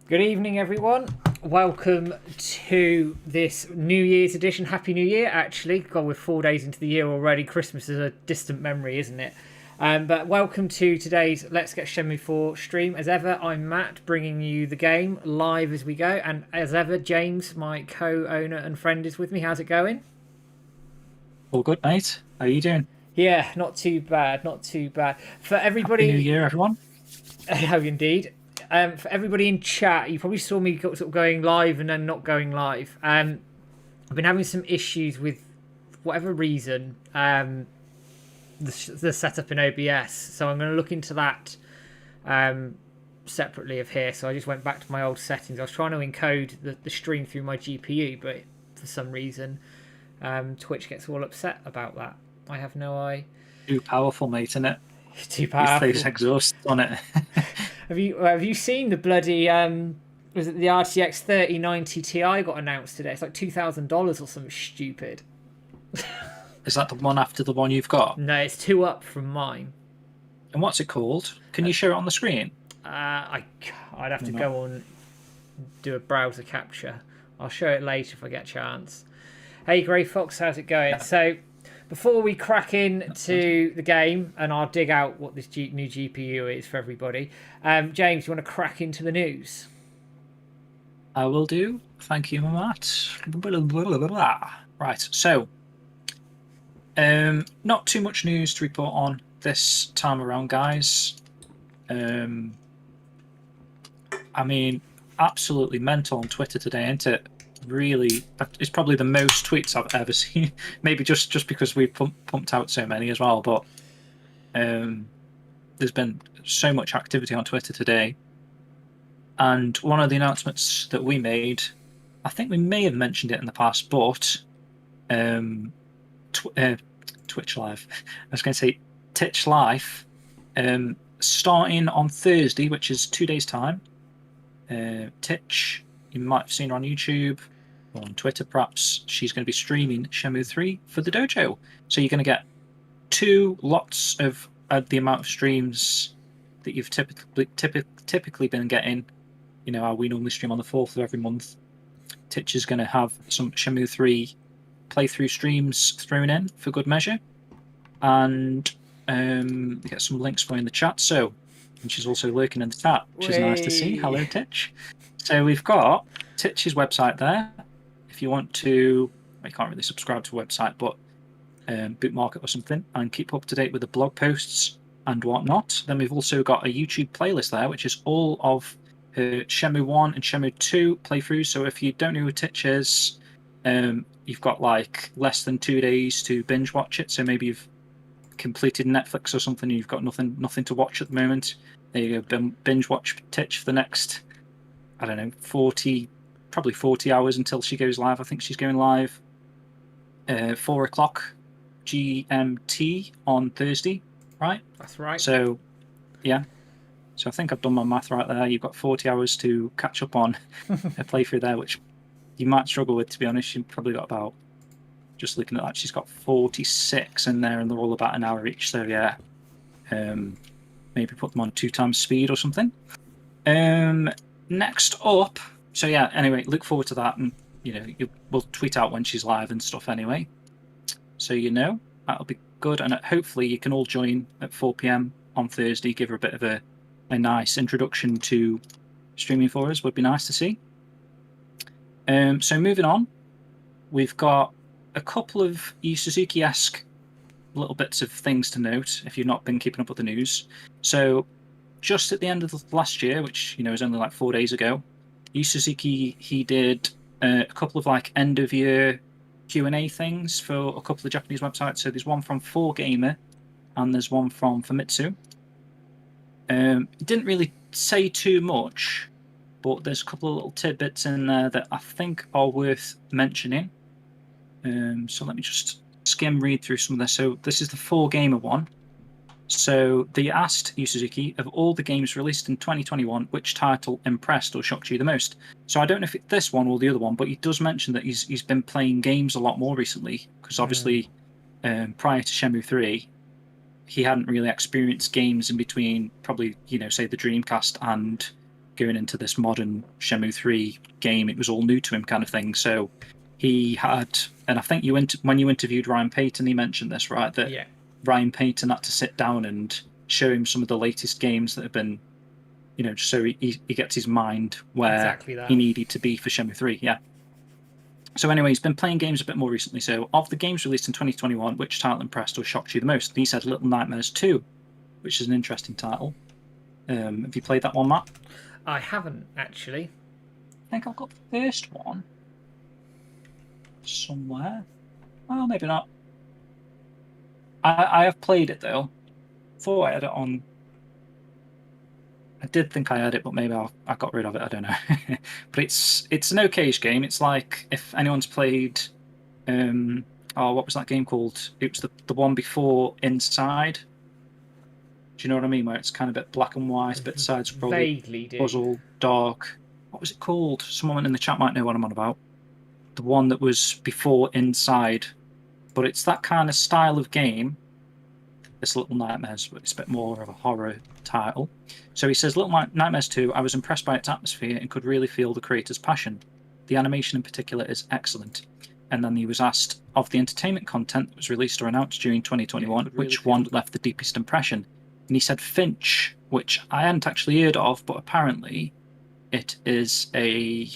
Good evening, everyone. Welcome to this New Year's edition. Happy New Year, actually. God, we're 4 days into the year already. Christmas is a distant memory, isn't it? But welcome to today's Let's Get Shenmue 4 stream. As ever, I'm Matt, bringing you the game live as we go. And as ever, James, my co-owner and friend, is with me. How's it going? All good, mate. How are you doing? Yeah, not too bad, not too bad. For Happy New everybody, Year, everyone. oh, indeed. For everybody in chat, you probably saw me sort of going live and then not going live. I've been having some issues with whatever reason the setup in OBS, so I'm going to look into that separately of here. So I just went back to my old settings. I was trying to encode the stream through my GPU, but for some reason Twitch gets all upset about that. I have no idea. Too powerful, mate, innit? Too You face powerful. exhaust on it. Have you seen the bloody was it the RTX 3090 Ti got announced today? It's like $2,000 or something stupid. Is that the one after the one you've got? No, it's two up from mine. And what's it called? Can you share it on the screen? I'd have to go on do a browser capture. I'll show it later if I get a chance. Hey Grey Fox, how's it going? Yeah. So before we crack into the game, and I'll dig out what this new GPU is for everybody, James, you want to crack into the news? I will do. Thank you, Matt. Right, so not too much news to report on this time around, guys. I mean, absolutely mental on Twitter today, isn't it? Really, it's probably the most tweets I've ever seen. Maybe just because we've pumped out so many as well, but there's been so much activity on Twitter today. And one of the announcements that we made, I think we may have mentioned it in the past, but Twitch Live. I was going to say Titch Live, starting on Thursday, which is 2 days' time. Titch, you might have seen her on YouTube or on Twitter, perhaps. She's going to be streaming Shenmue 3 for the dojo. So you're going to get two lots of the amount of streams that you've typically been getting. You know, how we normally stream on the 4th of every month. Titch is going to have some Shenmue 3 playthrough streams thrown in for good measure. And get some links for you in the chat. So, and she's also lurking in the chat, which is nice to see. Hello, Titch. So we've got Titch's website there. If you want to, I can't really subscribe to a website, but bookmark it or something and keep up to date with the blog posts and whatnot. Then we've also got a YouTube playlist there, which is all of her Shenmue 1 and Shenmue 2 playthroughs. So if you don't know who Titch is, you've got like less than 2 days to binge watch it. So maybe you've completed Netflix or something and you've got nothing to watch at the moment. There you go, binge watch Titch for the next, I don't know, probably 40 hours until she goes live. I think she's going live 4 o'clock GMT on Thursday, right? That's right. So, yeah. So I think I've done my math right there. You've got 40 hours to catch up on a playthrough there, which you might struggle with, to be honest. You've probably got about, just looking at that, she's got 46 in there, and they're all about an hour each. So, yeah. Maybe put them on 2 times speed or something. Next up, so yeah, anyway, look forward to that, and we'll tweet out when she's live and stuff anyway. So that'll be good, and hopefully you can all join at 4 p.m. on Thursday. Give her a bit of a nice introduction to streaming for us. Would be nice to see. So moving on, we've got a couple of Suzuki-esque little bits of things to note if you've not been keeping up with the news. So just at the end of last year, which is only like 4 days ago, Suzuki, he did a couple of like end of year Q&A things for a couple of Japanese websites. So there's one from 4Gamer and there's one from Famitsu. It didn't really say too much, but there's a couple of little tidbits in there that I think are worth mentioning. So let me just skim read through some of this. So this is the 4Gamer one. So they asked Yu Suzuki, of all the games released in 2021, which title impressed or shocked you the most? So I don't know if it's this one or the other one, but he does mention that he's been playing games a lot more recently, because obviously prior to Shenmue 3, he hadn't really experienced games in between, probably, say the Dreamcast and going into this modern Shenmue 3 game, it was all new to him kind of thing. So he had, and I think when you interviewed Ryan Payton, he mentioned this, right? That Ryan Payton had to sit down and show him some of the latest games that have been, just so he gets his mind where he needed to be for Shenmue 3. Yeah. So anyway, he's been playing games a bit more recently. So of the games released in 2021, which title impressed or shocked you the most? He said Little Nightmares 2, which is an interesting title. Have you played that one, Matt? I haven't, actually. I think I've got the first one somewhere. Well, maybe not. I have played it, though. Thought I had it on... I did think I had it, but maybe I got rid of it. I don't know. But it's an okay-ish game. It's like, if anyone's played... what was that game called? It was the one before Inside. Do you know what I mean? Where it's kind of a bit black and white, a bit side-scrolling, vaguely do. Puzzle, dark. What was it called? Someone in the chat might know what I'm on about. The one that was before Inside. But it's that kind of style of game. It's Little Nightmares, but it's a bit more of a horror title. So he says, Little Nightmares 2, I was impressed by its atmosphere and could really feel the creator's passion. The animation in particular is excellent. And then he was asked, of the entertainment content that was released or announced during 2021, which one left the deepest impression? And he said Finch, which I hadn't actually heard of, but apparently it is a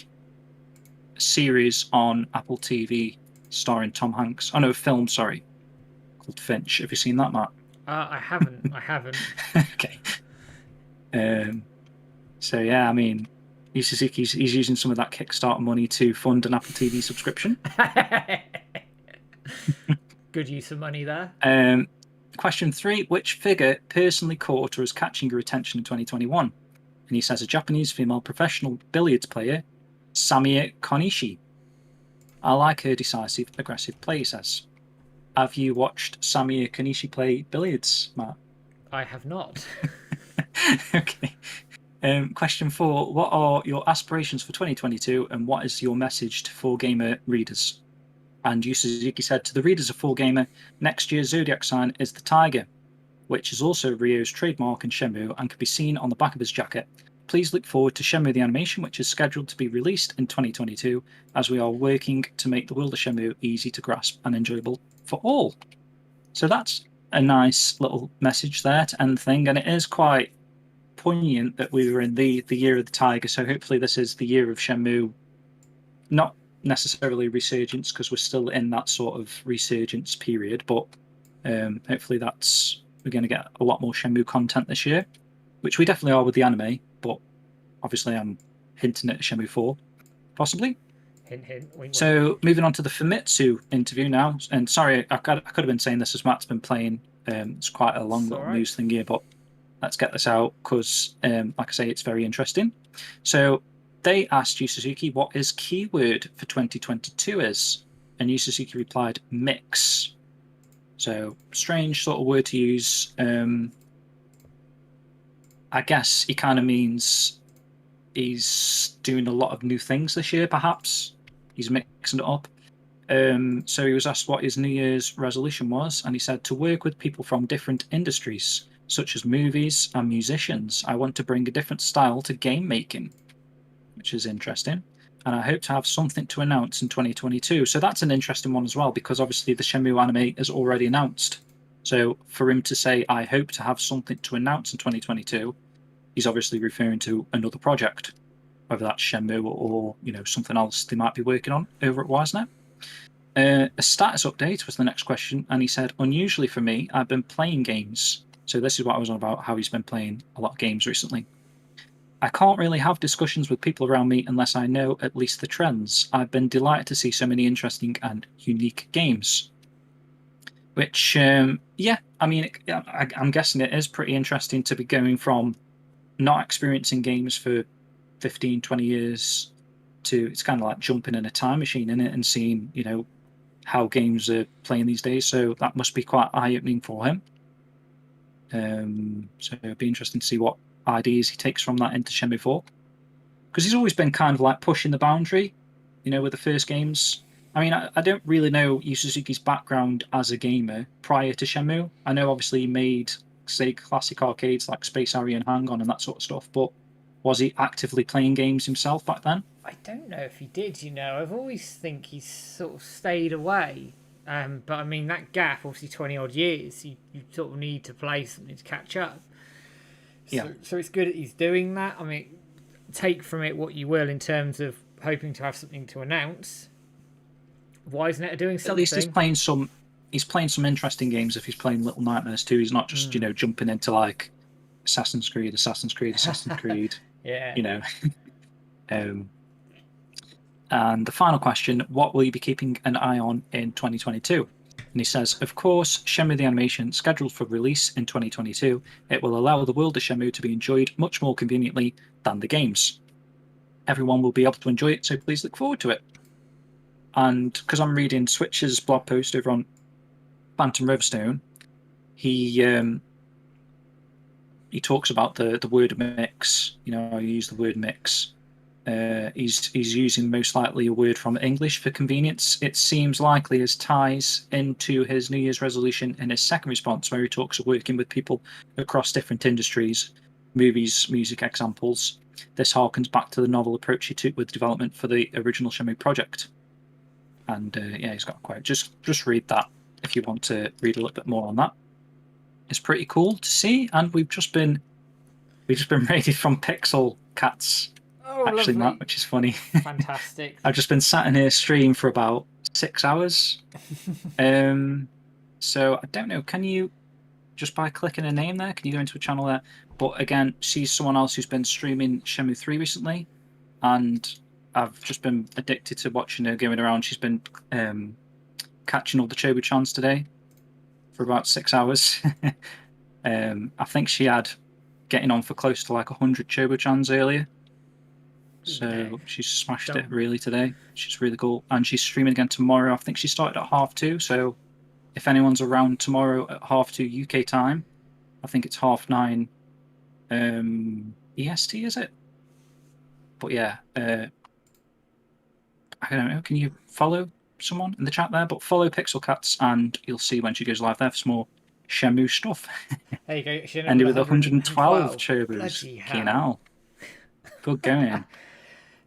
series on Apple TV starring Tom Hanks. Oh, no, a film, sorry, called Finch. Have you seen that, Matt? I haven't. I haven't. Okay. So, yeah, I mean, Suzuki's he's using some of that Kickstarter money to fund an Apple TV subscription. Good use of money there. Question 3, which figure personally caught or is catching your attention in 2021? And he says a Japanese female professional billiards player, Samie Konishi. I like her decisive, aggressive play, he says. Have you watched Samie Konishi play billiards, Matt? I have not. Okay. Question 4, what are your aspirations for 2022 and what is your message to 4Gamer readers? And Yu Suzuki said, to the readers of 4Gamer, next year's zodiac sign is the tiger, which is also Ryo's trademark in Shenmue and can be seen on the back of his jacket. Please look forward to Shenmue the animation, which is scheduled to be released in 2022, as we are working to make the world of Shenmue easy to grasp and enjoyable for all. So that's a nice little message there to end the thing, and it is quite poignant that we were in the year of the tiger, so hopefully this is the year of Shenmue, not necessarily resurgence, because we're still in that sort of resurgence period, but hopefully we're going to get a lot more Shenmue content this year, which we definitely are with the anime, but obviously I'm hinting at Shenmue 4, possibly. Hint, hint, wink, wink. So moving on to the Famitsu interview now, and sorry, I could have been saying this as Matt's been playing. It's quite a long little news thing here, but let's get this out because, like I say, it's very interesting. So they asked Yu Suzuki what his keyword for 2022 is, and Yu Suzuki replied, mix. So strange sort of word to use. I guess he kind of means he's doing a lot of new things this year, perhaps. He's mixing it up. So he was asked what his New Year's resolution was, and he said, to work with people from different industries, such as movies and musicians. I want to bring a different style to game making, which is interesting. And I hope to have something to announce in 2022. So that's an interesting one as well, because obviously the Shenmue anime is already announced. So for him to say, I hope to have something to announce in 2022, he's obviously referring to another project, whether that's Shenmue or something else they might be working on over at Wisenet. A status update was the next question, and he said, unusually for me, I've been playing games. So this is what I was on about, how he's been playing a lot of games recently. I can't really have discussions with people around me unless I know at least the trends. I've been delighted to see so many interesting and unique games. Which, yeah, I mean, I'm guessing it is pretty interesting to be going from not experiencing games for 15, 20 years to, it's kind of like jumping in a time machine in it and seeing, how games are playing these days. So that must be quite eye-opening for him. So it'd be interesting to see what ideas he takes from that into Shenmue 4. Because he's always been kind of like pushing the boundary, with the first games. I mean, I don't really know Yu Suzuki's background as a gamer prior to Shenmue. I know obviously he made, say, classic arcades like Space Harrier and Hang On and that sort of stuff, but Was he actively playing games himself back then? I don't know if he did. I've always think he's sort of stayed away. But I mean that gap, obviously 20 odd years, you sort of need to play something to catch up. So it's good that he's doing that. I mean, take from it what you will in terms of hoping to have something to announce. Why isn't it doing something? At least he's playing some. He's playing some interesting games. If he's playing Little Nightmares too, he's not just jumping into like Assassin's Creed. Yeah. And the final question: what will you be keeping an eye on in 2022? And he says, of course, Shenmue the animation, scheduled for release in 2022, it will allow the world of Shenmue to be enjoyed much more conveniently than the games. Everyone will be able to enjoy it, so please look forward to it. And because I'm reading Switch's blog post over on Phantom Riverstone, he talks about the word mix. I use the word mix. He's using most likely a word from English for convenience. It seems likely as ties into his New Year's resolution in his second response, where he talks of working with people across different industries, movies, music examples. This harkens back to the novel approach he took with development for the original Shenmue project. And he's got a quote. Just read that if you want to read a little bit more on that. It's pretty cool to see, and we've just been raided from Pixel Cats. Oh, actually, lovely. Matt, which is funny. Fantastic. I've just been sat in here stream for about 6 hours. So I don't know. Can you just by clicking a name there? Can you go into a channel there? But again, she's someone else who's been streaming Shenmue 3 recently, and I've just been addicted to watching her going around. She's been catching all the Chobu-chans today for about 6 hours. I think she had getting on for close to like 100 Chobu-chans earlier. So she's smashed it really today. She's really cool. And she's streaming again tomorrow. I think she started at 2:30. So if anyone's around tomorrow at 2:30 UK time, I think it's 9:30 EST, is it? But yeah, I don't know. Can you follow someone in the chat there? But follow Pixel Cats and you'll see when she goes live there for some more Shenmue stuff. There you go. Ended with 112 Chobus. Bloody Good going.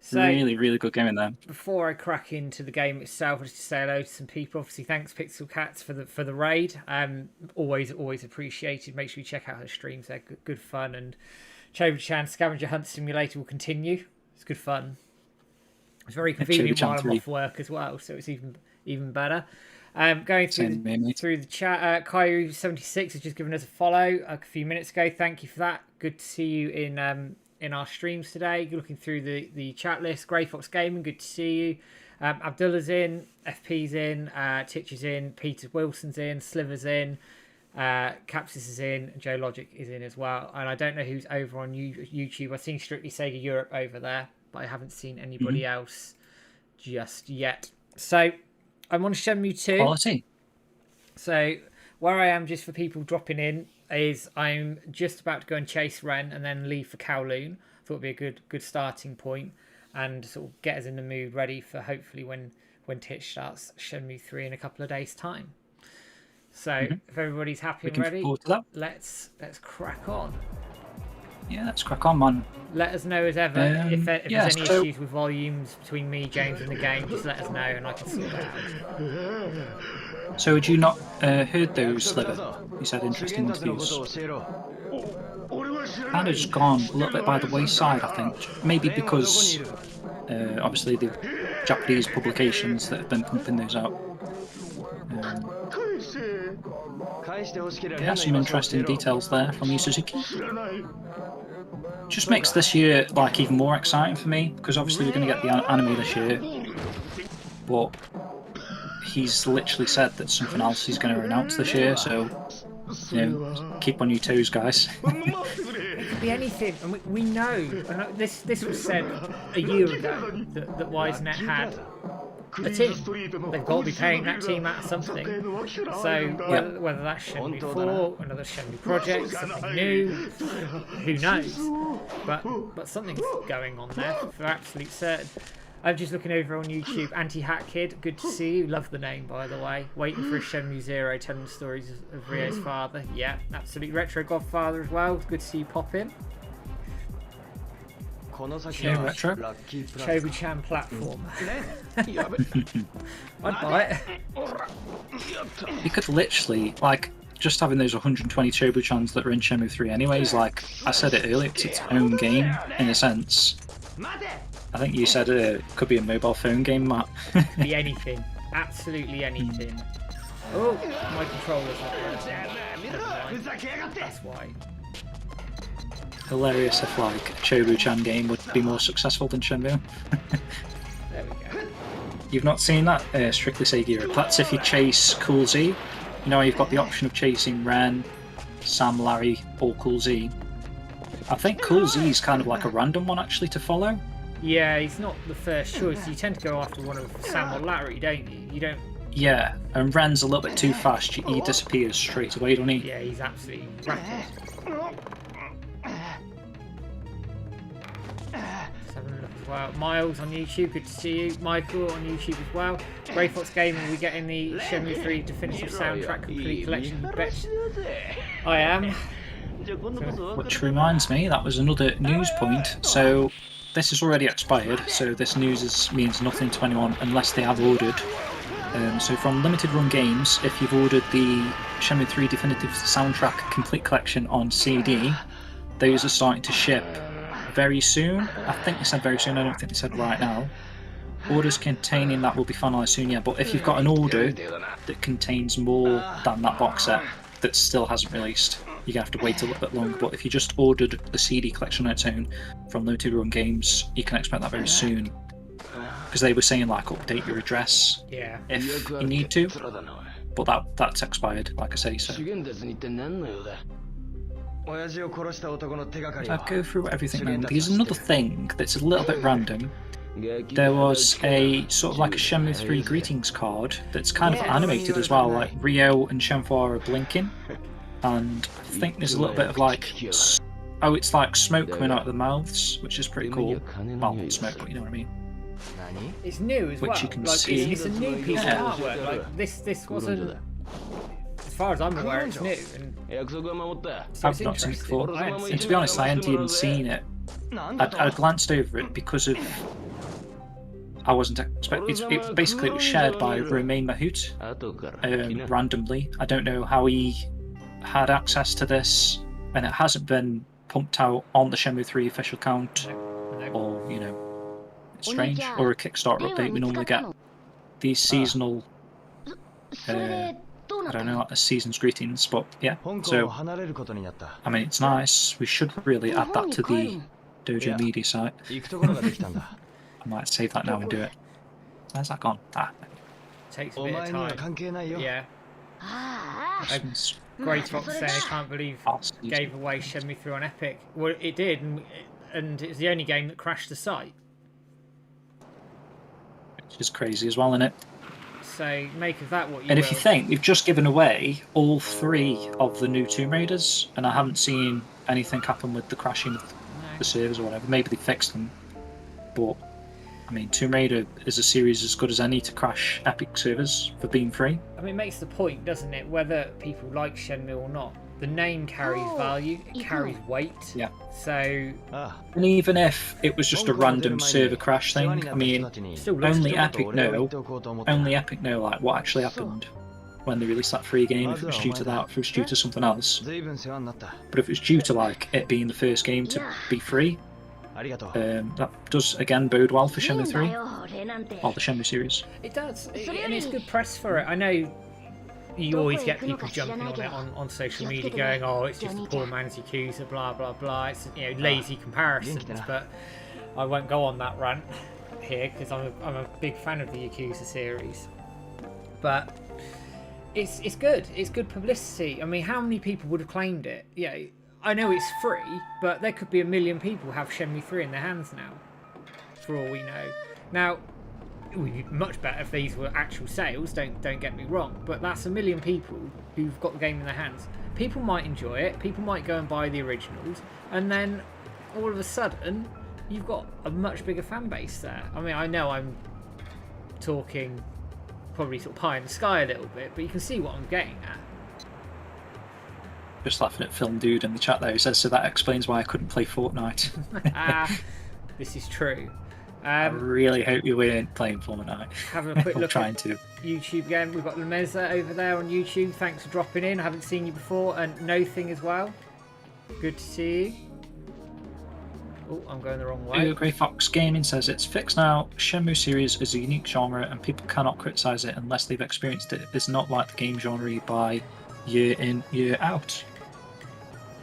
So, really, really good game in there. Before I crack into the game itself, just to say hello to some people. Obviously, thanks Pixel Cats for the raid. Always appreciated. Make sure you check out her streams. They're good fun. And Chobu-chan Scavenger Hunt Simulator will continue. It's good fun. It's very convenient while I'm off work as well, so it's even better. Going through the chat, Caillou76 has just given us a follow a few minutes ago. Thank you for that. Good to see you in our streams today. Looking through the chat list. Grey Fox Gaming, good to see you. Abdullah's in, FP's in, Titch is in, Peter Wilson's in, Sliver's in, Capsis is in, and Joe Logic is in as well. And I don't know who's over on YouTube. I've seen Strictly Sega Europe over there, but I haven't seen anybody else just yet. So I'm on Shenmue 2. Quality. So where I am, just for people dropping in, is I'm just about to go and chase Ren and then leave for Kowloon. Thought it'd be a good starting point and sort of get us in the mood ready for hopefully when Titch starts Shenmue 3 in a couple of days' time. So if everybody's happy and ready, let's crack on. Yeah, let's crack on, man. Let us know as ever if there's any issues with volumes between me, James, and the game. Just let us know and I can sort that out. So had you not heard those, Sliver? You said interesting interviews. Kind of just gone a little bit by the wayside, I think. Maybe because obviously the Japanese publications that have been pumping those out. Yeah, some interesting details there from you, Suzuki. Just makes this year like even more exciting for me because obviously we're going to get the anime this year, but he's literally said that something else he's going to announce this year, so keep on your toes, guys. It could be anything, and we know. And this was said a year ago that WiseNet had a team. They've got to be paying that team out of something. So whether that's Shenmue 4, another Shenmue project, something new, who knows? But something's going on there for absolute certain. I'm just looking over on YouTube. Anti-Hat Kid, good to see you. Love the name, by the way. Waiting for a Shenmue 0, telling the stories of Ryo's father. Yeah, absolutely. Retro Godfather as well. Good to see you pop in. Yeah, retro. Chobu-chan platform. I'd buy it. You could literally, like, just having those 120 Chobu-chans that are in Shenmue 3 anyways, like I said it earlier, it's its own game, in a sense. I think you said it could be a mobile phone game, Matt. Be anything. Absolutely anything. Oh, my controller's not working. That's why. Hilarious if, like, a Chobu-chan game would be more successful than Shenmue. There we go. You've not seen that? Strictly Seigiro. That's if you chase Cool Z. You know, you've got the option of chasing Ren, Sam, Larry, or Cool Z. I think Cool Z is kind of like a random one, actually, to follow. Yeah, he's not the first choice. You tend to go after one of Sam or Larry, don't you? You don't. Yeah, and Ren's a little bit too fast. He disappears straight away, doesn't he? Yeah, he's absolutely rapid. Let's have a look as well. Miles on YouTube, good to see you. Michael on YouTube as well. Greyfox Gaming, we getting the Shenmue 3 definitive soundtrack complete collection. You bet I am. Which reminds me, that was another news point. So this is already expired, so this news means nothing to anyone unless they have ordered. So from Limited Run Games, if you've ordered the Shenmue 3 definitive soundtrack complete collection on CD, those are starting to ship very soon. I think they said very soon, I don't think they said right now. Orders containing that will be finalised soon, yeah, but if you've got an order that contains more than that box set that still hasn't released, you're going to have to wait a little bit longer. But if you just ordered the CD collection on its own from Limited Run Games, you can expect that very soon. Because they were saying, like, update your address if you need to, but that's expired, like I say, so. I'll go through everything now. There's another thing that's a little bit random. There was a sort of like a Shenmue 3 greetings card that's kind of animated as well, like Ryo and Shenmue are blinking, and I think there's a little bit of like, oh, it's like smoke coming out of the mouths, which is pretty cool. Well, not smoke, but you know what I mean. It's new as well. Which you can like, see. It's a new piece of artwork. Like this wasn't. As far as I'm aware, it's new. And so I've not seen it before. And to be honest, I hadn't even seen it. I glanced over it because of. I wasn't expecting. It was shared by Romain Mahout randomly. I don't know how he had access to this, and it hasn't been pumped out on the Shenmue 3 official account, or you know. It's strange, or a Kickstarter update. We normally get these seasonal, I don't know, like the season's greetings, but yeah. So, I mean, it's nice. We should really add that to the Dojo media site. I might save that now and do it. Where's that gone? Takes a bit of time. Yeah. Great Fox saying I can't believe gave away Shenmue 3 on Epic. Well, it did, and it was the only game that crashed the site. Which is crazy as well, isn't it? So make of that what you And will. if you think, we've just given away all 3 of the new Tomb Raiders, and I haven't seen anything happen with the crashing of the servers or whatever. Maybe they fixed them, but I mean, Tomb Raider is a series as good as any to crash Epic servers for being free. I mean, it makes the point, doesn't it? Whether people like Shenmue or not, the name carries value, it carries weight. Yeah. So. And even if it was just a random server crash thing, I mean, only Epic know like what actually happened when they released that free game. If it was due to that, if it was due to something else. But if it was due to like it being the first game to be free, that does again bode well for Shenmue 3 or the Shenmue series. It does, and it's good press for it. I know. You always get people jumping on it on social media going, oh, it's just a poor man's Yakuza, blah, blah, blah. It's, you know, lazy comparisons, but I won't go on that rant here because I'm a big fan of the Yakuza series. But it's good. It's good publicity. I mean, how many people would have claimed it? Yeah, I know it's free, but there could be 1 million people have Shenmue 3 in their hands now, for all we know. Now, it would be much better if these were actual sales, don't get me wrong, but that's 1 million people who've got the game in their hands. People might enjoy it, people might go and buy the originals, and then all of a sudden you've got a much bigger fan base there. I mean, I know I'm talking probably sort of pie in the sky a little bit, but you can see what I'm getting at. Just laughing at Film Dude in the chat there, who says, so that explains why I couldn't play Fortnite. This is true. I really hope you weren't playing Fortnite. Having a quick look trying at to. YouTube again. We've got Lemeza over there on YouTube. Thanks for dropping in. I haven't seen you before. And Nothing as well. Good to see you. Oh, I'm going the wrong way. Grey Fox Gaming says it's fixed now. Shenmue series is a unique genre and people cannot criticise it unless they've experienced it. It's not like the game genre you buy year in, year out.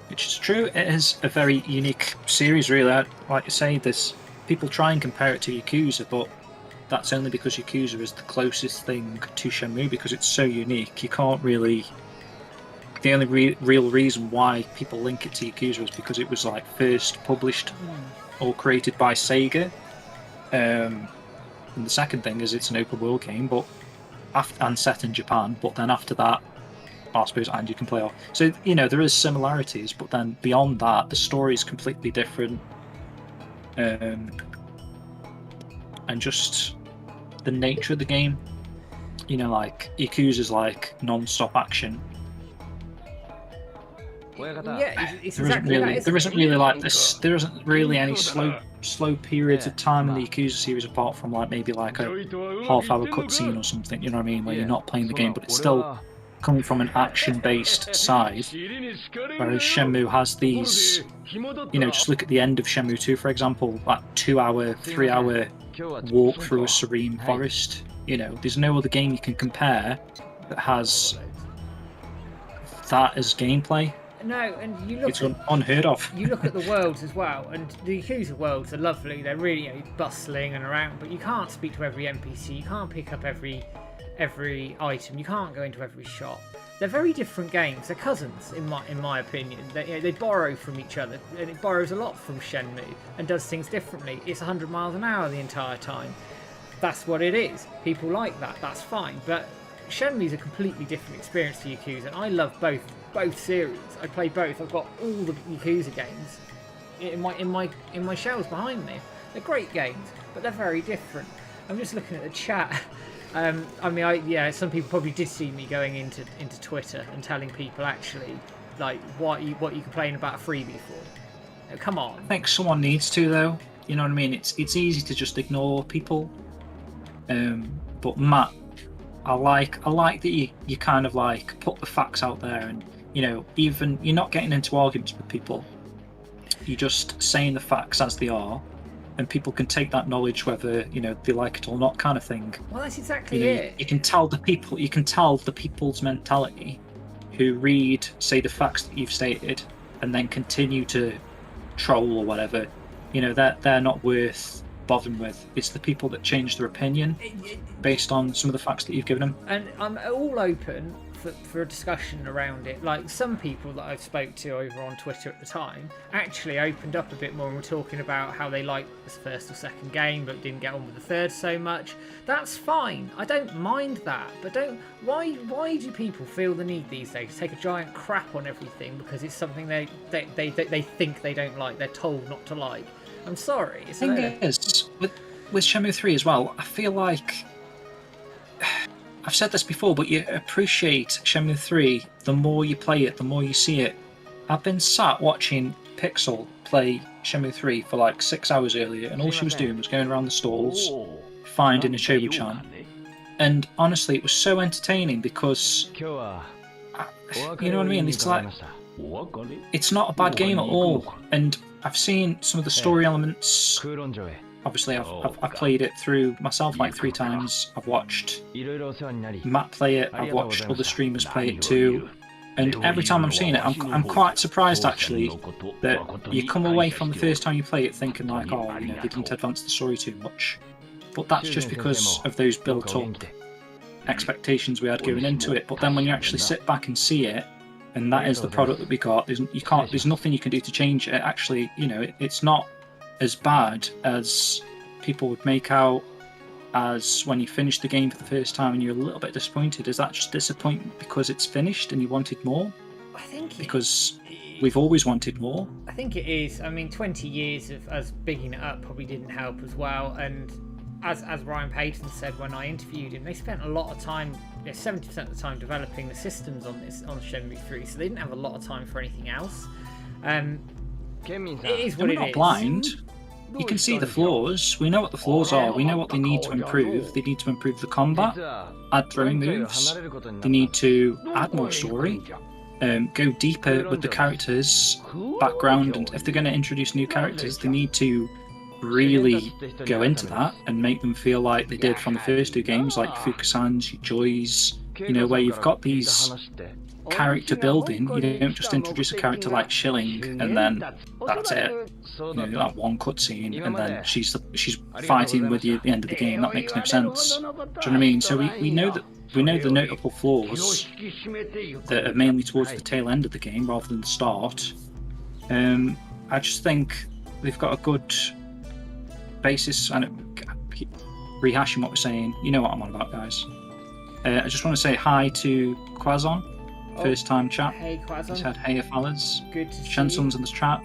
Which is true. It is a very unique series, really. Like you say, there's people try and compare it to Yakuza, but that's only because Yakuza is the closest thing to Shenmue because it's so unique. You can't really... The only real reason why people link it to Yakuza is because it was like first published or created by Sega. And the second thing is it's an open world game, but and set in Japan. But then after that, I suppose, and you can play off. So there is similarities, but then beyond that, the story is completely different. And just the nature of the game, like Yakuza's like non-stop action. Yeah, it's there exactly that. There isn't really like this. There isn't really any slow periods of time in the Yakuza series apart from like maybe like a half-hour cutscene or something. You know what I mean? Where you're not playing the game, but it's still coming from an action-based side. Whereas Shenmue has these. Just look at the end of Shenmue 2, for example. That 2-hour, 3-hour walk through a serene forest. There's no other game you can compare that has that as gameplay. No, and you look. It's unheard of. You look at the worlds as well, and the Yakuza worlds are lovely. They're really bustling and around, but you can't speak to every NPC. You can't pick up every item. You can't go into every shop. They're very different games. They're cousins, in my opinion. They borrow from each other, and it borrows a lot from Shenmue and does things differently. It's 100 miles an hour the entire time. That's what it is. People like that. That's fine, but Shenmue's a completely different experience to Yakuza, and I love both series. I play both. I've got all the Yakuza games in my shelves behind me. They're great games, but they're very different. I'm just looking at the chat. Some people probably did see me going into Twitter and telling people actually like what you complain about a freebie for. Come on. I think someone needs to though. You know what I mean? It's easy to just ignore people. But Matt, I like that you kind of like put the facts out there, and even you're not getting into arguments with people. You're just saying the facts as they are, and people can take that knowledge whether they like it or not, kind of thing. Well, that's exactly it. You can tell the people's mentality who read, say, the facts that you've stated, and then continue to troll or whatever. They're not worth bothering with. It's the people that change their opinion based on some of the facts that you've given them. And I'm all open for a discussion around it. Like some people that I spoke to over on Twitter at the time actually opened up a bit more and were talking about how they liked the first or second game but didn't get on with the third so much. That's fine. I don't mind that. But why do people feel the need these days to take a giant crap on everything because it's something they think they don't like, they're told not to like? I'm sorry. The thing is, with Shenmue 3 as well, I feel like I've said this before, but you appreciate Shenmue 3 the more you play it, the more you see it. I've been sat watching Pixel play Shenmue 3 for like 6 hours earlier, and all she was doing was going around the stalls, finding a Chobu-chan. And honestly, it was so entertaining because, you know what I mean? It's like, it's not a bad game at all. And I've seen some of the story elements. Obviously, I've played it through myself like 3 times. I've watched Matt play it. I've watched other streamers play it too. And every time I'm seeing it, I'm quite surprised actually that you come away from the first time you play it thinking like, they didn't advance the story too much. But that's just because of those built-up expectations we had going into it. But then when you actually sit back and see it, and that is the product that we got, there's nothing you can do to change it. Actually, it's not as bad as people would make out, as when you finish the game for the first time and you're a little bit disappointed. Is that just disappointment because it's finished and you wanted more? I think because we've always wanted more. I think it is. I mean, 20 years of us bigging it up probably didn't help as well. And as Ryan Payton said when I interviewed him, they spent a lot of time, 70% of the time, developing the systems on Shenmue 3, so they didn't have a lot of time for anything else. It is what it is. We're not blind. you can see the flaws. We know what the flaws are. We know what they need to improve. They need to improve the combat, add throwing moves. They need to add more story, go deeper with the characters' background, and if they're going to introduce new characters, they need to really go into that and make them feel like they did from the first 2 games, like Fukasan's, Joy's, where you've got these character building. You don't just introduce a character like Schilling and then that's it. That one cutscene and then she's fighting with you at the end of the game. That makes no sense. Do you know what I mean? So we know the notable flaws that are mainly towards the tail end of the game rather than the start. I just think they've got a good basis, and rehashing what we're saying. You know what I'm on about, guys. I just want to say hi to Quazon. First time chat. Hey, Quazon. He said, hey, fellas. Good to see you. Shensung's in this chat.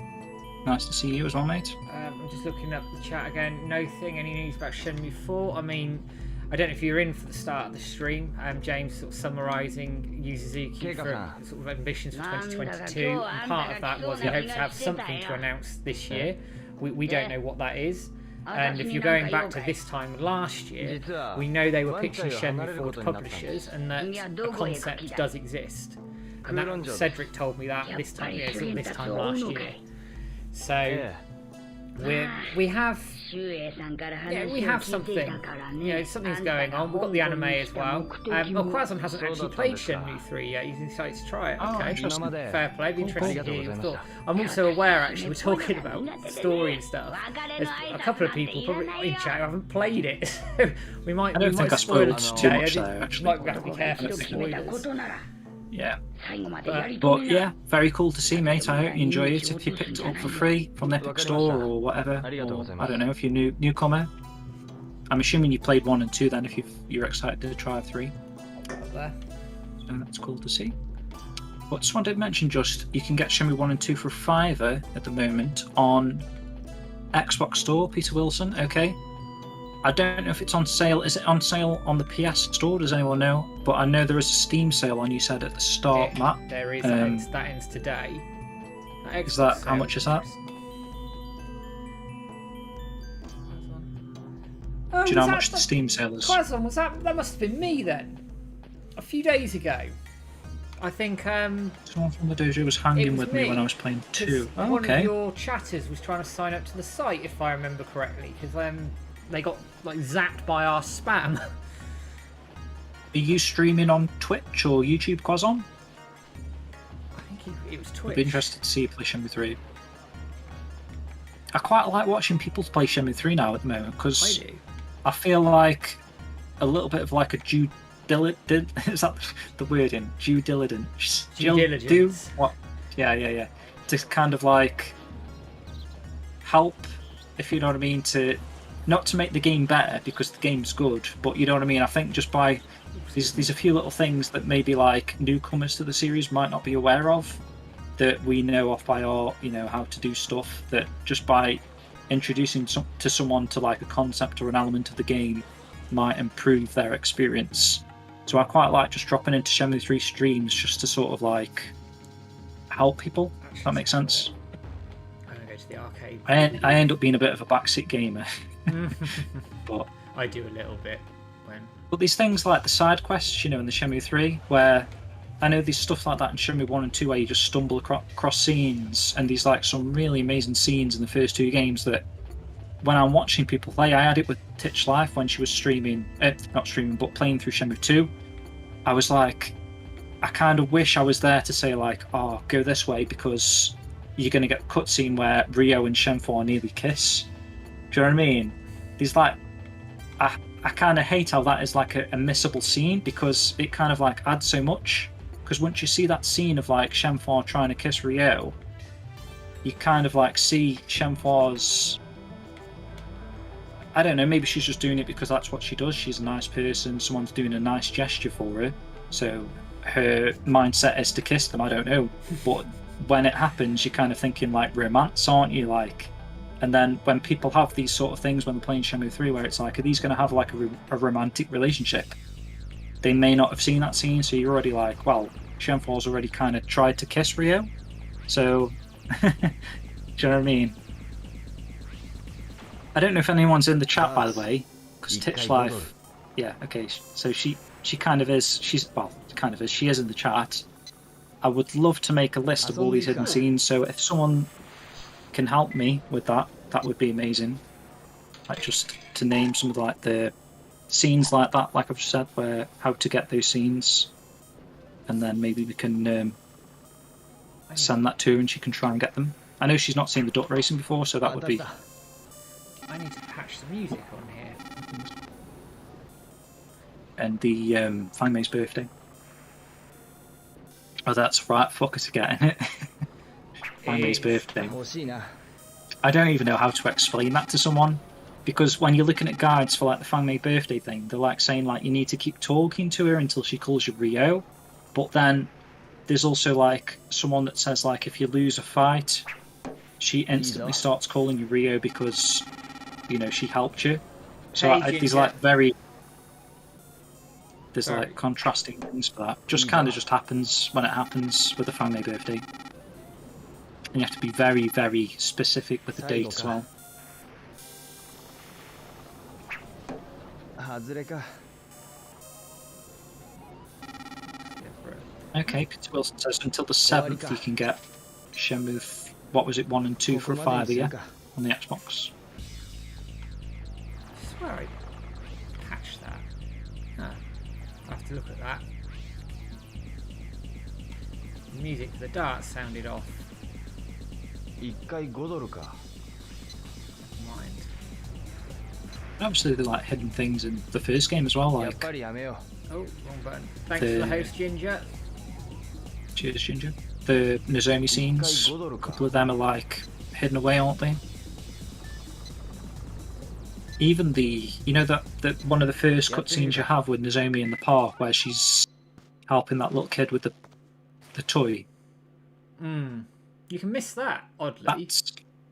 Nice to see you as well, mate. I'm just looking up the chat again. No thing. Any news about Shenmue IV? I mean, I don't know if you're in for the start of the stream. James sort of summarising Yu Suzuki for sort of ambitions for 2022. And part of that was he hopes to have something to announce this year. We don't know what that is. And if you're going back to this time last year, we know they were pitching Shenmue IV to publishers and that a concept does exist. And that Cedric told me that this time last year. So we have something. Something's going on. We've got the anime as well. Quazon hasn't actually played Shenmue 3 yet. He's excited to try it. Okay, fair play. Be interested to hear your thoughts. I'm also aware, actually, we're talking about story and stuff. There's a couple of people probably in chat who haven't played it. So we might. I don't think I spoiled too much there. Actually, might have to be careful of spoilers. Yeah. But yeah, very cool to see, mate. I hope you enjoy it. If you picked it up for free from the Epic Store or whatever, or I don't know if you're newcomer. I'm assuming you played 1 and 2 then. If you're excited to try 3, so that's cool to see. But just wanted to mention, you can get Shenmue 1 and 2 for £5 at the moment on Xbox Store. Peter Wilson, okay. I don't know if it's on sale. Is it on sale on the PS Store? Does anyone know? But I know there is a Steam sale on, you said, at the start, Matt. There is. That ends today. Is that, how much is that? Oh, do you know how much the Steam sale is? Quazon, that must have been me then. A few days ago. I think someone from the dojo was hanging with me when I was playing 2. Oh, one of your chatters was trying to sign up to the site, if I remember correctly, because they got zapped by our spam. Are you streaming on Twitch or YouTube, Quazon? I think it was Twitch. I'd be interested to see you play Shenmue 3. I quite like watching people play Shenmue 3 now at the moment because I feel like a little bit of like a due diligence. Is that the word in? Due diligence. Due diligence. What? Yeah. To kind of like help, if you know what I mean, not to make the game better because the game's good, but you know what I mean. I think just by there's a few little things that maybe like newcomers to the series might not be aware of that we know off by our how to do stuff, that just by introducing to someone to like a concept or an element of the game might improve their experience. So I quite like just dropping into Shenmue 3 streams just to sort of like help people. If that makes sense. I'm gonna go to the arcade. I end up being a bit of a backseat gamer. But I do a little bit But these things like the side quests, in the Shenmue 3, where I know there's stuff like that in Shenmue 1 and 2 where you just stumble across scenes, and there's like some really amazing scenes in the first 2 games that when I'm watching people play, I had it with Titch Life when she was not streaming, but playing through Shenmue 2. I was like, I kind of wish I was there to say like, oh, go this way because you're going to get a cutscene where Ryo and Shenmue nearly kiss. Do you know what I mean? There's like, I kind of hate how that is like a missable scene because it kind of like adds so much. Because once you see that scene of like Shenmue trying to kiss Ryo, you kind of like see Shenmue's, I don't know, maybe she's just doing it because that's what she does. She's a nice person, someone's doing a nice gesture for her, so her mindset is to kiss them, I don't know. But when it happens, you're kind of thinking like romance, aren't you? Like, and then when people have these sort of things when they're playing Shenmue 3 where it's like, are these going to have like a romantic relationship? They may not have seen that scene, so you're already like, well, Shenmue's already kind of tried to kiss Ryo, so do you know what I mean? I don't know if anyone's in the chat, by the way, because Titch Life. Yeah, okay. So she kind of is. She is in the chat. I would love to make a list of all these hidden scenes. So if someone can help me with that, that would be amazing. Like just to name some of the scenes like that, like I've said, where how to get those scenes, and then maybe we can send that to her and she can try and get them. I know she's not seen the duck racing before, so that would be. I need to patch the music on here. And the Fang Mei's birthday. Oh, that's right. Fuck us again, isn't it? Fang Mei's birthday. I don't even know how to explain that to someone, because when you're looking at guides for like the Fang Mei birthday thing, they're like saying like you need to keep talking to her until she calls you Rio, but then there's also like someone that says like if you lose a fight, she instantly starts calling you Rio because she helped you. So these like very there's like contrasting things for that. Just kind of just happens when it happens with the Fang Mei birthday, and you have to be very, very specific with the date as well. Okay, Peter Wilson says until the 7th you can get Shenmue, what was it, 1 and 2 for a $5 on the Xbox. I swear I patched that. I'll have to look at that. The music for the darts sounded off. Mind. Obviously, they're like hidden things in the first game as well. Like, oh, wrong button. Thanks for the host, Ginger. Cheers, Ginger. The Nozomi scenes, a couple of them are like hidden away, aren't they? Even the, that one of the first cutscenes you have with Nozomi in the park, where she's helping that little kid with the toy. You can miss that, oddly.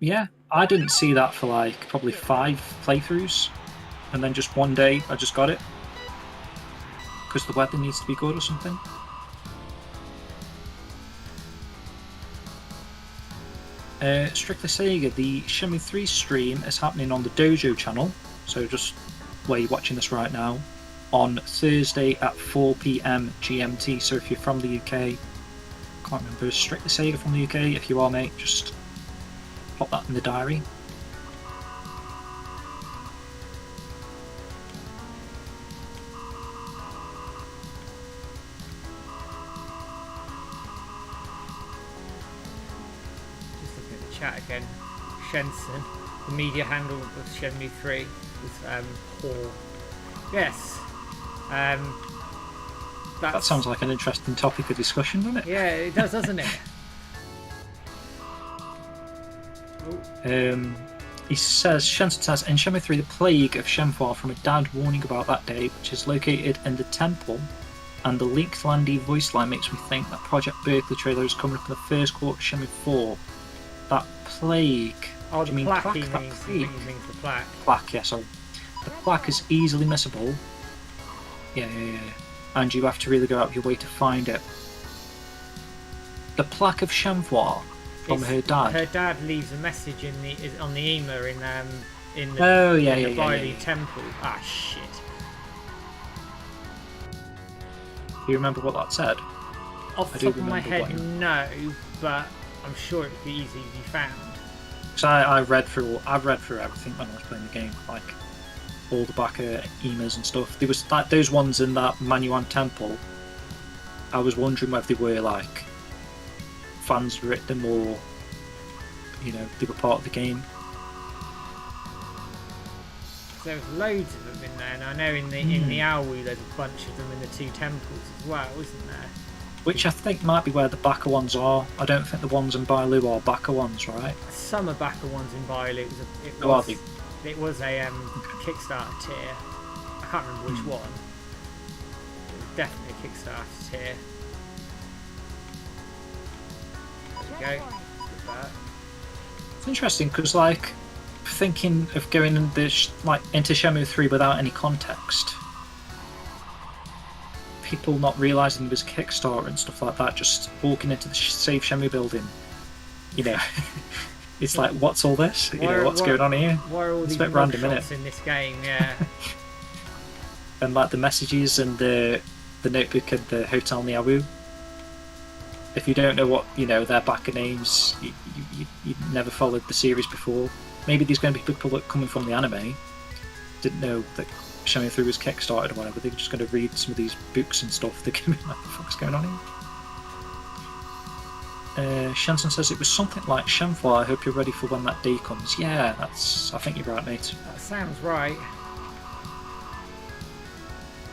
Yeah, I didn't see that for like probably 5 playthroughs, and then just one day I just got it because the weather needs to be good or something. Strictly Sega, the Shenmue 3 stream is happening on the Dojo channel, so just where you're watching this right now, on Thursday at 4 PM GMT. So if you're from the UK, can't remember, Strictly Sega from the UK, if you are, mate, just pop that in the diary. Chat again. Shensen, the media handle of Shenmue 3 was Paul. Yes. That sounds like an interesting topic of discussion, doesn't it? Yeah, it does, doesn't it? He says, Shensen says, in Shenmue 3, the plague of Shenmue from a dad warning about that day, which is located in the temple, and the leaked Landy voice line makes me think that Project Berkeley trailer is coming up in the first quarter of Shenmue 4. That plague. Oh, do you mean plaque? plaque? He That means the plaque. Plaque, yeah, sorry. The plaque is easily missable. Yeah. And you have to really go out your way to find it. The plaque of Shenmue from her dad. Her dad leaves a message on the email in the Bailey temple. Ah, shit. Do you remember what that said? Off the top of my head, no, but I'm sure it would be easy to be found. So I've read through everything when I was playing the game, like all the back emails and stuff. There was like those ones in that Manuan temple. I was wondering whether they were like fans wrote them or they were part of the game. There was loads of them in there, and I know in the Aowu there's a bunch of them in the 2 temples as well, isn't there? Which I think might be where the Baka ones are. I don't think the ones in Bailu are Baka ones, right? Some are Baka ones in Bailu. It was a Kickstarter tier. I can't remember which one. It was definitely a Kickstarter tier. There we go. It's interesting because, like, thinking of going into Shenmue 3 without any context, people not realising there was a Kickstarter and stuff like that, just walking into the Save Shenmue building, It's like, what's all this? What's going on here? Why are all It's these a bit random, shots innit? in this game? Yeah. And like the messages and the notebook and the Hotel Niawu. If you don't know what, their backer names, you never followed the series before. Maybe there's going to be people that coming from the anime didn't know that Shenmue 3 was kickstarted or whatever. They're just going to read some of these books and stuff. They're going to be like, what the fuck's going on here? Shenson says it was something like Shenmue. I hope you're ready for when that day comes. Yeah, I think you're right, mate. That sounds right.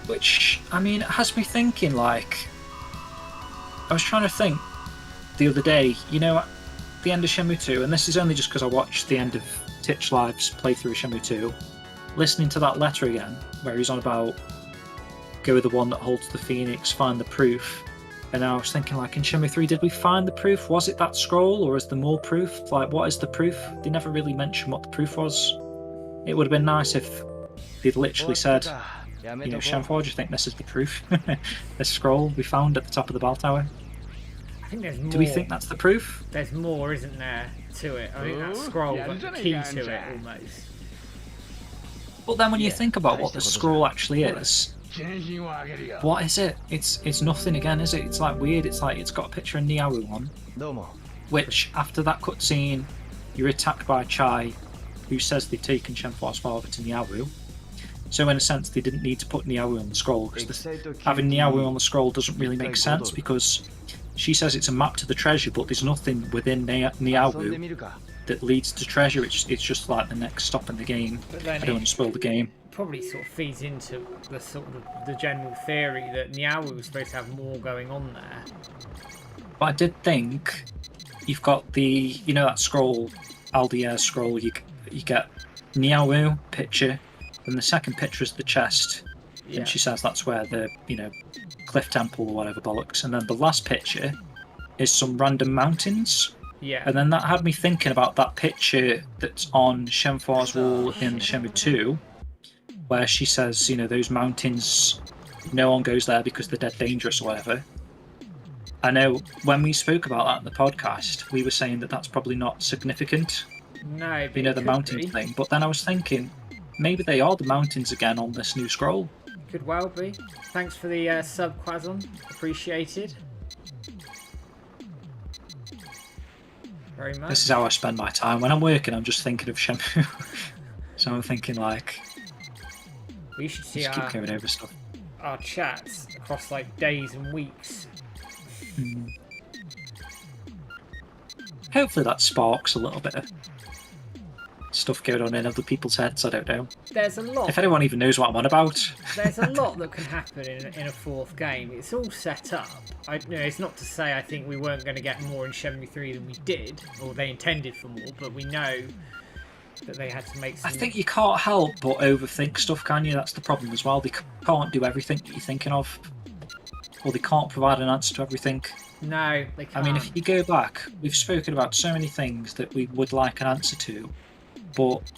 Which, I mean, it has me thinking, like... I was trying to think the other day, at the end of Shenmue 2, and this is only just because I watched the end of Titch Live's playthrough of Shenmue 2, listening to that letter again, where he's on about go with the one that holds the phoenix, find the proof. And I was thinking, like, in Shenmue 3, did we find the proof? Was it that scroll, or is there more proof? Like, what is the proof? They never really mentioned what the proof was. It would have been nice if they'd literally said, Shenmue, do you think this is the proof? This scroll we found at the top of the bell tower? I think there's more. Do we think that's the proof? There's more, isn't there, to it? I think that scroll got the key to it, almost. But then when you think about what the scroll actually is, what is it? It's nothing again, is it? It's like weird. It's like it's got a picture of Niawu on, which after that cutscene, you're attacked by Chai, who says they've taken Shenfua's father to Niawu. So in a sense, they didn't need to put Niawu on the scroll, because having Niawu on the scroll doesn't really make sense, because she says it's a map to the treasure, but there's nothing within Niawu that leads to treasure. It's just like the next stop in the game. I don't want to spoil the game. Probably sort of feeds into the sort of the general theory that Niawu was supposed to have more going on there. But I did think you've got the that scroll, Aldier scroll. You get Niawu picture, and the second picture is the chest, and she says that's where the Cliff Temple or whatever bollocks. And then the last picture is some random mountains. Yeah. And then that had me thinking about that picture that's on Shenfua's wall in Shenmue 2, where she says, those mountains, no one goes there because they're dead dangerous or whatever. I know when we spoke about that in the podcast, we were saying that that's probably not significant. No, the mountain thing. But then I was thinking, maybe they are the mountains again on this new scroll. Could well be. Thanks for the sub, Quazon. Appreciated. Very much. This is how I spend my time. When I'm working, I'm just thinking of Shenmue. So I'm thinking, like... We should see keep going over stuff. Our chats across, like, days and weeks. Hopefully that sparks a little bit of stuff going on in other people's heads. I don't know. There's a lot. If anyone even knows what I'm on about. There's a lot that can happen in a fourth game. It's all set up. It's not to say I think we weren't going to get more in Shenmue 3 than we did, or they intended for more, but we know that they had to make some... I think you can't help but overthink stuff, can you? That's the problem as well. They can't do everything that you're thinking of, or they can't provide an answer to everything. No, they can't. I mean, if you go back, we've spoken about so many things that we would like an answer to, but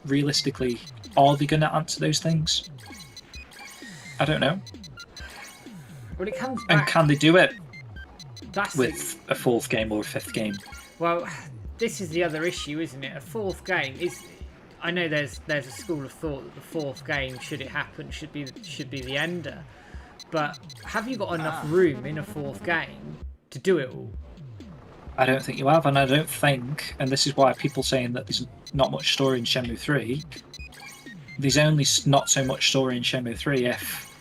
realistically, are they going to answer those things? I don't know. Well, it comes back... And can they do it with a fourth game or a fifth game? Well, this is the other issue, isn't it? A fourth game is... I know there's a school of thought that the fourth game, should it happen, should be the ender. But have you got enough room in a fourth game to do it all? I don't think you have, and I don't think, and this is why people saying that there's not much story in Shenmue 3, there's only not so much story in Shenmue 3 if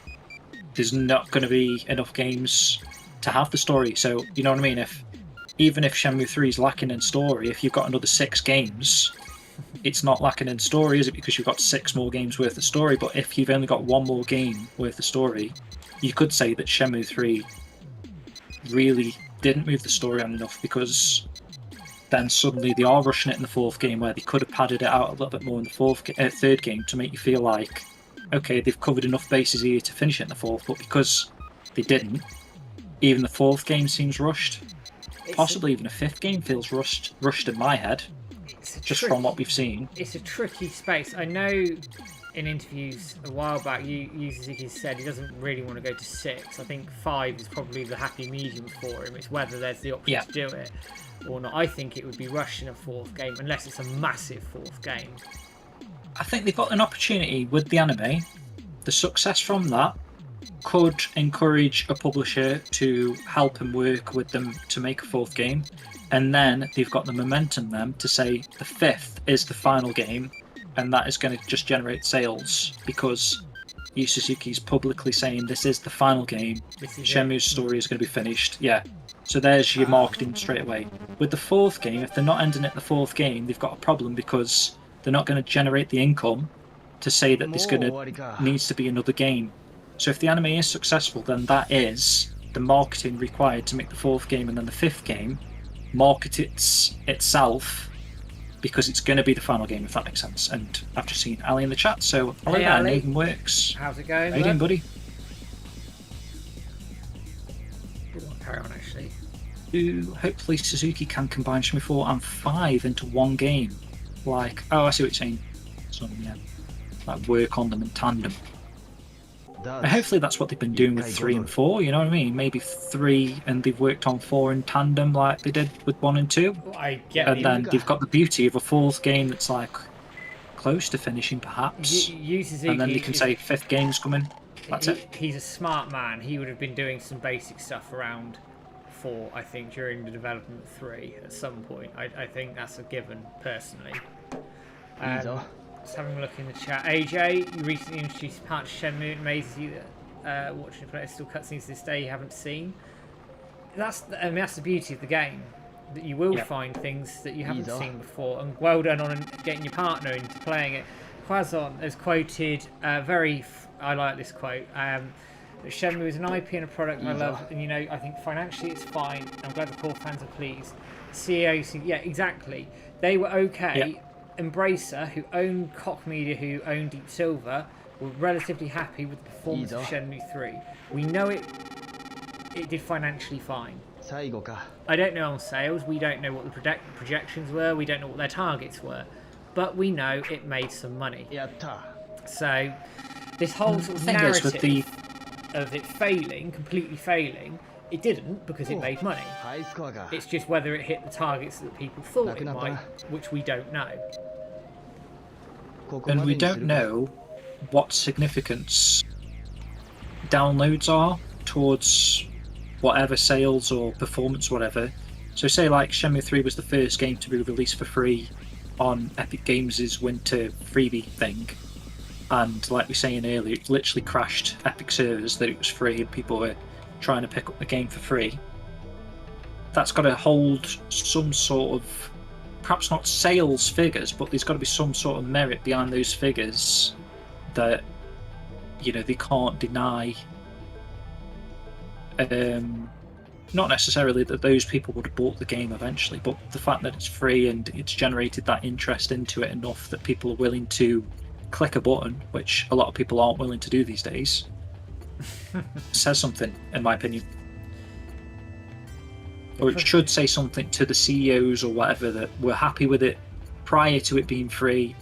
there's not going to be enough games to have the story. So, you know what I mean? Even if Shenmue 3 is lacking in story, if you've got another 6 games, it's not lacking in story, is it? Because you've got 6 more games worth of story. But if you've only got 1 more game worth of story, you could say that Shenmue 3 really didn't move the story on enough, because then suddenly they are rushing it in the fourth game, where they could have padded it out a little bit more in the third game to make you feel like, okay, they've covered enough bases here to finish it in the fourth. But because they didn't, even the fourth game seems rushed. Possibly even a fifth game feels rushed in my head, just from what we've seen. It's a tricky space. I know in interviews a while back, Suzuki said he doesn't really want to go to 6. I think 5 is probably the happy medium for him. It's whether there's the option to do it or not. I think it would be rushing a 4th game unless it's a massive 4th game. I think they've got an opportunity with the anime. The success from that could encourage a publisher to help and work with them to make a 4th game. And then they've got the momentum then to say the 5th is the final game, and that is going to just generate sales because Yu Suzuki's publicly saying this is the final game. Shenmue's story is going to be finished. Yeah. So there's your marketing straight away. With the 4th game, if they're not ending at the 4th game, they've got a problem because they're not going to generate the income to say that needs to be another game. So if the anime is successful, then that is the marketing required to make the 4th game, and then the 5th game market itself because it's going to be the final game, if that makes sense. And I've just seen Ali in the chat, so hello there, Nathan Works. How's it going? How you doing, buddy? Carry on, actually. Hopefully Suzuki can combine Shenmue 4 and 5 into one game. Like, oh, I see what you're saying. Like work on them in tandem. And hopefully that's what they've been doing with 3 and 4, you know what I mean? Maybe 3 and they've worked on 4 in tandem like they did with 1 and 2. I get and then they've got the beauty of a 4th game that's like close to finishing perhaps. And then they can say 5th game's coming. That's it. He's a smart man. He would have been doing some basic stuff around 4, I think, during the development of 3 at some point. I think that's a given, personally. Just having a look in the chat. AJ, you recently introduced a part of Shenmue. It amazes you that watching the player still cutscenes to this day you haven't seen. That's the beauty of the game. That you will find things that you haven't seen before. And well done on getting your partner into playing it. Quazon has quoted I like this quote. Shenmue is an IP and a product I love, and I think financially it's fine. I'm glad the core fans are pleased. CEO, yeah, exactly. They were okay. Yep. Embracer, who owned Koch Media, who owned Deep Silver, were relatively happy with the performance of Shenmue 3. We know it did financially fine. I don't know on sales, we don't know what the projections were, we don't know what their targets were, but we know it made some money. So this whole sort of narrative of it completely failing, it didn't because it made money. It's just whether it hit the targets that people thought it might, which we don't know. And we don't know what significance downloads are towards whatever sales or performance, whatever. So say like Shenmue 3 was the first game to be released for free on Epic Games' winter freebie thing. And like we were saying earlier, it literally crashed Epic servers that it was free and people were trying to pick up the game for free. That's got to hold some sort of, perhaps not sales figures, but there's got to be some sort of merit behind those figures that, they can't deny. Not necessarily that those people would have bought the game eventually, but the fact that it's free and it's generated that interest into it enough that people are willing to click a button, which a lot of people aren't willing to do these days, says something, in my opinion. Or it should say something to the CEOs or whatever that we're happy with it prior to it being free,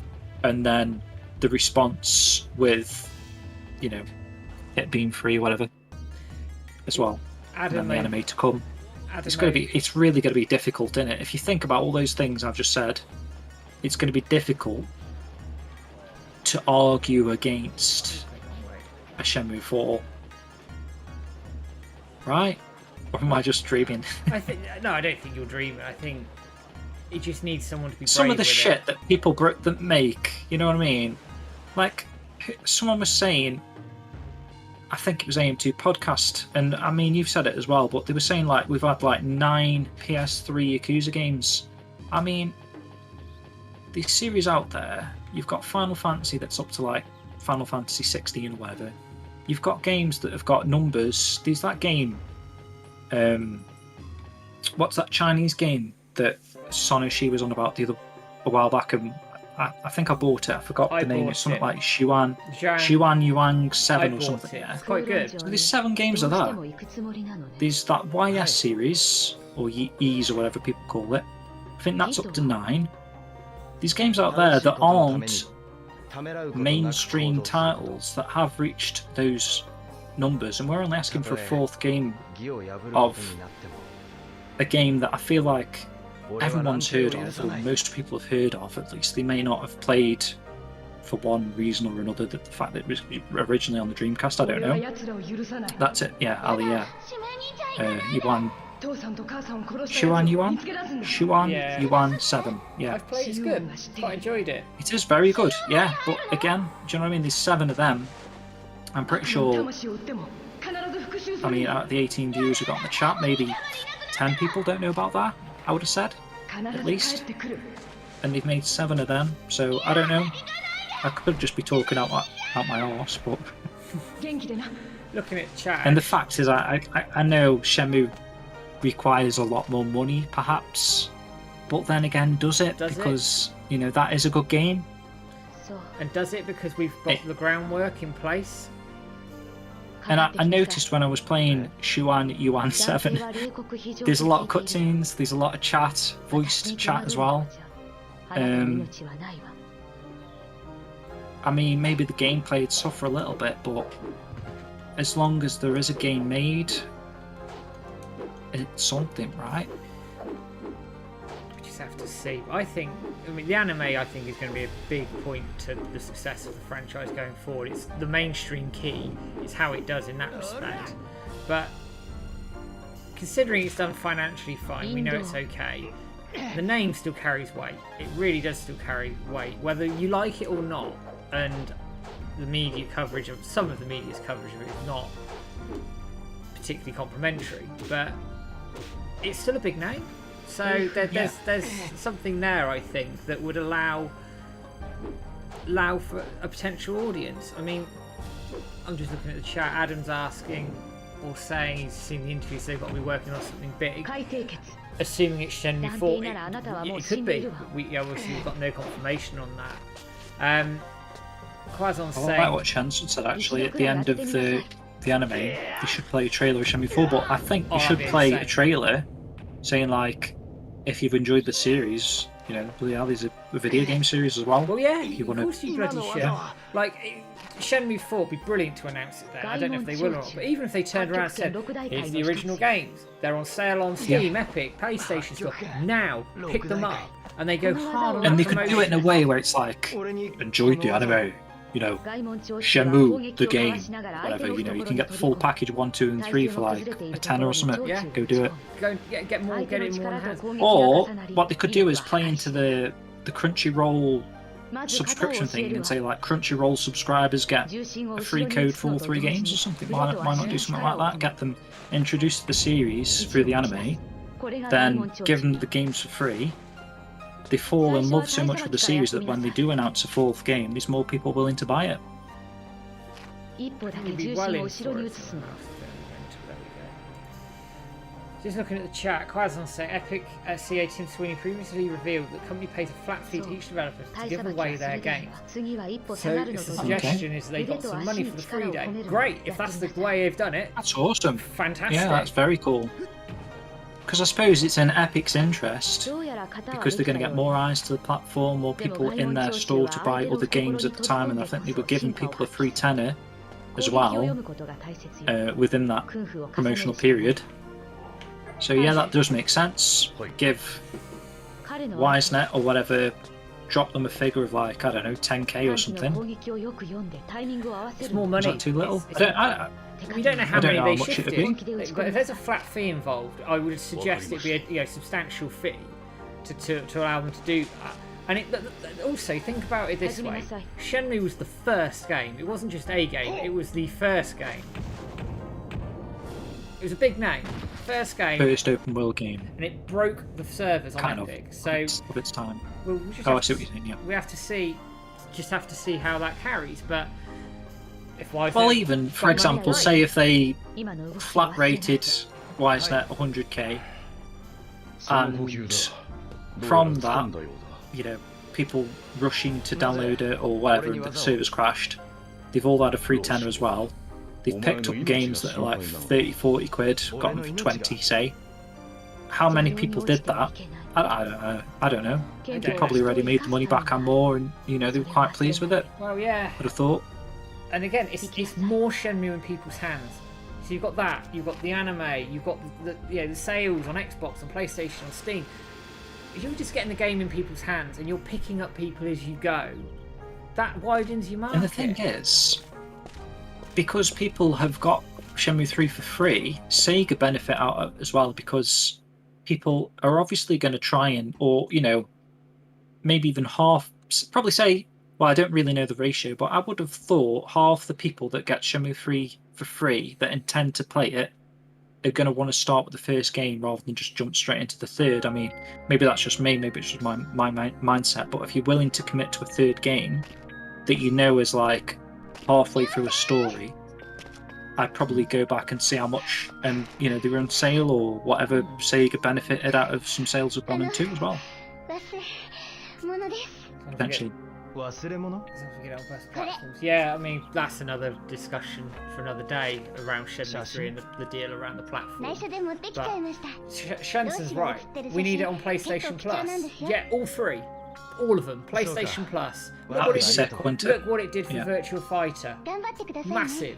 and then the response with, it being free, whatever, as well. And then the anime to come. It's really going to be difficult, isn't it? If you think about all those things I've just said, it's going to be difficult to argue against a Shenmue 4, right? Or am I just dreaming? I don't think you're dreaming. I think it just needs someone to be brave some of the with shit it. that people that make, you know what I mean? Like, someone was saying, I think it was AM2 podcast, and I mean, you've said it as well, but they were saying, like, we've had, like, 9 PS3 Yakuza games. I mean, these series out there, you've got Final Fantasy that's up to, like, Final Fantasy 16 or whatever. You've got games that have got numbers. There's that game, what's that Chinese game that Sonoshi was on about a while back, and I think I bought it. I forgot the name. It's something like Xuan Yuang 7 or something. Yeah, it's quite good. So there's 7 games of that. There's that YS series, or Ys or whatever people call it. I think that's up to 9. These games out there that aren't mainstream titles that have reached those numbers, and we're only asking for a fourth game of a game that I feel like everyone's heard of, or most people have heard of at least. They may not have played for one reason or another, the fact that it was originally on the Dreamcast, I don't know. That's it, yeah, Ali, yeah. Yuan. Yuan 7, yeah. I've played, it's good. Quite enjoyed it. It is very good, yeah, but again, do you know what I mean? There's 7 of them. I'm pretty sure, I mean, out of the 18 viewers we got in the chat, maybe 10 people don't know about that, I would have said, at least. And they've made 7 of them, so I don't know. I could just be talking out my arse, but... Looking at chat... And the fact is, I know Shenmue requires a lot more money, perhaps, but then again, does it? Because, you know, that is a good game. And does it because we've got the groundwork in place? And I noticed when I was playing Yuan 7, there's a lot of cutscenes, there's a lot of chat, voiced chat as well. I mean, maybe the gameplay would suffer a little bit, but as long as there is a game made, it's something, right? We just have to see. I mean, the anime, I think, is going to be a big point to the success of the franchise going forward. It's the mainstream key. It's how it does in that respect. But considering it's done financially fine, we know it's okay. The name still carries weight. It really does still carry weight, whether you like it or not. And the media coverage of some of the media's coverage of it is not particularly complimentary, but it's still a big name. So there's something there, I think, that would allow for a potential audience. I mean, I'm just looking at the chat. Adam's asking or saying he's seen the interview, so they've got to be working on something big. Assuming it's Shenmue IV, it could be. Obviously we've got no confirmation on that. Quazon's saying... I like what Shenson said, actually, at the end of the anime, they should play a trailer of Shenmue 4, but I think they should play a trailer saying, like, if you've enjoyed the series, you know, there's a video game series as well. Well, yeah, of course you bloody should. Like, Shenmue 4 would be brilliant to announce it then. I don't know if they will or not, but even if they turned around and said, here's the original games, they're on sale on Steam, Epic, PlayStation Store, now, pick them up, and they go hard on and they promotion. could do it in a way where it's like, enjoyed the anime, you know, Shenmue, the game, whatever, you know, you can get the full package 1, 2 and 3 for like a tenner or something. Yeah. Go do it. Go get it in more hands. Or what they could do is play into the Crunchyroll subscription thing and say, like, Crunchyroll subscribers get a free code for all 3 games or something. Why not do something like that? Get them introduced to the series through the anime, then give them the games for free. They fall in love so much with the series that when they do announce a 4th game, there's more people willing to buy it. You'd be well in for it. Just looking at the chat, Quazon saying Epic CA Tim Sweeney previously revealed that the company pays a flat fee to each developer to give away their games. So the suggestion is they got some money for the free day. Great, if that's the way they've done it. That's awesome. Fantastic. Yeah, that's very cool. Because I suppose it's in Epic's interest, because they're going to get more eyes to the platform, more people in their store to buy other games at the time, and I think they were giving people a free tenner as well within that promotional period. So yeah, that does make sense. Give WiseNet or whatever, drop them a figure of like, I don't know, 10k or something. It's more money. Is that too little? We don't know how many they shifted, be. but if there's a flat fee involved, I would suggest it be a substantial fee to allow them to do that. And also, think about it this way. Shenmue was the first game. It wasn't just a game, it was the first game. It was a big name. First game. First open world game. And it broke the servers on Epic. So of its time. I see what you're saying, yeah. We have to see how that carries, but well, even for example, say if they flat rated WiseNet 100k, and from that, you know, people rushing to download it or whatever, and the servers crashed, they've all had a free tenner as well. They've picked up games that are like 30, 40 quid, got them for 20, say. How many people did that? I don't know. I They don't probably know. already made the money back and more, and they were quite pleased with it. Well, yeah. I'd have thought. And again, it's more Shenmue in people's hands. So you've got that, you've got the anime, you've got the sales on Xbox and PlayStation and Steam. If you're just getting the game in people's hands and you're picking up people as you go, that widens your market. And the thing is, because people have got Shenmue 3 for free, Sega benefit out of it as well, because people are obviously going to try and, or maybe even half, probably say, well, I don't really know the ratio, but I would have thought half the people that get Shenmue 3 for free that intend to play it are going to want to start with the first game rather than just jump straight into the third. I mean, maybe that's just me, maybe it's just my mindset, but if you're willing to commit to a third game that is like halfway through a story, I'd probably go back and see how much they were on sale or whatever Sega benefited out of some sales of 1 and 2 as well. Potentially. Yeah, I mean, that's another discussion for another day around Shenmue 3 and the deal around the platform. But Shensen's right. We need it on PlayStation Plus. Yeah, all 3. All of them. PlayStation Plus. That would be sick, wouldn't it? Look what it did for Virtual Fighter. Massive.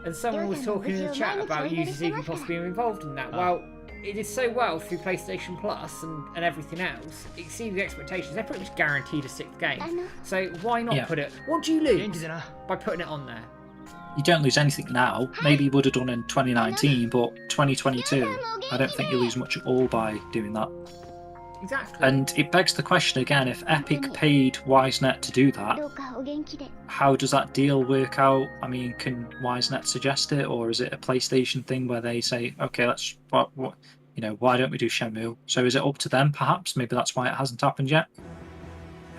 And someone was talking in the chat about users even possibly being involved in that. Well, it did so well through PlayStation Plus and everything else. It exceeded expectations. They're pretty much guaranteed a 6th game. So why not put it? What do you lose by putting it on there? You don't lose anything now. Maybe you would have done in 2019, but 2022, I don't think you lose much at all by doing that. Exactly. And it begs the question again, if Epic paid WiseNet to do that, how does that deal work out? I mean, can WiseNet suggest it, or is it a PlayStation thing where they say, okay, let's, why don't we do Shenmue? So is it up to them, perhaps? Maybe that's why it hasn't happened yet.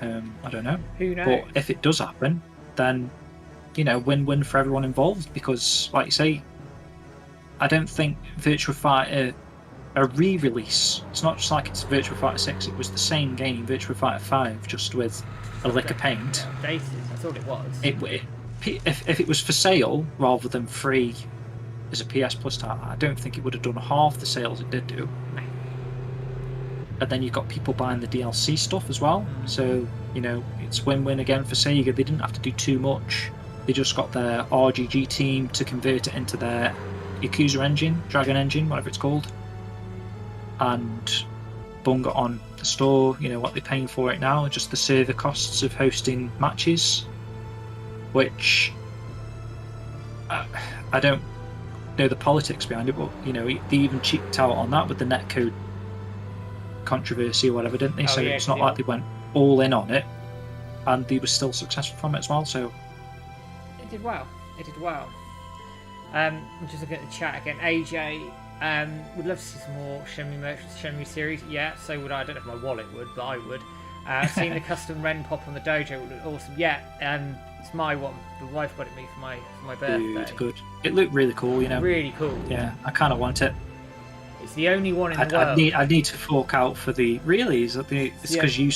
I don't know. Who knows? But if it does happen, then, win-win for everyone involved, because, like you say, I don't think Virtua Fighter, a re-release, it's not just like it's Virtua Fighter 6, it was the same game, Virtua Fighter 5, just with a lick of paint. Updated, I thought it was. If it was for sale rather than free as a PS Plus title, I don't think it would have done half the sales it did do. And then you've got people buying the DLC stuff as well, so it's win-win again for Sega. They didn't have to do too much. They just got their RGG team to convert it into their Yakuza engine, Dragon engine, whatever it's called, and bung it on the store. What they're paying for it now, just the server costs of hosting matches, which I don't know the politics behind it, but they even cheaped out on that with the netcode controversy or whatever, didn't they? So it's not like they went all in on it, and they were still successful from it as well. So it did well. I'm just looking at the chat again. AJ would love to see some more Shenmue merch, Shenmue series. Yeah, so would I. I don't know if my wallet would, but I would. Seeing the custom Ren pop on the dojo would look awesome. Yeah, it's my one. The wife got it me for my birthday. Good. It looked really cool. Really cool. Yeah, I kind of want it. It's the only one in the world. I need to fork out for the. Really? Is that the? It's because you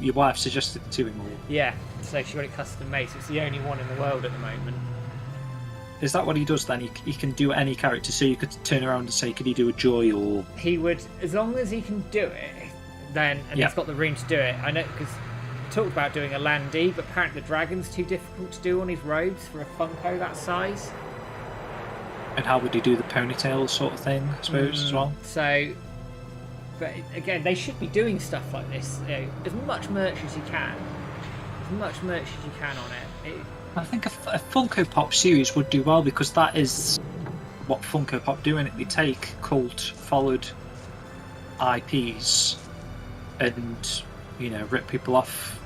your wife suggested it to him. Or... Yeah, so she got it custom made. So it's the only one in the world at the moment. Is that what he does then? He can do any character, so you could turn around and say, could he do a Joy or... He would, as long as he can do it, then, and he's got the room to do it. I know, because we talked about doing a Landy, but apparently the dragon's too difficult to do on his robes for a Funko that size. And how would he do the ponytail sort of thing, I suppose, as well? So, but again, they should be doing stuff like this. As much merch as you can. As much merch as you can on it. I think a Funko Pop series would do well, because that is what Funko Pop do, and they take cult-followed IPs and rip people off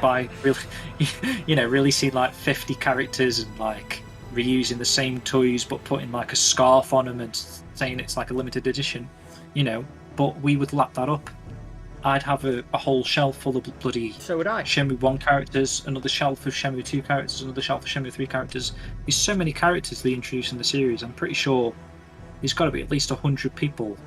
by releasing like 50 characters and like reusing the same toys but putting like a scarf on them and saying it's like a limited edition. But we would lap that up. I'd have a whole shelf full of bloody so would I. Shenmue 1 characters, another shelf of Shenmue 2 characters, another shelf of Shenmue 3 characters. There's so many characters they introduce in the series. I'm pretty sure there's got to be at least 100 people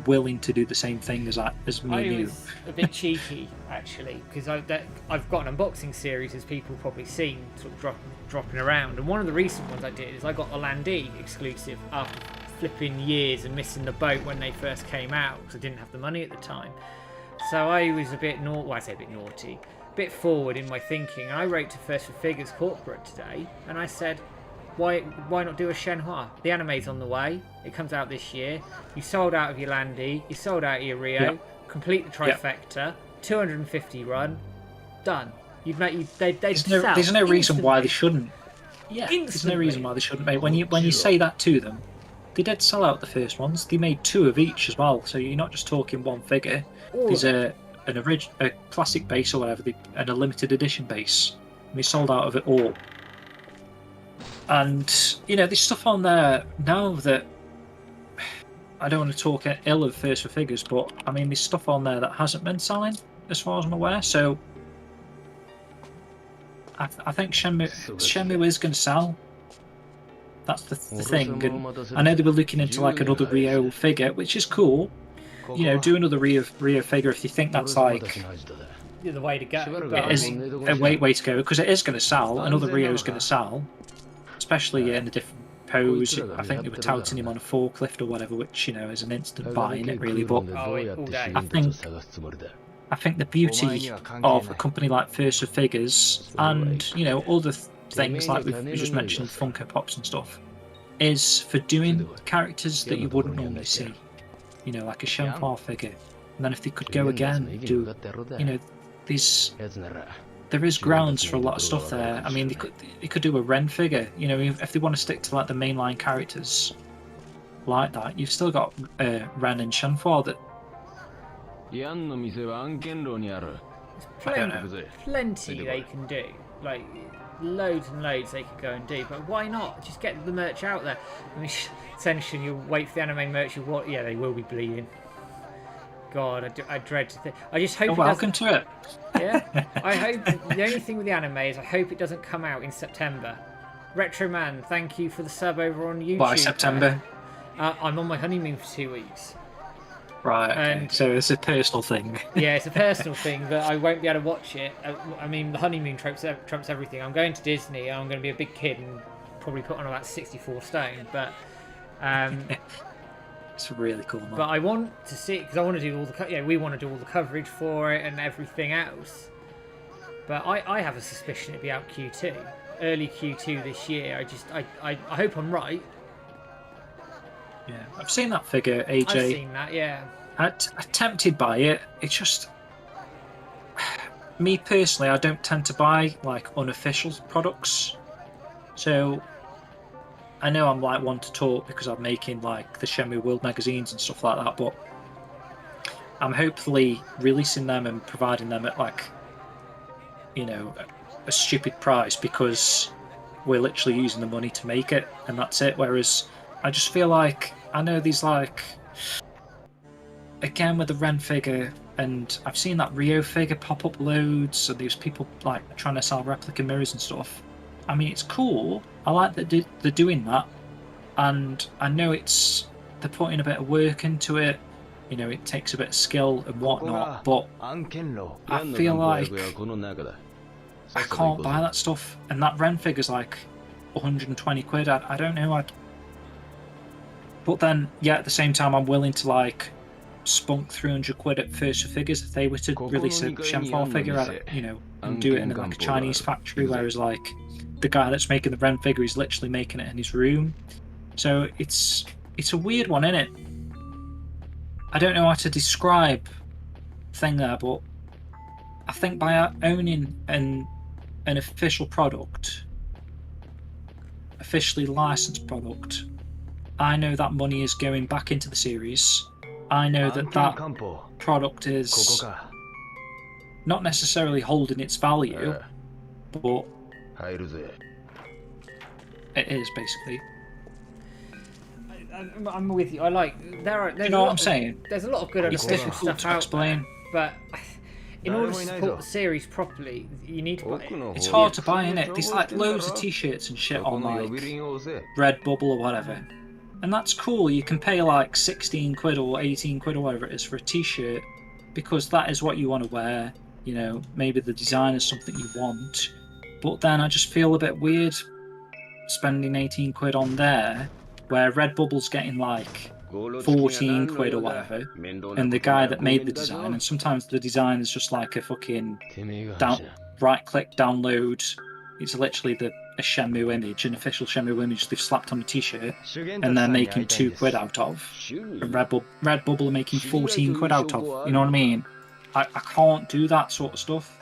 willing to do the same thing as me and you. Was a bit cheeky, actually, because I've got an unboxing series, as people have probably seen, sort of dropping around. And one of the recent ones I did is I got a Landy exclusive after flipping years and missing the boat when they first came out because I didn't have the money at the time. So I was a bit naughty. Well, I say a bit naughty, a bit forward in my thinking. I wrote to First for Figures Corporate today, and I said, why not do a Shenhua? The anime's on the way. It comes out this year. You sold out of your Landy. You sold out of your Rio. Yep. Complete the trifecta. 250 run. Done. There's no reason why they shouldn't. Yeah, there's no reason why they shouldn't, mate. When you say that to them, they did sell out the first ones. They made 2 of each as well, so you're not just talking one figure. There's a classic base or whatever, and a limited edition base. And they sold out of it all. And there's stuff on there now that I don't want to talk ill of First for Figures, but I mean there's stuff on there that hasn't been selling, as far as I'm aware. So I think Shenmue is going to sell. That's the thing. And I know they were looking into like another Rio figure, which is cool. Do another Rio figure if you think that's like the way to go. It is a way to go, because it is going to sell. Another Rio is going to sell, especially in a different pose. I think they were touting him on a forklift or whatever, which is an instant buy in it really. But I think the beauty of a company like First for Figures and other things like we just mentioned, Funko Pops and stuff, is for doing characters that you wouldn't normally see. Like a Shenmue figure. And then if they could go again, do there is grounds for a lot of stuff there. I mean, they could do a Ren figure. If they want to stick to like the mainline characters like that, you've still got Ren and Shenmue that. Plenty they can do. Like loads and loads they could go and do. But why not? Just get the merch out there. I mean, Senshin, you'll wait for the anime merch. Yeah, they will be bleeding. God, I dread to think. I just hope. Welcome to it. Yeah, I hope. The only thing with the anime is I hope it doesn't come out in September. Retro Man, thank you for the sub over on YouTube. By September. I'm on my honeymoon for 2 weeks. Right. Okay. And, so it's a personal thing. Yeah, it's a personal thing that I won't be able to watch it. I mean, the honeymoon trumps everything. I'm going to Disney. I'm going to be a big kid and probably put on about 64 stone, but. It's really cool, man. But I want to see it because I want to do all the we want to do all the coverage for it and everything else. But I have a suspicion it'll be out Q2, early Q2 this year. I hope I'm right. Yeah, I've seen that figure, AJ. I've seen that, yeah. I'm tempted by it. It's just me personally. I don't tend to buy like unofficial products, so. I know I'm like one to talk because I'm making like the Shenmue World magazines and stuff like that, but I'm hopefully releasing them and providing them at like, a stupid price because we're literally using the money to make it and that's it. Whereas I just feel like I know these like, again with the Ren figure, and I've seen that Rio figure pop up loads, and there's people like trying to sell replica mirrors and stuff. I mean, it's cool. I like that they're doing that, and I know they're putting a bit of work into it. It takes a bit of skill and whatnot, but I feel like I can't buy that stuff. And that Ren figure's like 120 quid. I don't know. But then, yeah, at the same time, I'm willing to like spunk 300 quid at First for Figures if they were to release a Shenmue figure, and do it in like a Chinese factory, whereas like. The guy that's making the Ren figure is literally making it in his room. So it's a weird one, isn't it? I don't know how to describe the thing there, but I think by owning an official product, officially licensed product, I know that money is going back into the series. I know that product is not necessarily holding its value, but it is basically. I'm with you. I like you know what I'm saying? There's a lot of good unofficial stuff out there, but in order to support the series properly, you need to buy it. It's hard to buy, innit? There's like loads of t-shirts and shit on like Redbubble or whatever, and that's cool. You can pay like 16 quid or 18 quid or whatever it is for a t-shirt because that is what you want to wear. Maybe the design is something you want. But then I just feel a bit weird spending 18 quid on there where Redbubble's getting like 14 quid or whatever, and the guy that made the design, and sometimes the design is just like a fucking right-click download. It's literally a Shenmue image, an official Shenmue image they've slapped on a t-shirt, and they're making 2 quid out of. And Redbubble are making 14 quid out of. You know what I mean? I can't do that sort of stuff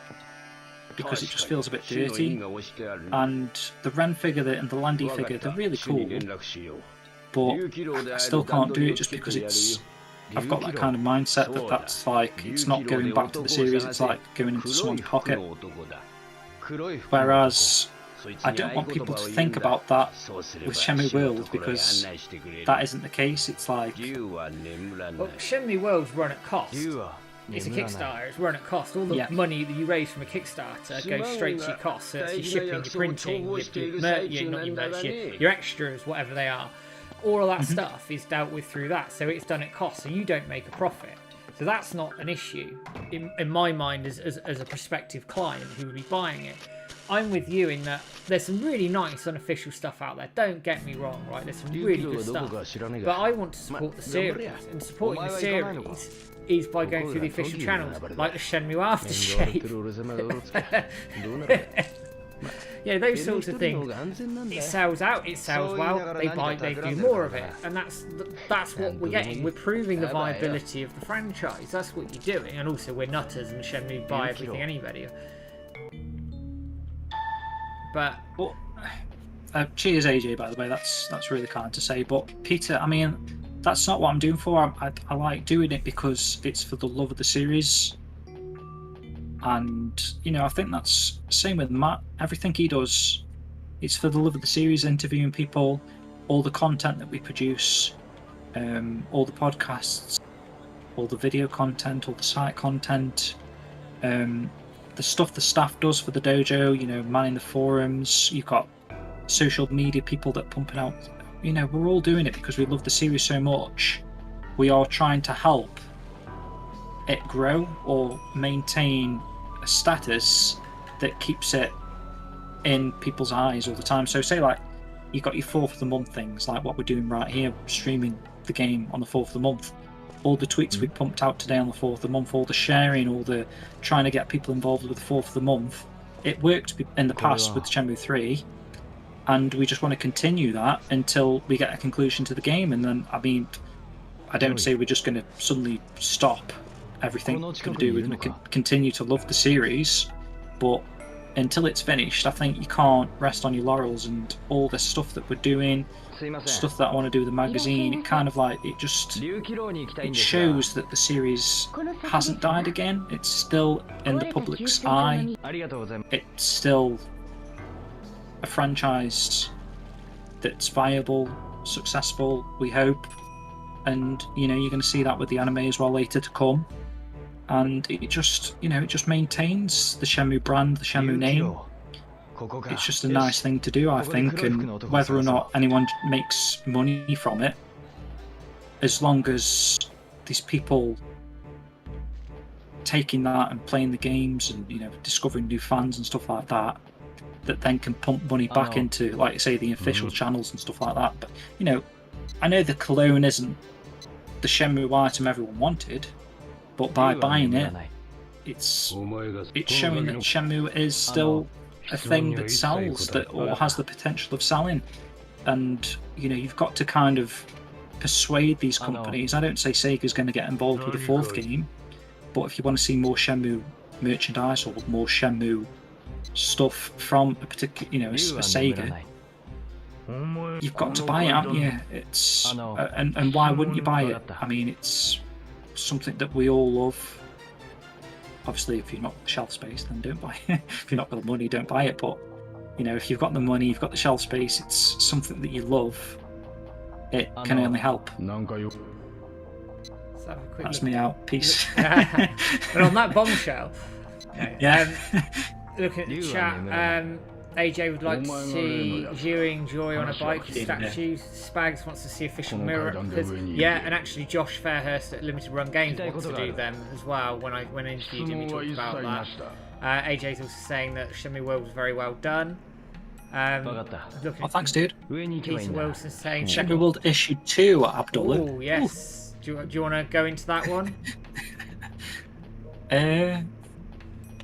because it just feels a bit dirty. And the Ren figure and the Landy figure, they're really cool, but I still can't do it just because I've got that kind of mindset that's like, it's not going back to the series, it's like going into someone's pocket. Whereas I don't want people to think about that with Shenmue World, because that isn't the case. It's like, well, Shenmue World's run at cost. It's a Kickstarter, it's run at cost. All the money that you raise from a Kickstarter goes straight to your costs. So it's your shipping, your printing, your extras, whatever they are. All of that stuff is dealt with through that, so it's done at cost, so you don't make a profit. So that's not an issue in my mind as a prospective client who would be buying it. I'm with you in that there's some really nice unofficial stuff out there. Don't get me wrong, right? There's some really good stuff. But I want to support the series, and supporting the series is by going through the official channels, like the Shenmue Aftershave. Yeah, those sorts of things. It sells out, it sells well, they buy, they do more of it, and that's what we're getting. We're proving the viability of the franchise. That's what you're doing, and also we're nutters and Shenmue buy everything anybody. But cheers, AJ. By the way, that's really kind to say. But Peter, I mean, that's not what I'm doing for. I like doing it because it's for the love of the series. And, you know, I think that's the same with Matt. Everything he does, it's for the love of the series, interviewing people, all the content that we produce, all the podcasts, all the video content, all the site content, the stuff the staff does for the dojo, you know, manning the forums. You've got social media people that pumping out. You know, we're all doing it because we love the series so much. We are trying to help it grow or maintain a status that keeps it in people's eyes all the time. So say like you got your 4th of the month things, like what we're doing right here, streaming the game on the 4th of the month, all the tweets we pumped out today on the 4th of the month, all the sharing, all the trying to get people involved with the 4th of the month. It worked in the past with Shenmue 3, and we just want to continue that until we get a conclusion to the game. And then, I mean, I don't say we're just going to suddenly stop everything we're going to do. We're going to continue to love the series, but until it's finished, I think you can't rest on your laurels. And all this stuff that we're doing, stuff that I want to do with the magazine, it kind of like, it shows that the series hasn't died again. It's still in the public's eye. It's still a franchise that's viable, successful, we hope. And, you know, you're going to see that with the anime as well later to come. And it just, you know, it just maintains the Shenmue brand, the Shenmue name. It's just a nice thing to do, I think, and whether or not anyone makes money from it, as long as these people taking that and playing the games and, you know, discovering new fans and stuff like that, that then can pump money back into, like I say, the official channels and stuff like that. But, you know, I know the cologne isn't the Shenmue item everyone wanted, but by buying it, it's showing that Shenmue is still a thing that sells, that or has the potential of selling. And, you know, you've got to kind of persuade these companies. I don't say Sega's going to get involved with the 4th game, but if you want to see more Shenmue merchandise or more Shenmue stuff from a particular, you know, a Sega, you've got to buy it, haven't you? It's and why wouldn't you buy it? I mean, it's something that we all love. Obviously, if you've not got the shelf space, then don't buy it. If you've not got the money, don't buy it. But, you know, if you've got the money, you've got the shelf space, it's something that you love, it can only help. That's me out. Peace. And on that bombshell, looking at the chat, AJ would like to see viewing Joy on a bike with statues. Spags wants to see official mirror. And actually Josh Fairhurst at Limited Run Games wants to do them as well. When I interviewed him, he talked about that. AJ's also saying that Shenmue World was very well done. Looking Oh, thanks, dude. Peter Wilson saying Shenmue World Issue 2, Abdullah. Oh, yes. Do you want to go into that one?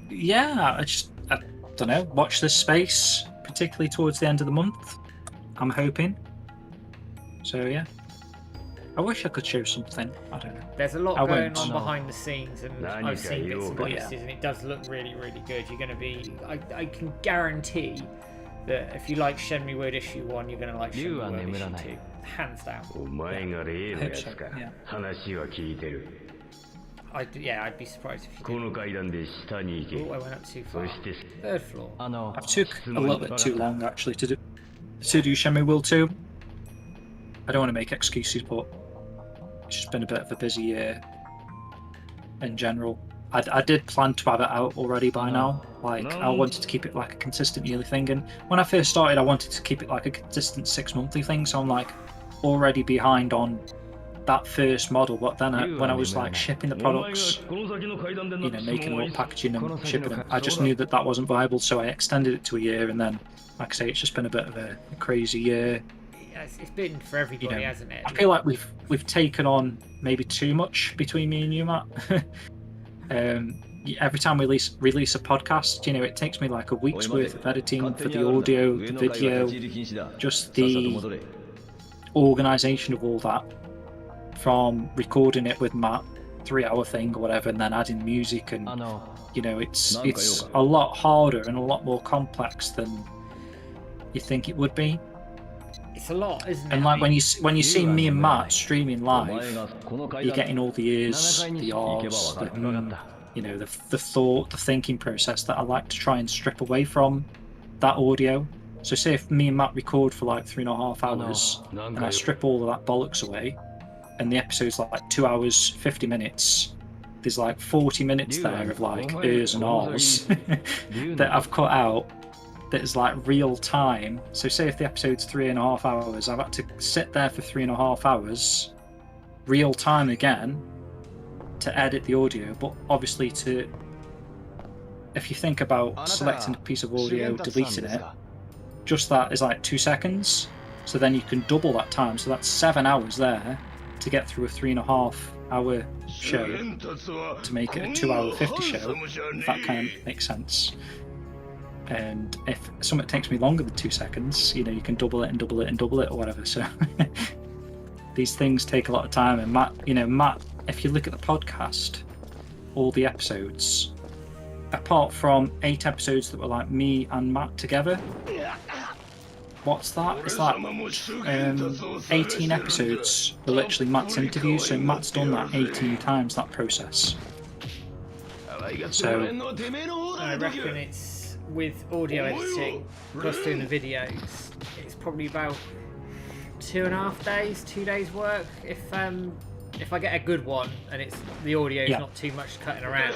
Yeah, I don't know, watch this space, particularly towards the end of the month, I'm hoping. So, yeah. I wish I could show something. I don't know. There's a lot going on behind the scenes, and I've seen bits and pieces, and it does look really, really good. You're going to be... I can guarantee that if you like Shenmue World Issue 1, you're going to like Shenmue World Issue 2. Hands down. I'd be surprised if you didn't. Oh, I went up too far. Third floor. I took a little bit too long, actually, to do Shenmue World 2. I don't want to make excuses, but it's just been a bit of a busy year in general. I did plan to have it out already by now. Like, I wanted to keep it like a consistent yearly thing, and when I first started, I wanted to keep it like a consistent 6-monthly thing. So I'm like already behind on that first model. But then when I was like shipping the products, making them up, packaging them, shipping them, I just knew that wasn't viable. So I extended it to a year, and then, like I say, it's just been a bit of a crazy year. It's been for everybody, hasn't it? I feel like we've taken on maybe too much between me and you, Matt. Every time we release a podcast, it takes me like a week's worth of editing for the audio, the video, just the organisation of all that, from recording it with Matt, 3-hour thing or whatever, and then adding music, and it's a lot harder and a lot more complex than you think it would be. It's a lot, isn't it? And like when you see me and Matt streaming live, you're getting all the ears, the ahs, the thought, the thinking process that I like to try and strip away from that audio. So say if me and Matt record for like 3.5 hours, and I strip all of that bollocks away, and the episode's like 2 hours 50 minutes, there's like 40 minutes there of like ers and ahs that I've cut out. That is like real time. So say if the episode's 3.5 hours, I've had to sit there for 3.5 hours, real time again, to edit the audio. But obviously, if you think about selecting a piece of audio, deleting it, just that is like 2 seconds. So then you can double that time. So that's 7 hours there to get through a 3.5 hour show to make it a 2-hour 50 show. If that kind of makes sense. And if something takes me longer than 2 seconds, you can double it and double it and double it or whatever. So these things take a lot of time. And Matt, if you look at the podcast, all the episodes, apart from 8 episodes that were like me and Matt together, what's that? It's like 18 episodes were literally Matt's interviews. So Matt's done that 18 times, that process. So I reckon it's, with audio editing plus doing the videos, it's probably about 2.5 days, 2 days work if I get a good one and it's the audio's not too much cutting around.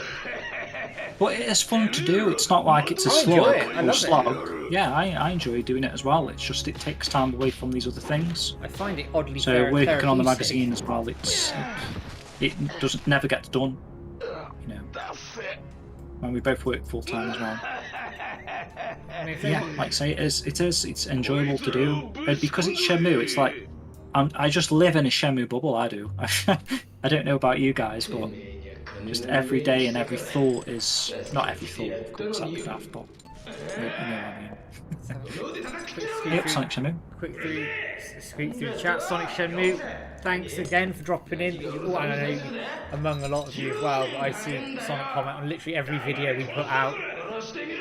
But it's fun to do. It's not like it's a slog. Yeah, I enjoy doing it as well. It's just it takes time away from these other things. I find it oddly so working on the magazine as well, it doesn't never gets done. And we both work full time as well. Yeah, like I say, it's enjoyable to do. And because it's Shenmue, it's like I just live in a Shenmue bubble. I do. I don't know about you guys, but just every day and every thought is not every thought, of course, that'd be daft, but you know what I mean. Yep, Sonic Shenmue. Quick squeak through the chat. Sonic Shenmue, thanks again for dropping in. I know among a lot of you as well, but I see Sonic comment on literally every video we put out.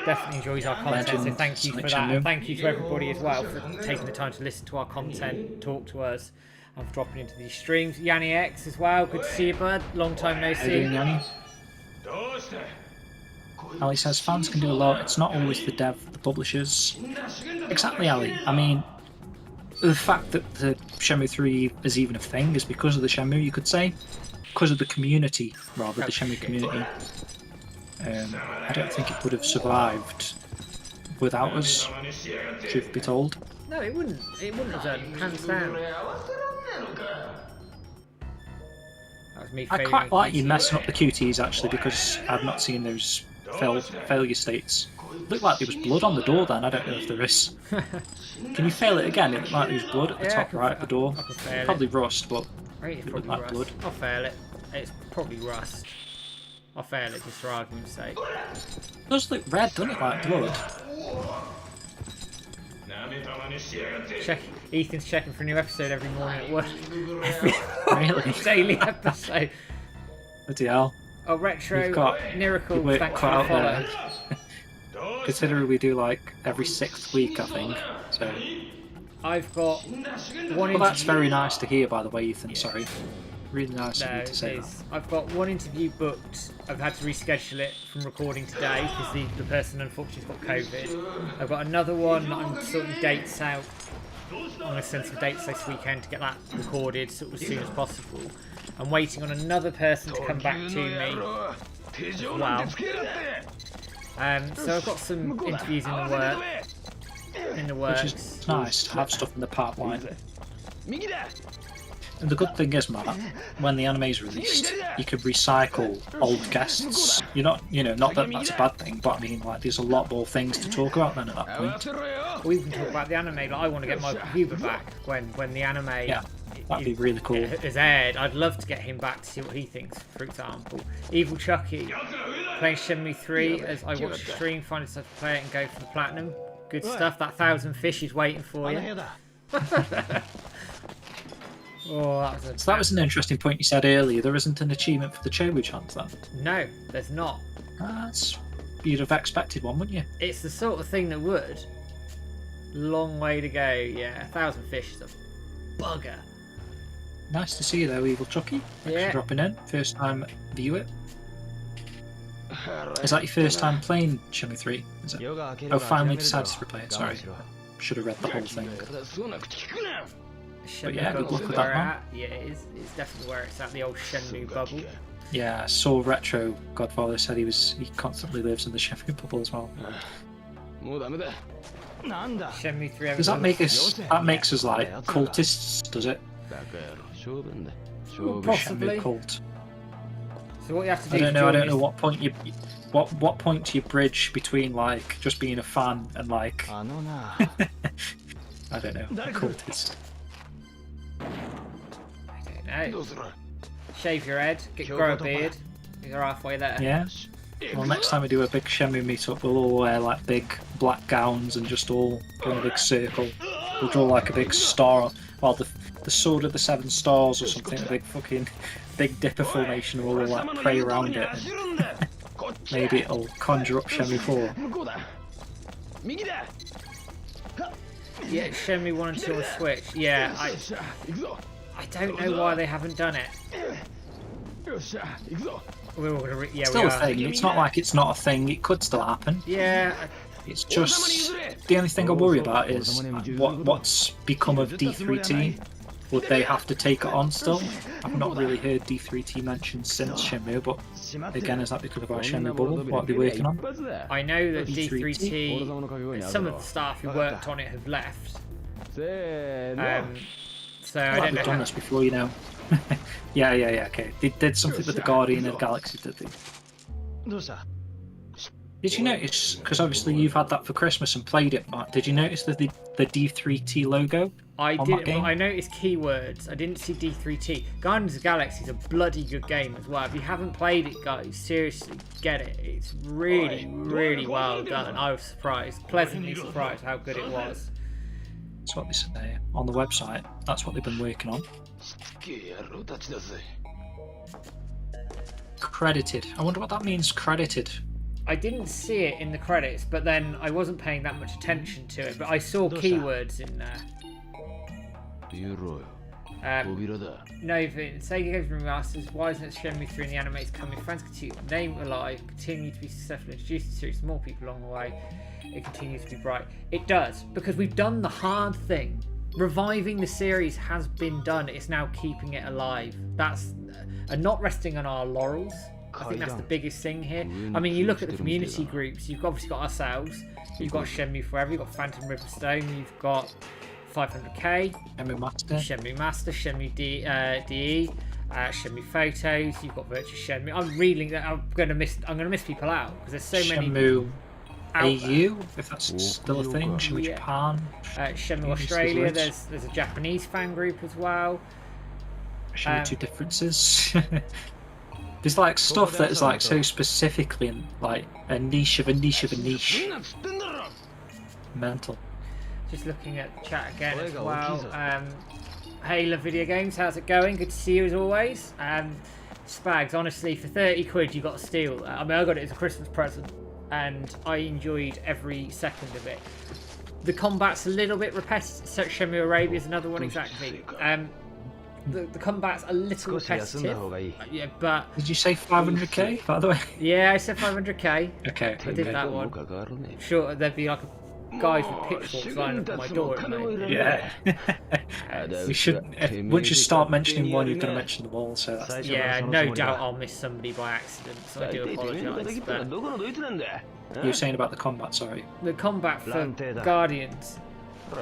Definitely enjoys our content, so thank you for that. And thank you to everybody as well for taking the time to listen to our content, talk to us, and for dropping into these streams. Yanni X as well, good to see you, bud. Long time no see. How you doing, Yanni? Ali says fans can do a lot. It's not always the publishers. Exactly, Ali. I mean, the fact that the Shenmue 3 is even a thing is because of the Shenmue, you could say. Because of the community, rather, the Shenmue community. I don't think it would have survived without us, truth be told. No, it wouldn't. It wouldn't have done, hands down. That was me. I quite like you messing up the QTs actually, because I've not seen those failure states. Looked like there was blood on the door then. I don't know if there is. Can you fail it again? It looked like there was blood at the top right of the door. I can fail Probably it. rust, but Right, it's it looked probably like rust. blood. I'll fail it. It's probably rust. I'll fail it just for argument's sake. It does look red, doesn't it, like blood? Ethan's checking for a new episode every morning at work. Really? Daily episode. Bloody hell. Oh, Retro, You've got Miracle, your work thanks cut for the out follow. there. Considering we do like every 6th week, I think. So. I've got one Well, that's very nice to hear, by the way, Ethan. Sorry. Really nice of you to say that. I've got one interview booked. I've had to reschedule it from recording today because the person unfortunately has got COVID. I've got another one that I'm sorting dates out. I'm going to send some dates this weekend to get that recorded sort of as soon as possible. I'm waiting on another person to come back to me. Wow. So I've got some interviews in the works. Which is nice to have stuff in the pipeline. And the good thing is, Matt, when the anime's released, you can recycle old guests. You're not, not that that's a bad thing, but I mean, like, there's a lot more things to talk about then at that point. We can talk about the anime. Like, I want to get my viewer back when the anime that'd be really cool. is aired. I'd love to get him back to see what he thinks. For example, Evil Chucky playing Shenmue 3 as I watch the stream, find himself to play it and go for the platinum. Good stuff. That 1,000 fish is waiting for you. Oh, that was an interesting point you said earlier. There isn't an achievement for the Chobu chant then? No, there's not. You'd have expected one, wouldn't you? It's the sort of thing that would. Long way to go. Yeah, 1,000 fish is a bugger. Nice to see you though, Evil Chucky. Thanks for dropping in. First time viewer. Is that your first time playing Shenmue 3? Is it? Oh, finally decided to replay it. Sorry. Should have read the whole thing. But yeah, good luck with that one. Yeah, it's definitely where it's at, the old Shenmue bubble. Yeah, I saw Retro Godfather said he constantly lives in the Shenmue bubble as well. Shenmue 3. Does that make us? That makes us like cultists, does it? Possibly. Shenmue cult. So what you have to do? I don't know what point you. What point do you bridge between like just being a fan and like? I don't know. A cultist. I don't know. Shave your head, grow a beard. You're halfway there. Yeah. Well, next time we do a big Shenmue meetup, we'll all wear like big black gowns and just all go in a big circle. We'll draw like a big star, well, the sword of the 7 stars or something, a big fucking Big Dipper formation. We'll all like pray around it. And maybe it'll conjure up Shenmue 4. Yeah, Shenmue 1 and 2 on Switch. Yeah, I don't know why they haven't done it. We're all gonna still a thing. It's not like it's not a thing. It could still happen. Yeah. It's just the only thing I worry about is what's become of D3T. Would they have to take it on still? I've not really heard D3T mentioned since Shenmue, but again, is that because of our Shenmue bubble? What are they working on? I know that D3T, some of the staff who worked on it have left. So I don't know. They've done this before, yeah, okay. They did something with the Guardian of the Galaxy, did they? Did you notice, because obviously you've had that for Christmas and played it, Mark, did you notice the D3T logo? I did. I noticed keywords. I didn't see D3T. Guardians of the Galaxy is a bloody good game as well. If you haven't played it, guys, seriously, get it. It's really, really well done. I was surprised, pleasantly surprised how good it was. That's what they say on the website. That's what they've been working on. Credited. I wonder what that means, credited. I didn't see it in the credits, but then I wasn't paying that much attention to it. But I saw keywords in there. No, Sega Games Remasters. Why isn't it Shenmue 3 in the animated coming? Fans continue to name alive, continue to be successful, introduce the series to more people along the way. It continues to be bright. It does, because we've done the hard thing. Reviving the series has been done. It's now keeping it alive. That's and not resting on our laurels. I think that's the biggest thing here. I mean, you look at the community groups. You've obviously got ourselves. You've got Shenmue Forever. You've got Phantom Riverstone. You've got 500k. Shenmue Master. Shenmue Master, Shenmue DE, Shenmue Photos. You've got Virtual Shenmue. I'm reading that. I'm gonna miss people out because there's so many. Shenmue out AU, if that's still a thing. Shenmue Japan. Shenmue Australia. There's a Japanese fan group as well. Shenmue 2 differences. There's like stuff that is like so specifically in like a niche of a niche of a niche. Mental. Just looking at the chat again as well. Hey, love video games. How's it going? Good to see you as always. Spags, honestly, for 30 quid you got to steal that. I mean, I got it as a Christmas present and I enjoyed every second of it. The combat's a little bit repetitive. Shenmue Arabia is another one exactly. The combat's a little repetitive. Yeah, but did you say 500k by the way? Yeah, I said 500k. Okay. I did that one. Sure, there'd be like guys with pitchforks lining up at my door. Yeah. We should. Once you start mentioning one, you're going to mention them all. So that's yeah, no doubt I'll miss somebody by accident. So I do apologise. But you were saying about the combat. Sorry. The combat for Guardians,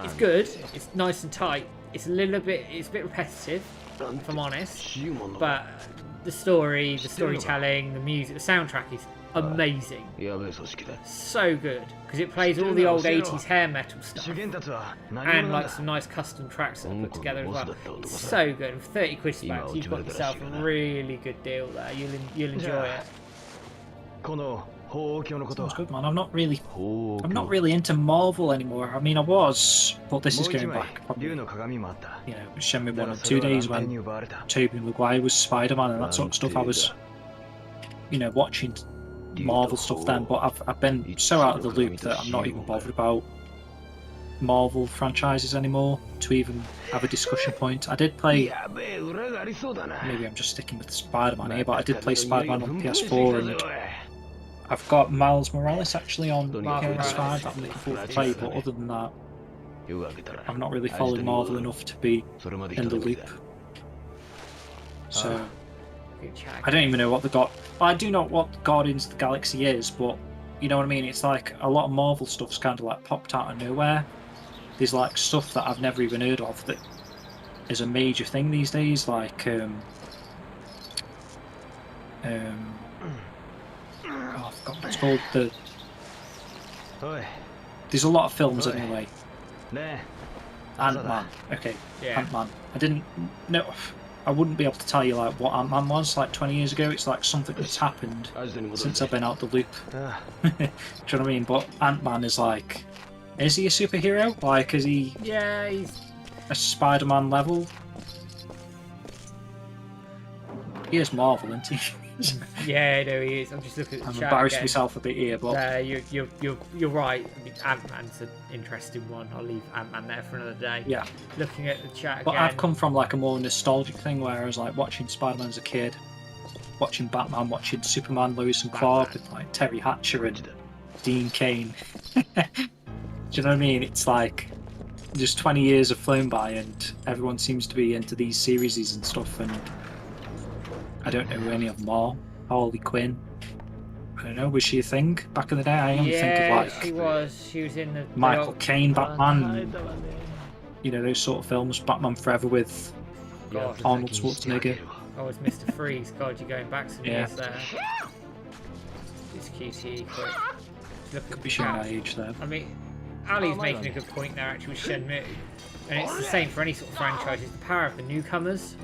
it's good. It's nice and tight. It's a bit repetitive, if I'm honest. But the story, the storytelling, the music, the soundtrack is amazing. So good because it plays all the old 80s hair metal stuff and like some nice custom tracks that are put together as well. It's so good. And for 30 quid back, you've got yourself a really good deal there. You'll enjoy it. Sounds good, man. I'm not really into Marvel anymore. I mean, I was, but this is going back probably, Shenmue 1 and 2 days when Tobey Maguire was Spider-Man and that sort of stuff. I was, watching Marvel stuff then, but I've been so out of the loop that I'm not even bothered about Marvel franchises anymore to even have a discussion point. I did play, maybe I'm just sticking with Spider-Man here, but I did play Spider-Man on PS4 and I've got Miles Morales actually on PS5 that I'm looking forward to play, but other than that, I'm not really following Marvel enough to be in the loop. So I don't even know what I do know what Guardians of the Galaxy is, but you know what I mean? It's like a lot of Marvel stuff's kind of like popped out of nowhere. There's like stuff that I've never even heard of that is a major thing these days, like I forgot what it's called. There's a lot of films anyway. Ant-Man. Okay, yeah. Ant-Man. I wouldn't be able to tell you like what Ant-Man was like 20 years ago. It's like something that's happened since I've been out the loop. Do you know what I mean? But Ant-Man is like, is he a superhero? Like, is he? Yeah, he's a Spider-Man level. He is Marvel, isn't he? Yeah, no, he is. I'm just looking at the I'm chat embarrassed again. myself a bit here, but you're right. I mean, Ant-Man's an interesting one. I'll leave Ant-Man there for another day. Yeah. Looking at the chat but again. I've come from like a more nostalgic thing where I was like watching Spider-Man as a kid, watching Batman, watching Superman, Lois and Clark with like Terry Hatcher and Dean Cain. Do you know what I mean? It's like just 20 years have flown by and everyone seems to be into these series and stuff, and I don't know who any of them are. Harley Quinn. I don't know, was she a thing back in the day? I am thinking like she was. She was in the Michael Caine Batman. Those sort of films. Batman Forever with Arnold Schwarzenegger. Oh, it's Mr. Freeze. God, you're going back some years there. It's QTE quick. Could be showing our age there. I mean, Ali's making a good point there actually with Shenmue. And it's the same for any sort of franchise. It's the power of the newcomers.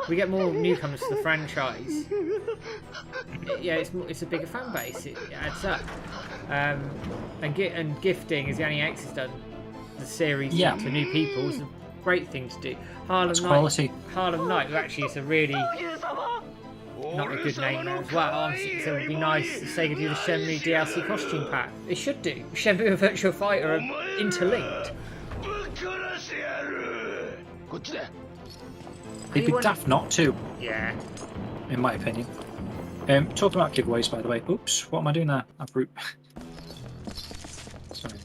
We get more newcomers to the franchise. It's a bigger fan base. It adds up. And gifting, as Yanni X has done the series to new people, is a great thing to do. Harlem Knight, who actually is a really not a good name there as well. So it would be nice if they could do the Shenmue DLC costume pack. They should do. Shenmue and Virtual Fighter are interlinked. It'd be daft not to. Yeah. In my opinion. Talking about giveaways, by the way. Oops, what am I doing there? Sorry.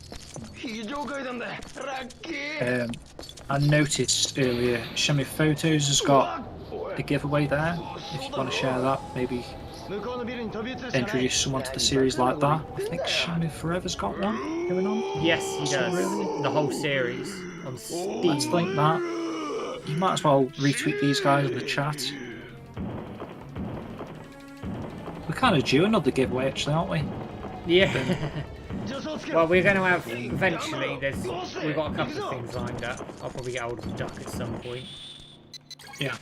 I noticed earlier Shenmue Photos has got a giveaway there. If you want to share that, maybe introduce someone to the series like that. I think Shenmue Forever's got one. going on? Yes, he does. Really? The whole series on Steam. Let's link that. You might as well retweet these guys in the chat. We're kind of due another giveaway, actually, aren't we? Yeah. Well, we're going to have eventually. We've got a couple of things lined up. I'll probably get hold of a duck at some point. Yeah.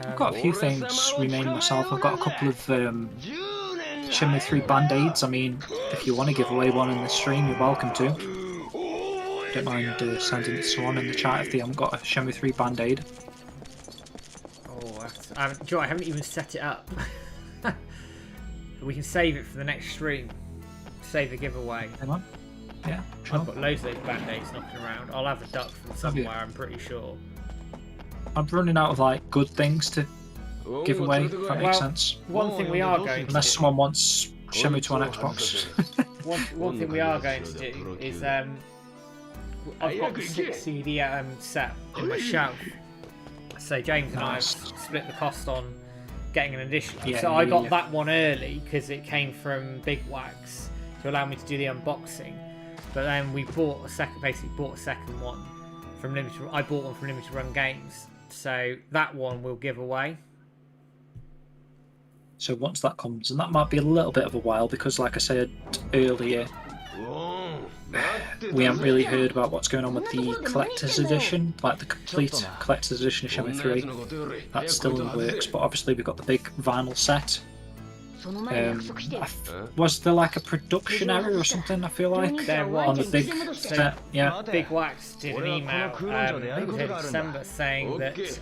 I've got a few things remaining myself. I've got a couple of Shenmue 3 band-aids. I mean, if you want to give away one in the stream, you're welcome to. Don't mind sending it to someone in the chat if they haven't got a Shenmue 3 band-aid. Oh, Joe, I haven't even set it up. We can save it for the next stream. Save the giveaway. Hang on. Yeah, sure. I've got loads of those band-aids knocking around. I'll have a duck from somewhere, I'm pretty sure. I'm running out of like good things to give away, if that makes sense. One thing we are going to Unless someone wants Shenmue 2 on Xbox. one thing we are going to do is I've got the 6 CD set in my shelf. So James and I have split the cost on getting an additional. Yeah, so I got that one early because it came from Big Wax to allow me to do the unboxing. But then we basically bought a second one from Limited. I bought one from Limited Run Games. So that one we'll give away. So once that comes, and that might be a little bit of a while because, like I said earlier, we haven't really heard about what's going on with the collector's edition, like the complete collector's edition of Shenmue 3. That's still in the works, but obviously we've got the big vinyl set. Was there like a production error or something, I feel like? There was. On the big set, yeah. Big Wax did an email, I think it was in December, saying that that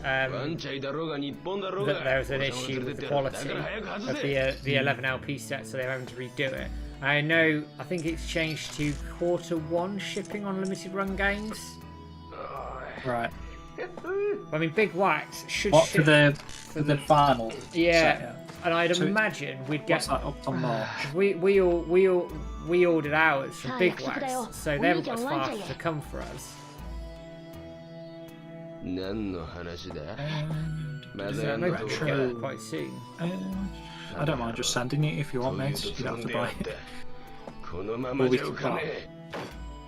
there was an issue with the quality of the 11LP set, so they're having to redo it. I think it's changed to Q1 shipping on Limited Run Games. Right. I mean, Big Wax should What, ship for the vinyl set, yeah. And I'd So imagine we'd get. What's that up on March? We ordered ours from Big Wax, so they haven't got as far to come for us. So maybe we'll get it quite soon. I don't mind just sending it if you want, mate. You don't have to buy it. Or we can, well,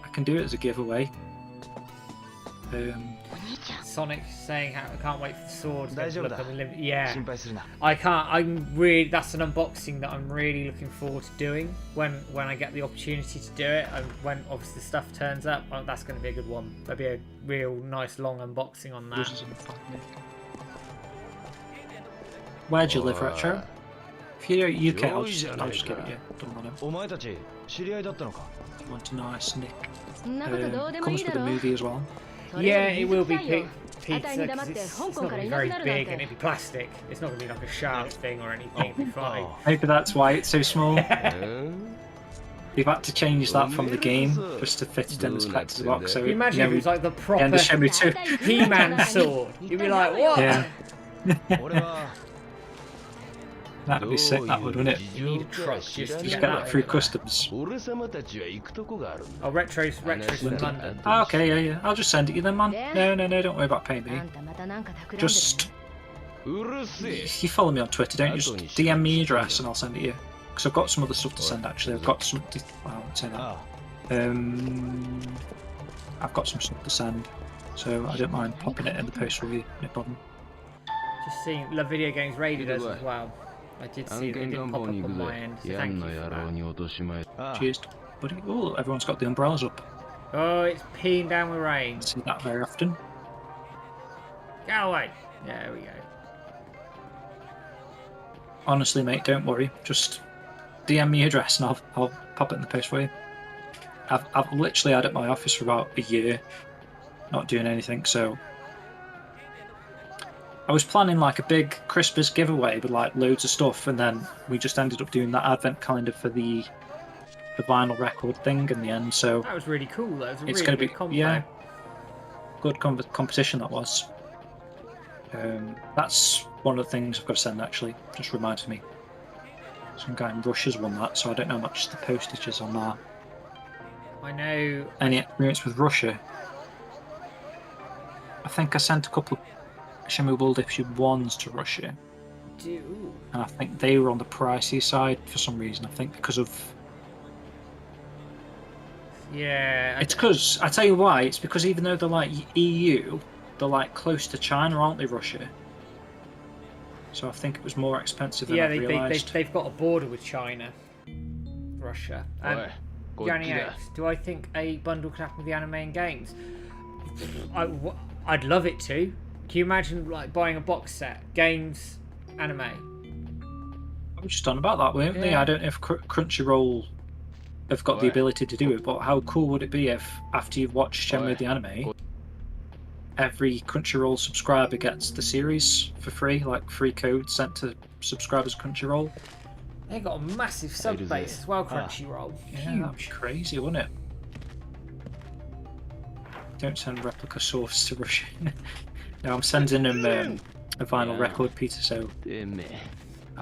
I can do it as a giveaway. Sonic saying I can't wait for the sword. Yeah, I can't. That's an unboxing that I'm really looking forward to doing when I get the opportunity to do it, and when obviously the stuff turns up. That's going to be a good one. There'll be a real nice long unboxing on that. Where do you live, Retro? If you're UK, I'll just give it you. Don't want it. You want a nice nick. Comes with a movie as well. Yeah, it will be pizza because it's not going to be very big and it'll be plastic. It's not going to be like a sharp thing or anything. It'll be fine. Maybe that's why it's so small. We've had to change that from the game just to fit it in this collector's box. So imagine if it was like the proper Shenmue 2 He-Man sword. You'd be like, what? Yeah. That'd be sick, that would, wouldn't it? You need a truck just to get that through customs. Oh, Retro's from London. Oh, okay, yeah. I'll just send it to you then, man. No, don't worry about paying me. Just... You follow me on Twitter, don't you? Just DM me your address and I'll send it to you. Because I've got some other stuff to send, actually. I've got some... Well, I won't say that. I've got some stuff to send. So I don't mind popping it in the post for you, no problem. Just seeing Love Video Games raided us as well. I did see that it didn't pop up on my end, so thank you for that. Cheers, buddy. Oh, everyone's got the umbrellas up. Oh, it's peeing down with rain. I see that very often. Go away. There we go. Honestly, mate, don't worry. Just DM me your address and I'll pop it in the post for you. I've literally had it at my office for about a year, not doing anything, so... I was planning like a big Christmas giveaway with like loads of stuff, and then we just ended up doing that advent calendar for the vinyl record thing in the end. So that was really cool. That was a it's really going to be combo. Good competition that was. That's one of the things I've got to send actually. Just reminded me. Some guy in Russia's won that, so I don't know how much the postage is on that. I know. Any experience with Russia? I think I sent a couple of Shenmue World Issue 1s to Russia, do. And I think they were on the pricey side for some reason. I think because of... Yeah. It's because, I tell you why, it's because even though they're like EU, they're like close to China, aren't they, Russia? So I think it was more expensive than I realised. They've got a border with China, Russia. Johnny X, do I think a bundle could happen with the anime and games? I'd love it to. Can you imagine like buying a box set, games, anime? I was just on about that, weren't we? I don't know if Crunchyroll have got the ability to do it, but how cool would it be if after you've watched Shenmue the anime, every Crunchyroll subscriber gets the series for free, like free code sent to subscribers Crunchyroll? They got a massive sub base as well, Crunchyroll. Yeah, that'd be crazy, wouldn't it? Don't send replica source to Russia. No, I'm sending them a vinyl record, Peter, so I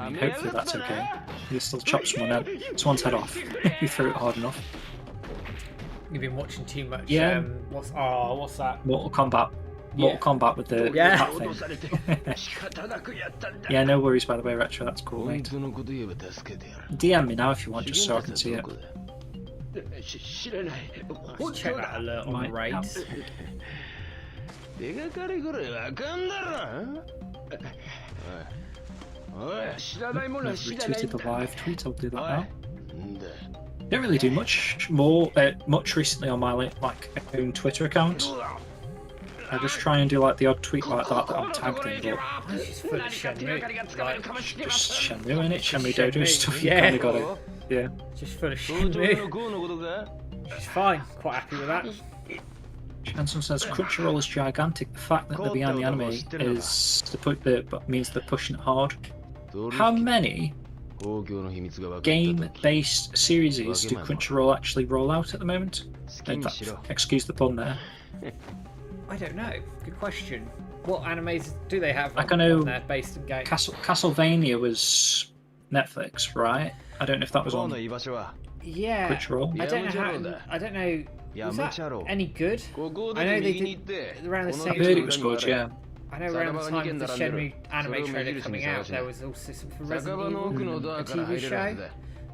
mean, hopefully that's okay. You still chop someone's head off if you throw it hard enough. You've been watching too much. Yeah. What's that? Mortal Kombat. Mortal Kombat with the that thing. Yeah, no worries, by the way, Retro, that's cool, mate. DM me now if you want, just so I can see it. Let's check that alert on the raids. Retweeted the live tweet, I'll do that now. Don't really do much recently on my own Twitter account. I just try and do like the odd tweet like that I'm tagged in, but It's just full of Shenmue. just Shenmue, innit? Shenmue Dojo stuff, you yeah. kinda got it. Yeah. Just full of Shenmue. It's fine, quite happy with that. Chanson says Crunchyroll is gigantic. The fact that they're behind the anime means they're pushing it hard. How many game-based series do Crunchyroll actually roll out at the moment? Excuse the pun there. I don't know. Good question. What animes do they have I know on there based in games? Castlevania was Netflix, right? I don't know if that was on Yeah. Crunchyroll. I don't know. Was that any good? I know they did around the same I heard it was good, yeah. I know around the time of the Shenmue anime trailer coming out, there was also some for Resident Evil, a TV show.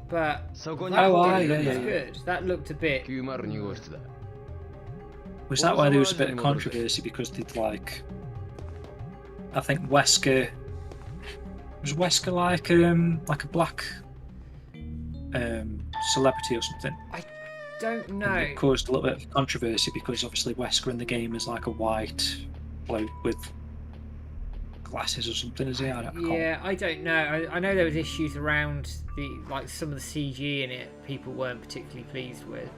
But that was good. That looked a bit... Was that why there was a bit of controversy because they'd like... I think Wesker... Was Wesker like a black celebrity or something? I don't know. And it caused a little bit of controversy because obviously Wesker in the game is like a white bloke with glasses or something, is he? I don't know. I know there was issues around some of the CG in it people weren't particularly pleased with.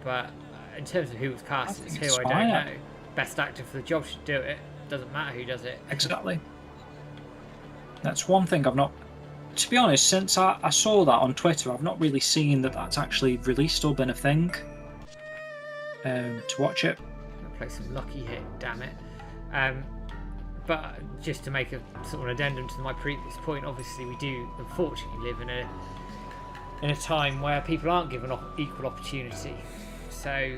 But in terms of who was cast as who, I don't know. Best actor for the job should do it. Doesn't matter who does it. Exactly. That's one thing I've not... To be honest, since I saw that on Twitter, I've not really seen that that's actually released or been a thing to watch it. I'll play some lucky hit, damn it. But just to make a sort of addendum to my previous point, obviously we do unfortunately live in a time where people aren't given equal opportunity. So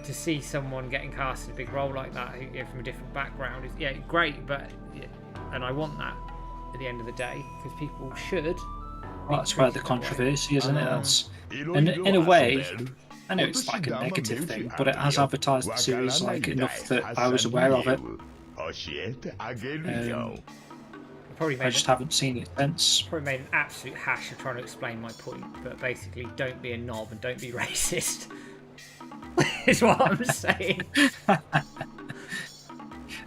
to see someone getting cast in a big role like that from a different background is great, and I want that at the end of the day because people should. Well, that's where the controversy is, isn't it? That's in a way. I know it's like a negative thing, but it has advertised the series like enough that I was aware of it. I just haven't seen it since. Probably made an absolute hash of trying to explain my point, but basically, don't be a knob and don't be racist. Is what I'm saying.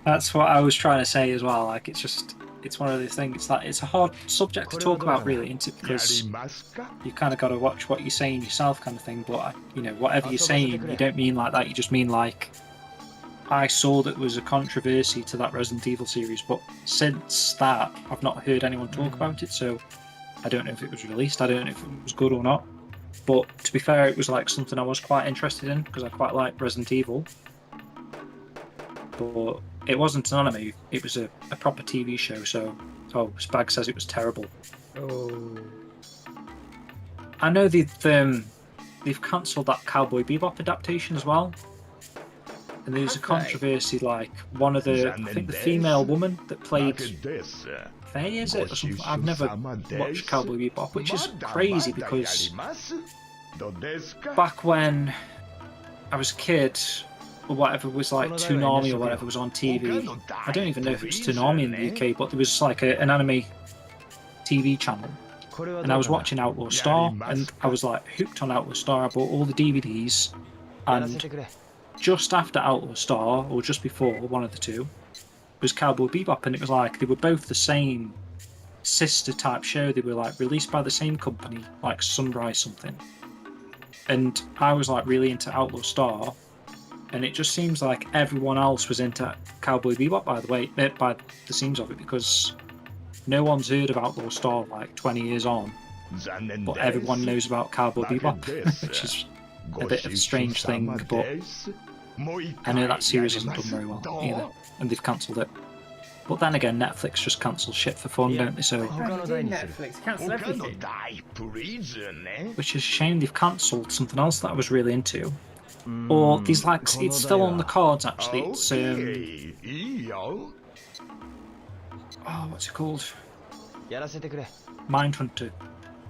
That's what I was trying to say as well. Like, it's one of those things. It's a hard subject to talk about, really, isn't it? Because you kind of got to watch what you're saying yourself, kind of thing. But whatever you're saying, you don't mean like that. You just mean like, I saw that there was a controversy to that Resident Evil series, but since that, I've not heard anyone talk about it. So I don't know if it was released. I don't know if it was good or not. But to be fair, it was like something I was quite interested in because I quite like Resident Evil. But it wasn't an anime, it was a proper TV show, so... Oh, Spag says it was terrible. Oh. I know they've cancelled that Cowboy Bebop adaptation as well. And there's a Have they? controversy, like one of the, I think the female woman that played Faye, is it? Or something? I've never watched Cowboy Bebop, which is crazy because back when I was a kid, or whatever was like Toonami or whatever was on TV, I don't even know if it was Toonami in the UK, but there was like an anime TV channel. And I was watching Outlaw Star, and I was like hooked on Outlaw Star. I bought all the DVDs, and just after Outlaw Star, or just before, one of the two, was Cowboy Bebop, and it was like they were both the same sister type show. They were like released by the same company, like Sunrise something. And I was like really into Outlaw Star, and it just seems like everyone else was into Cowboy Bebop by the seams of it, because no one's heard of Outlaw Star like 20 years on, but everyone knows about Cowboy Bebop, which is a bit of a strange thing, but I know that series hasn't done very well either, and they've cancelled it. But then again, Netflix just cancels shit for fun, don't they? So, Netflix cancel everything. which is a shame. They've cancelled something else that I was really into. Or these like, it's still on the cards actually. It's what's it called? Mindhunter.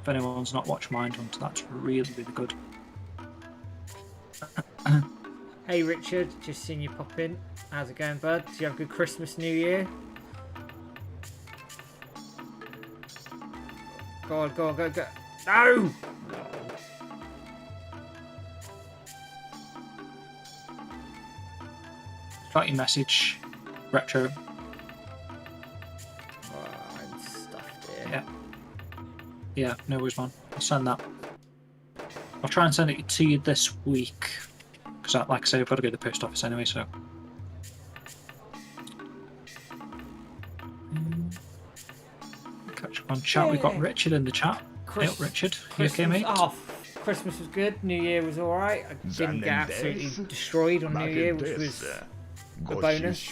If anyone's not watched Mindhunter, that's really, really good. Hey Richard, just seen you pop in. How's it going, bud? Did you have a good Christmas, New Year? Go on, go on, go, go. No! Got your message, Retro. Oh, I'm stuffed here. Yeah. Yeah, no worries, man. I'll send that. I'll try and send it to you this week. Because, like I say, I've got to go to the post office anyway, so. Catch up on chat. We've got Richard in the chat. Hey up, Richard. You okay, mate? Oh, Christmas was good. New Year was alright. I didn't get absolutely destroyed on New Year, which was a bonus.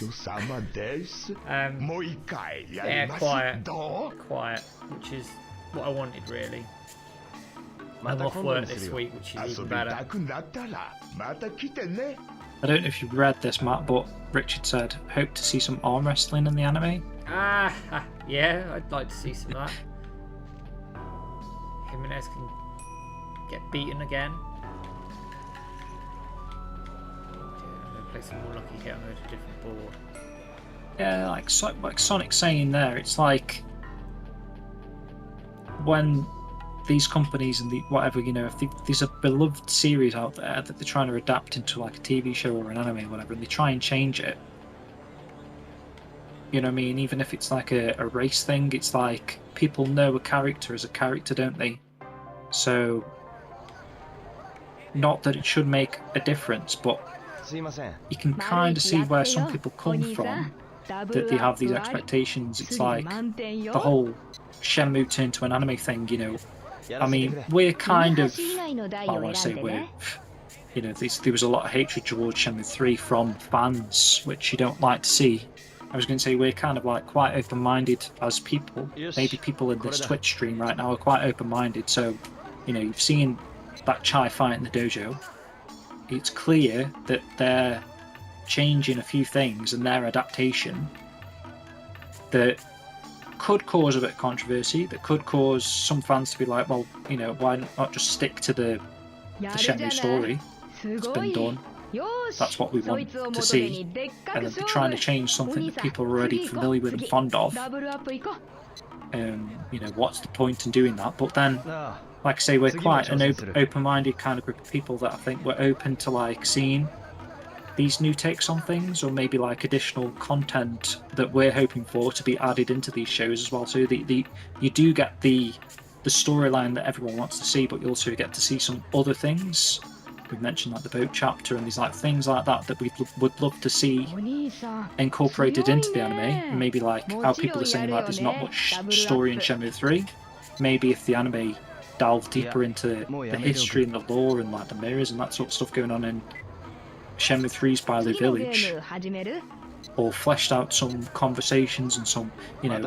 Yeah, quiet. Quiet, which is what I wanted, really. I'm off work this week, which is even better. I don't know if you've read this, Matt, but Richard said, hope to see some arm wrestling in the anime. Yeah, I'd like to see some of that. Jimenez can get beaten again. I'm going to play some more Lucky Hit on a different board. Yeah, like Sonic's saying there, it's like when these companies and whatever, you know, if there's a beloved series out there that they're trying to adapt into like a TV show or an anime or whatever, and they try and change it, you know what I mean? Even if it's like a race thing, it's like people know a character as a character, don't they? So, not that it should make a difference, but you can kind of see where some people come from, that they have these expectations. It's like the whole Shenmue turned to an anime thing, you know. I mean, we're kind of, I want to say we're, you know, there was a lot of hatred towards Shenmue 3 from fans, which you don't like to see. I was going to say we're kind of like quite open-minded as people. Maybe people in this Twitch stream right now are quite open-minded. So, you know, you've seen that Chai fight in the dojo. It's clear that they're changing a few things and their adaptation that could cause a bit of controversy, that could cause some fans to be like, well, you know, why not just stick to the Shenmue story? It's been done. That's what we want to see. And if they're trying to change something that people are already familiar with and fond of, you know, what's the point in doing that? But then, like I say, we're quite an open-minded kind of group of people that I think we're open to like seeing these new takes on things, or maybe like additional content that we're hoping for to be added into these shows as well. So you do get the storyline that everyone wants to see, but you also get to see some other things. We've mentioned like the boat chapter and these like things like that we would love to see incorporated into the anime. And maybe like how people are saying like there's not much story in Shenmue 3. Maybe if the anime delved deeper into the history and the lore and like the mirrors and that sort of stuff going on in Shenmue 3's Viability Village, or fleshed out some conversations and some, you know,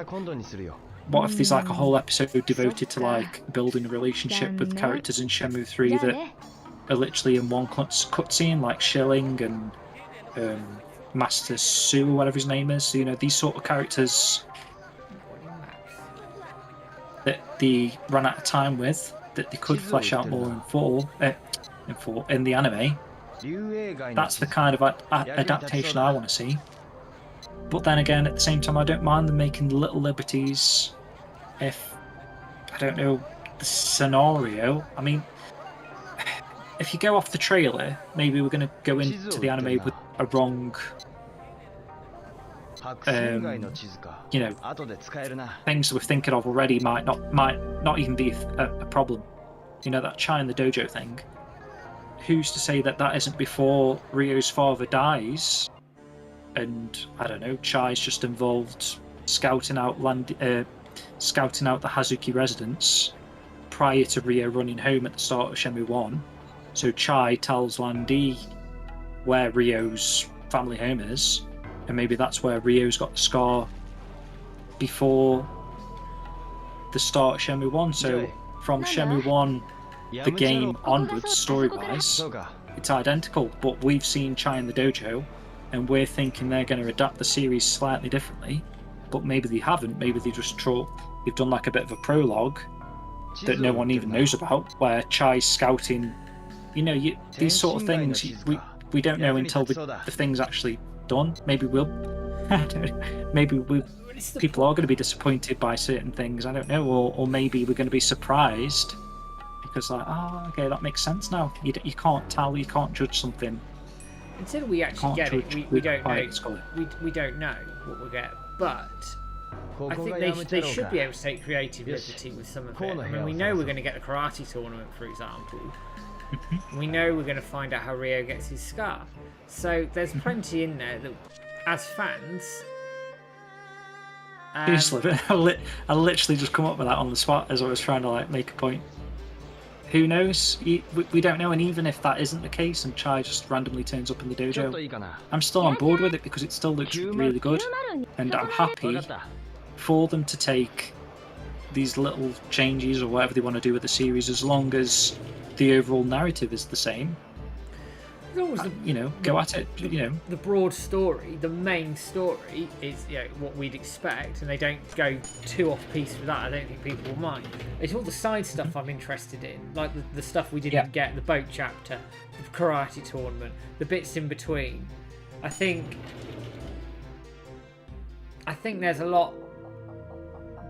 what if there's like a whole episode devoted to like building a relationship with characters in Shenmue 3 that are literally in one cutscene, like Schilling and Master Sue, or whatever his name is. So, these sort of characters that they ran out of time with, that they could flesh out more in the anime. That's the kind of adaptation I want to see. But then again, at the same time, I don't mind them making little liberties if, I don't know, the scenario. I mean, if you go off the trailer, maybe we're going to go into the anime with a wrong, things we're thinking of already might not even be a problem. That Chai in the dojo thing. Who's to say that isn't before Ryo's father dies? And I don't know, Chai's just involved scouting out the Hazuki residence prior to Ryo running home at the start of Shenmue 1. So Chai tells Landy where Ryo's family home is, and maybe that's where Ryo's got the scar before the start of Shenmue 1. So from Shenmue 1, the game onwards, story-wise, it's identical, but we've seen Chai in the dojo, and we're thinking they're going to adapt the series slightly differently, but maybe they haven't. Maybe they've done like a bit of a prologue that no one even knows about, where Chai's scouting. These sort of things we don't know until the thing's actually done. Maybe people are going to be disappointed by certain things. I don't know, or maybe we're going to be surprised because okay, that makes sense now. You can't tell, you can't judge something. Until we actually get it, we don't know. We don't know what we'll get, but I think they should be able to take creative liberty with some of it. I mean, we know we're going to get the karate tournament, for example. We know we're going to find out how Ryo gets his scar. So there's plenty in there that, as fans... I literally just come up with that on the spot as I was trying to make a point. Who knows? We don't know, and even if that isn't the case and Chai just randomly turns up in the dojo, I'm still on board with it because it still looks really good, and I'm happy for them to take these little changes or whatever they want to do with the series, as long as the overall narrative is the same. As long as go at it. The broad story, the main story is what we'd expect, and they don't go too off piece with that. I don't think people will mind. It's all the side stuff I'm interested in, like the stuff we didn't get, the boat chapter, the karate tournament, the bits in between. I think there's a lot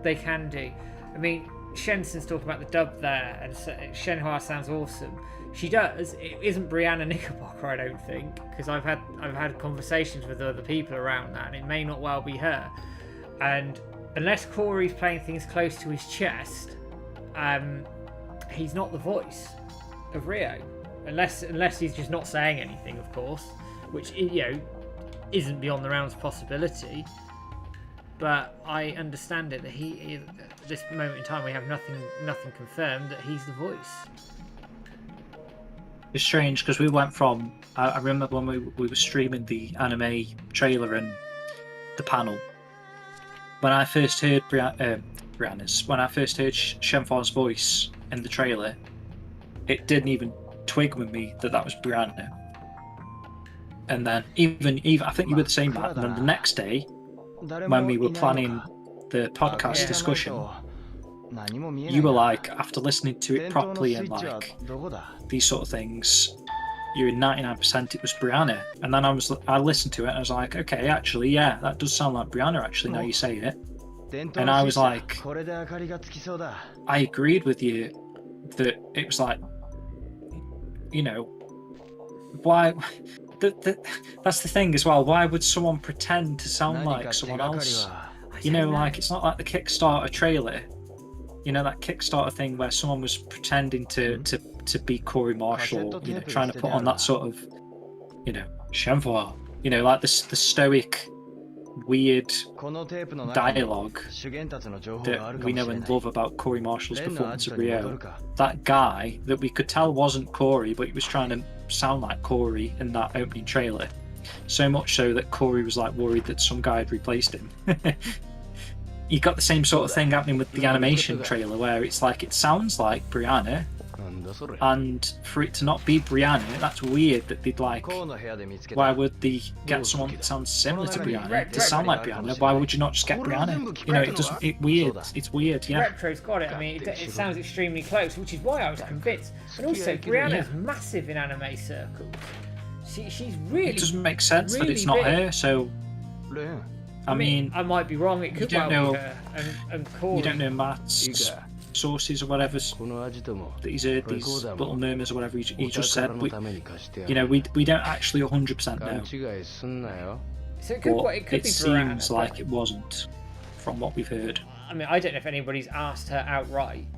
they can do. I mean, Shenson's talking about the dub there, and Shenhua sounds awesome. She does. It isn't Brianna Knickerbocker, I don't think, because I've had conversations with other people around that, and it may not well be her. And unless Corey's playing things close to his chest, he's not the voice of Ryo, unless he's just not saying anything, of course, which isn't beyond the realms of possibility. But I understand it that at this moment in time we have nothing confirmed that he's the voice. It's strange because we went from. I remember when we were streaming the anime trailer and the panel. When I first heard Brianna's, when I first heard Shenhua's voice in the trailer, it didn't even twig with me that was Brianna. And then even I think you were the same, Matt. And then the next day, when we were planning the podcast discussion, you were like, after listening to it properly and these sort of things, you were 99% it was Brianna. And then I listened to it and I was like, okay, actually, yeah, that does sound like Brianna actually, now you say it. And I was like, I agreed with you that it was like, why... That's the thing as well. Why would someone pretend to sound like someone else? It's not like the Kickstarter trailer. That Kickstarter thing where someone was pretending to be Corey Marshall, trying to put on that sort of, Shenhua, like the stoic, weird dialogue that we know and love about Corey Marshall's performance of Ryo. That guy that we could tell wasn't Corey, but he was trying to sound like Corey in that opening trailer. So much so that Corey was worried that some guy had replaced him. You got the same sort of thing happening with the animation trailer where it's like it sounds like Brianna, and for it to not be Brianna, that's weird. That they'd like. Why would they get someone that sounds similar to Brianna to sound like Brianna? Why would you not just get Brianna? You know, it doesn't. It's weird. It's weird. Yeah. Retro's got it. I mean, it sounds extremely close, which is why I was convinced. And also, Brianna's massive in anime circles. She's really. It doesn't make sense really that it's not big. her. So. I mean, I might be wrong. It could well be her. And Corey. You don't know Matt's sources or whatever that he's heard these little murmurs or whatever he just said. We don't actually 100% know. So it could be seems like it wasn't, from what we've heard. I mean, I don't know if anybody's asked her outright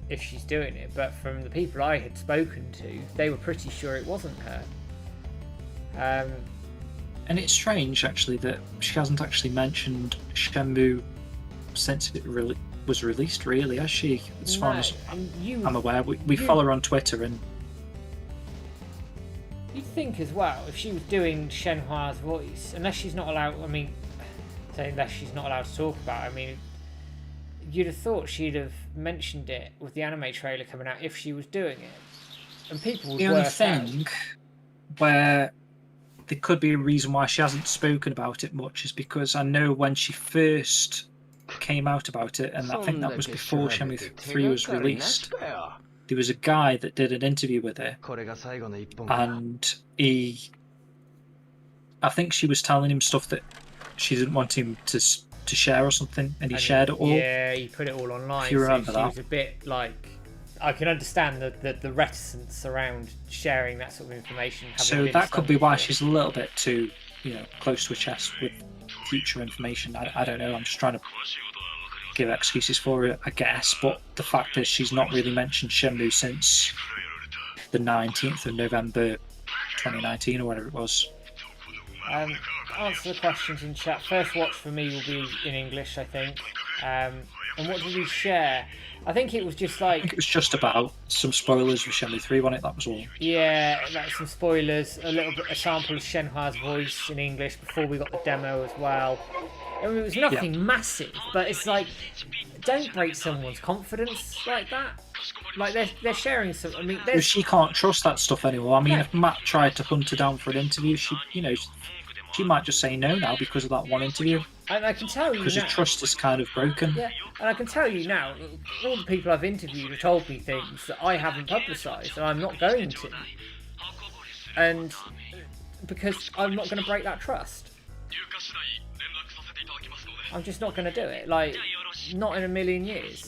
if she's doing it, but from the people I had spoken to, they were pretty sure it wasn't her. And it's strange, actually, that she hasn't actually mentioned Shenmue since it was released, really, has she? As far as I'm aware. We follow her on Twitter, and... You'd think as well, if she was doing Shenhua's voice, unless she's not allowed to talk about it, I mean, you'd have thought she'd have mentioned it with the anime trailer coming out if she was doing it. And people would work out. The only thing where there could be a reason why she hasn't spoken about it much is because I know when she first came out about it, and I think that was before Shenmue III was released, there was a guy that did an interview with her, and I think she was telling him stuff that she didn't want him to share or something, and he shared it all. Yeah, he put it all online. If you remember that. She was a bit like... I can understand the reticence around sharing that sort of information. So that could be why she's a little bit too, close to her chest with future information. I don't know. I'm just trying to give excuses for it, I guess. But the fact is, she's not really mentioned Shenmue since the 19th of November 2019 or whatever it was. Answer the questions in chat. First watch for me will be in English, I think. And what did we share? I think it was just like... I think it was just about some spoilers for Shenmue 3, wasn't it? That was all. Yeah, like some spoilers, a sample of Shenhua's voice in English before we got the demo as well. I mean, it was nothing massive, but it's like, don't break someone's confidence like that. Like, they're sharing some... I mean, she can't trust that stuff anymore. I mean, if Matt tried to hunt her down for an interview, she might just say no now because of that one interview. And I can tell you because now... the trust is kind of broken. Yeah, and I can tell you now, all the people I've interviewed have told me things that I haven't publicised, and I'm not going to. And because I'm not going to break that trust. I'm just not going to do it. Like, not in a million years.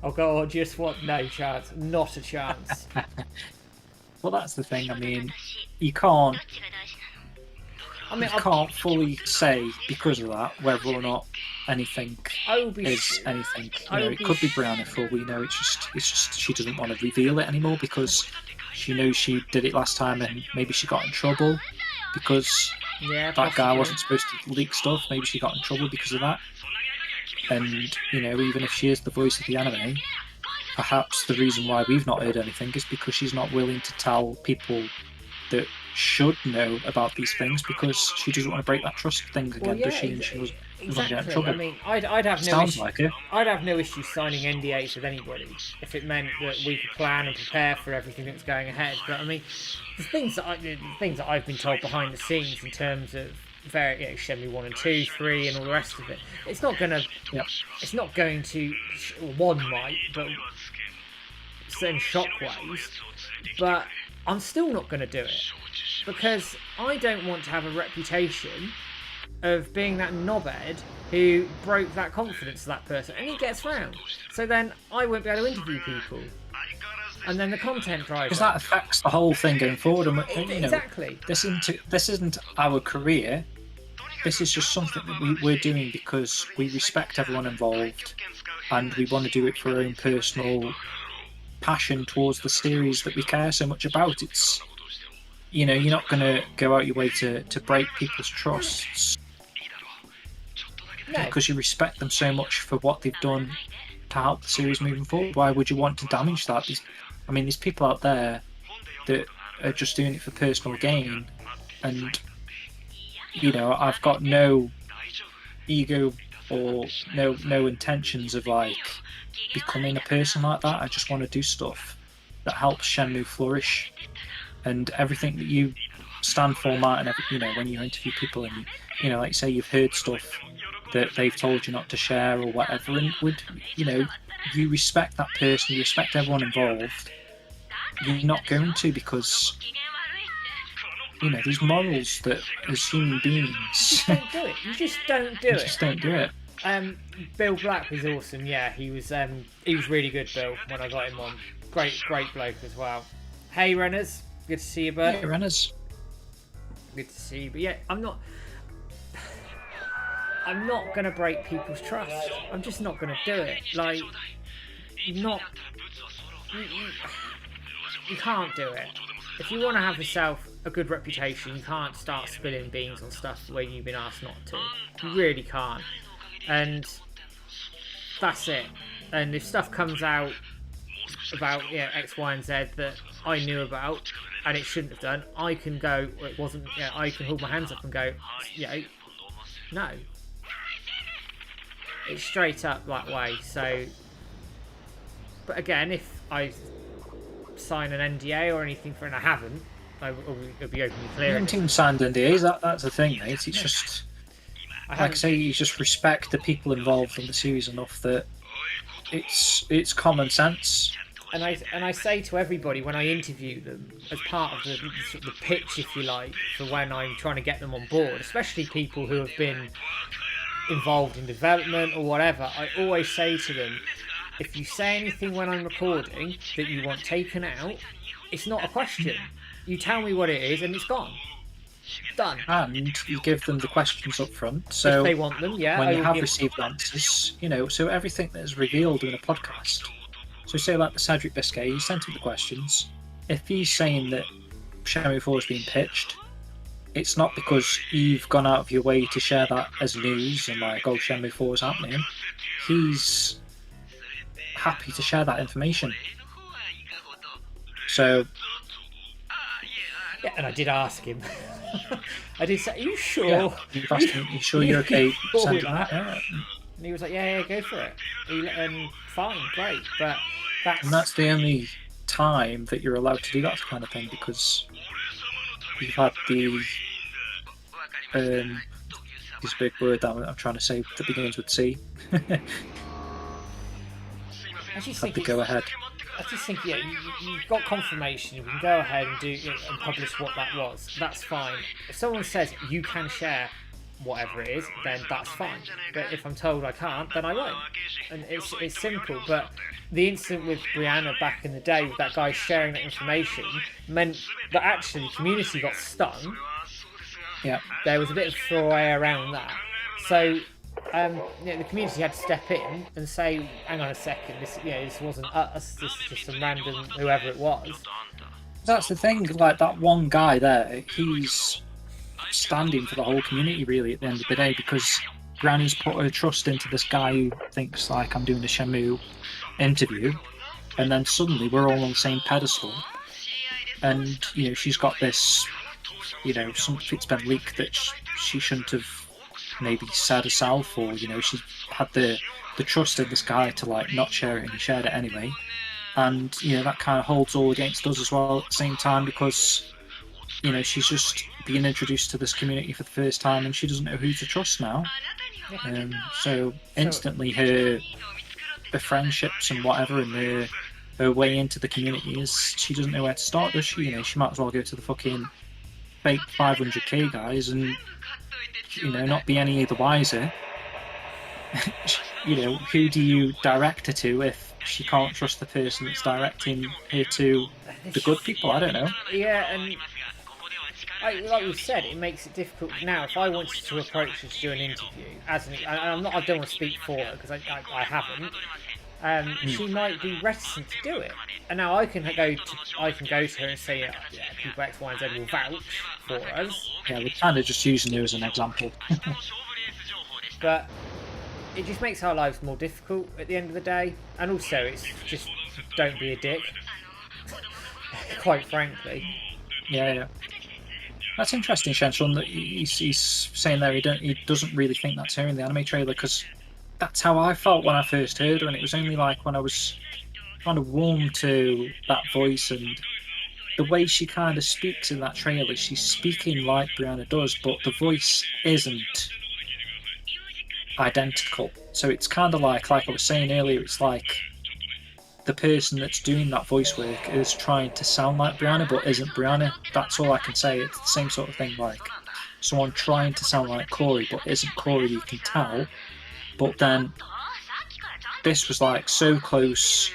Oh God, just what? No chance. Not a chance. Well, that's the thing. I mean, you can't fully say because of that whether or not anything is anything. It could be Brianna for all we know. It's just she doesn't want to reveal it anymore because she knows she did it last time and maybe she got in trouble because that guy wasn't supposed to leak stuff. Maybe she got in trouble because of that. And even if she is the voice of the anime, perhaps the reason why we've not heard anything is because she's not willing to tell people that should know about these things because she doesn't want to break that trust thing again, does she? And she was going to get in trouble. I mean, I'd have no issue signing NDAs with anybody if it meant that we could plan and prepare for everything that's going ahead. But I mean, the things that I've been told behind the scenes in terms of Shenmue 1 and 2, 3, and all the rest of it, it's not going to. One might, but send shockwaves. But I'm still not going to do it because I don't want to have a reputation of being that knobhead who broke that confidence of that person, and he gets round. So then I won't be able to interview people, and then the content dries up. Because that affects the whole thing going forward. And, exactly. This isn't our career. This is just something that we're doing because we respect everyone involved, and we want to do it for our own personal passion towards the series that we care so much about. It's you're not going to go out your way to break people's trusts because you respect them so much for what they've done to help the series moving forward. Why would you want to damage that? There's people out there that are just doing it for personal gain, and I've got no ego or no intentions of becoming a person like that. I just want to do stuff that helps Shenmue flourish, and everything that you stand for, Martin. When you interview people, and like you say, you've heard stuff that they've told you not to share or whatever, and you respect that person, you respect everyone involved. You're not going to, because there's morals that, as human beings, you just don't do it. You just don't do it. Just don't do it. Bill Black was awesome. Yeah, he was really good, Bill, when I got him on. Great bloke as well. Hey, Renners, good to see you, bud. Hey, Renners. Good to see you. But yeah, I'm not gonna break people's trust. I'm just not gonna do it. Like, you can't do it. If you want to have yourself a good reputation, you can't start spilling beans on stuff where you've been asked not to. You really can't. And that's it. And if stuff comes out about X, Y, and Z that I knew about and it shouldn't have done, I can go, it wasn't. I can hold my hands up and go, no. It's straight up that way. So, but again, if I sign an NDA or anything and I haven't, it'll be openly clear. I haven't even signed NDAs. That's the thing, mate. It's just, like I say, you just respect the people involved in the series enough that it's common sense. And I say to everybody when I interview them, as part of the pitch, if you like, for when I'm trying to get them on board, especially people who have been involved in development or whatever, I always say to them, if you say anything when I'm recording that you want taken out, it's not a question. You tell me what it is and it's gone. Done. And you give them the questions up front. So if they want them, when you have received answers, so everything that is revealed in a podcast. So say like the Cedric Biscay, you sent him the questions. If he's saying that Shenmue IV has been pitched, it's not because you've gone out of your way to share that as news and like, oh, Shenmue IV is happening. He's happy to share that information. So yeah, and I did ask him. I did say, "Are you sure? Yeah, you've asked him, "Are you sure you're okay sending that?" Yeah. And he was like, "Yeah, go for it." Fine, great, but that's the only time that you're allowed to do that kind of thing, because you've had the this big word that I'm trying to say that begins with C. I just think the go ahead. I just think, you've got confirmation. You can go ahead and do and publish what that was. That's fine. If someone says you can share whatever it is, then that's fine. But if I'm told I can't, then I won't. And it's simple. But the incident with Brianna back in the day, with that guy sharing that information, meant that actually the community got stung. Yeah. There was a bit of throwaway around that. So the community had to step in and say, hang on a second, this wasn't us, this is just some random whoever it was. That's the thing, like that one guy there, he's standing for the whole community really at the end of the day, because Granny's put her trust into this guy who thinks like I'm doing a Shenmue interview, and then suddenly we're all on the same pedestal, and she's got this, something's been leaked that she shouldn't have maybe said herself, or she had the trust in this guy to like not share it, and he shared it anyway, and that kind of holds all against us as well at the same time, because she's just being introduced to this community for the first time and she doesn't know who to trust now. So instantly her friendships and whatever, and her way into the community is, she doesn't know where to start, does she? She might as well go to the fucking fake 500k guys and not be any the wiser. Who do you direct her to if she can't trust the person that's directing her to the good people? I don't know. Yeah, and like we've said, it makes it difficult now. If I wanted to approach her to do an interview, I don't want to speak for her because I haven't. She might be reticent to do it, and now I can go to her and say, people X, Y, and Z will vouch for us. Yeah, we're kind of just using her as an example. But it just makes our lives more difficult at the end of the day, and also it's just don't be a dick. Quite frankly. Yeah. That's interesting, Shenshun, that he's saying there he doesn't really think that's her in the anime trailer, because that's how I felt when I first heard her, and it was only like when I was kind of warm to that voice and the way she kind of speaks in that trailer. She's speaking like Brianna does, but the voice isn't identical. So it's kind of like I was saying earlier, it's like the person that's doing that voice work is trying to sound like Brianna, but isn't Brianna. That's all I can say. It's the same sort of thing, like someone trying to sound like Corey, but isn't Corey. You can tell. But then this was like so close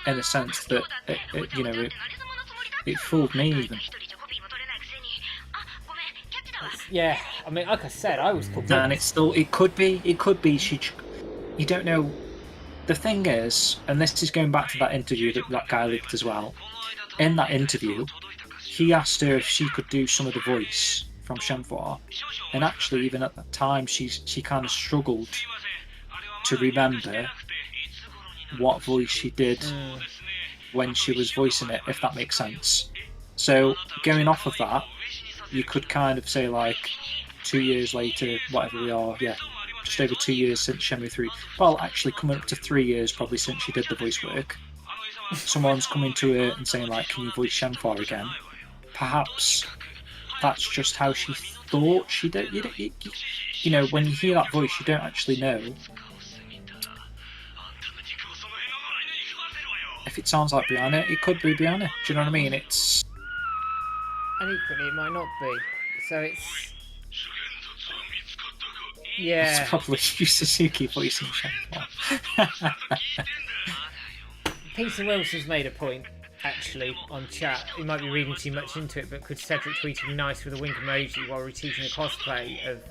in a sense that it fooled me even. Yeah, I mean, like I said, I was convinced. And it could be she. You don't know. The thing is, and this is going back to that interview that guy leaked as well. In that interview, he asked her if she could do some of the voice from Shenmue, and actually, even at that time, she kind of struggled to remember what voice she did when she was voicing it, if that makes sense. So going off of that, you could kind of say like 2 years later, whatever we are, just over 2 years since Shenmue 3. Well, actually coming up to 3 years probably since she did the voice work. Someone's coming to her and saying like, can you voice Shenmue again? Perhaps that's just how she thought she did. You know, when you hear that voice, you don't actually know if it sounds like Brianna. It could be Brianna. Do you know what I mean? It's... And equally, it might not be. So it's... Yeah. It's probably Suzuki voicing Shenmue. Peter Wilson's made a point, actually, on chat. He might be reading too much into it, but could Cedric tweet me nice with a wink emoji while retweeting a cosplay of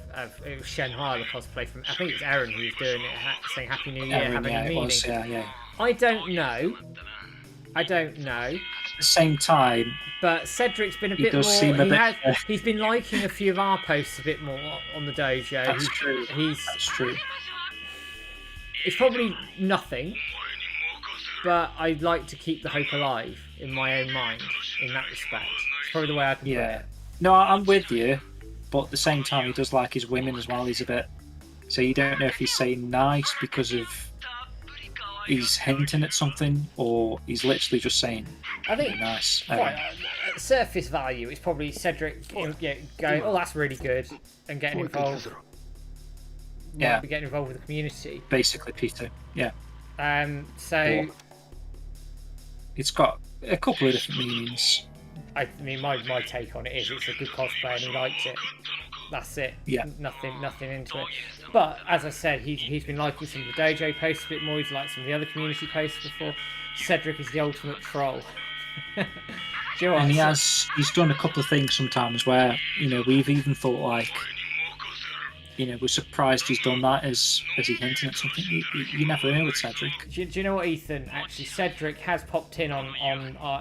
it was Shenhua, the cosplay from... I think it was Aaron who was doing it, saying Happy New Year, having a meaning. Was, yeah. I don't know. At the same time, but Cedric's been a bit more. He's been liking a few of our posts a bit more on the dojo. That's true. That's true. It's probably nothing, but I'd like to keep the hope alive in my own mind in that respect. It's probably the way I can put it. No, I'm with you, but at the same time, he does like his women as well. He's a bit. So you don't know if he's saying nice because of. He's hinting at something, or he's literally just saying, I think nice. At surface value, it's probably Cedric going, oh, that's really good, and getting involved. Getting involved with the community. Basically, Peter. Yeah. So. It's got a couple of different meanings. I mean, my take on it is it's a good cosplay and he liked it. That's it. Yeah. Nothing into it. But as I said, he's been liking some of the dojo posts a bit more. He's liked some of the other community posts before. Cedric is the ultimate troll. Do you know what? And he's done a couple of things sometimes where we've even thought like we're surprised he's done that as he hinting at something. You never know with Cedric. Do you know what, Ethan? Actually, Cedric has popped in on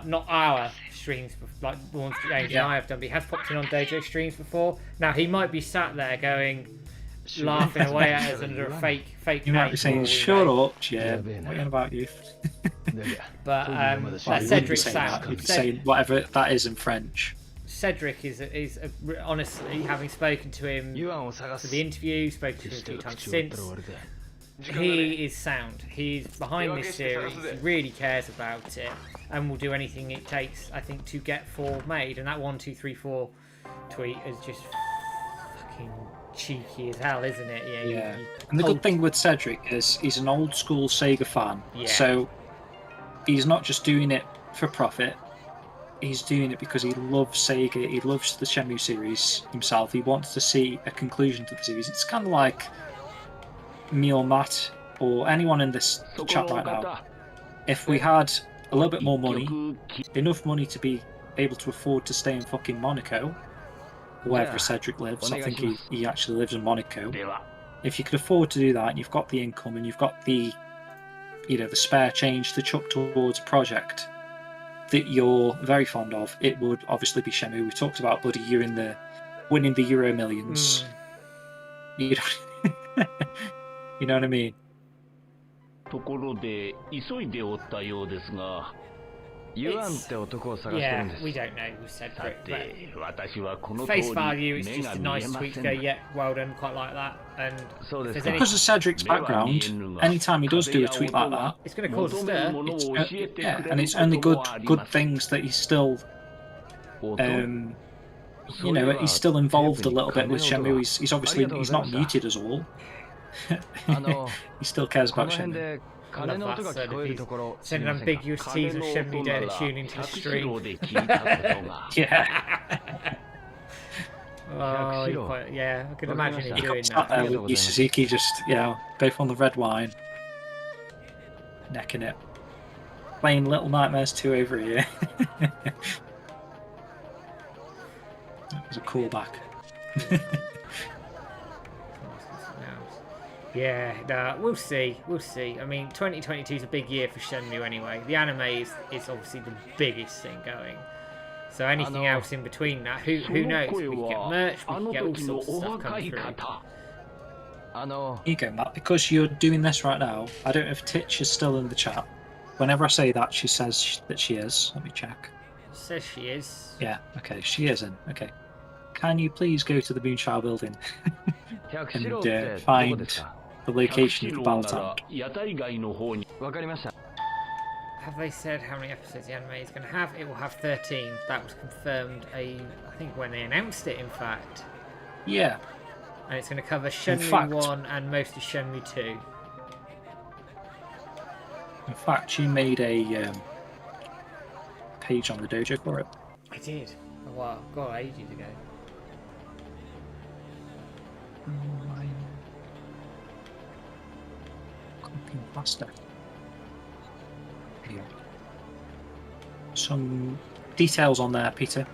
not our streams, like the ones that James and I have done, but he has popped in on dojo streams before. Now he might be sat there laughing away at us under a fake You might be saying, "Shut up, Jeb. What about you?" But Cedric's sound. He'd be saying whatever that is in French. Cedric is honestly, having spoken to him for the interview, spoken to him a few times since. He is sound. He's behind this series. He really cares about it, and will do anything it takes, I think, to get 4 made. And that 1234 tweet is just fucking cheeky as hell, isn't it? Yeah. And the good thing with Cedric is he's an old school Sega fan. Yeah. So he's not just doing it for profit. He's doing it because he loves Sega. He loves the Shenmue series himself. He wants to see a conclusion to the series. It's kind of like me or Matt or anyone in this chat right now. If we had a little bit more money, enough money to be able to afford to stay in fucking Monaco, wherever Cedric lives, I think he actually lives in Monaco. If you could afford to do that, and you've got the income and you've got the the spare change to chuck towards a project that you're very fond of, it would obviously be Shenmue. We talked about bloody winning the Euro Millions. You know what I mean? Yeah, we don't know who Cedric, but face value, it's just a nice tweet to go, yeah, well done, quite like that. And if there's because of Cedric's background, anytime he does do a tweet like that, it's going to cause a stir. And it's only good things that he's still, he's still involved a little bit with Shenmue. He's obviously not muted us all. He still cares about Shenmue. I love that. So if he's sending ambiguous teas of Shenmue Day to tune into the stream. Yeah. Oh, I can imagine him doing Sat there with you, Suzuki, just both on the red wine, necking it, playing Little Nightmares 2 over here. That was a callback. We'll see. I mean, 2022 is a big year for Shenmue anyway. The anime is obviously the biggest thing going. So anything else in between that, who knows? We can get merch, we can get all sorts of stuff coming through. Here you go, Matt. Because you're doing this right now, I don't know if Titch is still in the chat. Whenever I say that, she says that she is. Let me check. Says she is. Yeah, okay, she is in. Okay. Can you please go to the Moonchild building and find the location of the battle tank? Have they said how many episodes the anime is going to have? It will have 13. That was confirmed, I think, when they announced it, in fact. Yeah. And it's going to cover Shenmue 1 and most of Shenmue 2. In fact, she made a page on the dojo for it. I did. A while. God, ages ago. Cooking pasta. Here. Some details on there, Peter.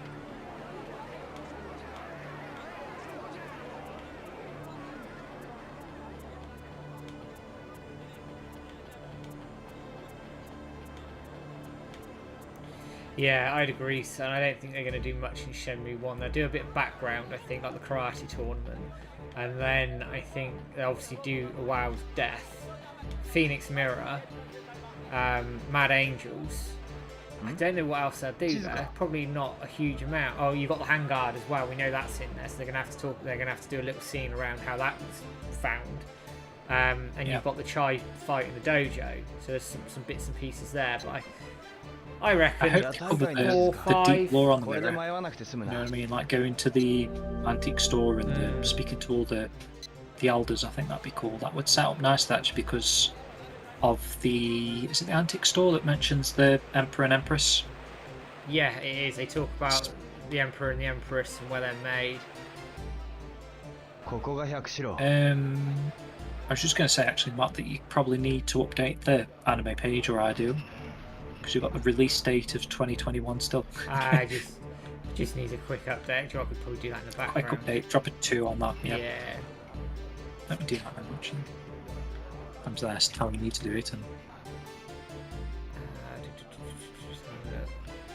Yeah, I'd agree, son. I don't think they're going to do much in Shenmue 1. They'll do a bit of background, I think, like the karate tournament. And then I think they'll obviously do a WoW's death, Phoenix Mirror, Mad Angels. I don't know what else they'll do there. Probably not a huge amount. Oh, you've got the Handguard as well. We know that's in there, so they're going to have to talk. They're going to have to do a little scene around how that was found. And you've got the Chai fight in the dojo. So there's some bits and pieces there, but I reckon I hope they cover the deep lore on the mirror. You know what I mean? Like going to the antique store and speaking to all the elders. I think that'd be cool. That would set up nicely actually, because of is it the antique store that mentions the Emperor and Empress? Yeah, it is. They talk about the Emperor and the Empress and where they're made. I was just going to say actually, Matt, that you probably need to update the anime page, or I do. Because you've got the release date of 2021 still. I just needs a quick update. I could probably do that in the background. Quick update, drop a 2 on that. Yeah. Let me do that then, actually. Comes there telling me to do it.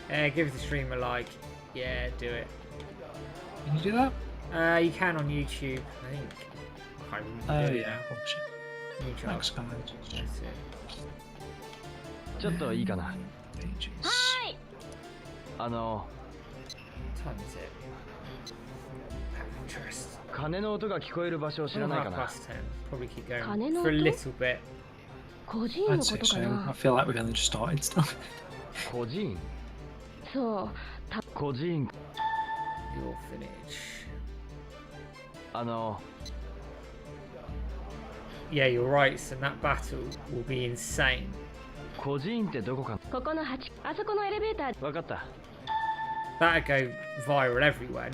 And give the stream a like. Yeah, do it. Can you do that? You can on YouTube, I think. Oh yeah. Thanks, guys. That's it. ちょっといいかな。はい。あの。Time is it? Interest. 鐘の音が聞こえる場所を知らないかな。Past 10. Probably keep going for a little bit. I'd say so. I feel like we've only just started still. 個人。そう。個人。 Your finish. あの。 Yeah, you're right. So that battle will be insane. 個人ってどこか。ここの8、あそこのエレベーター。わかった。 That'd go viral everywhere,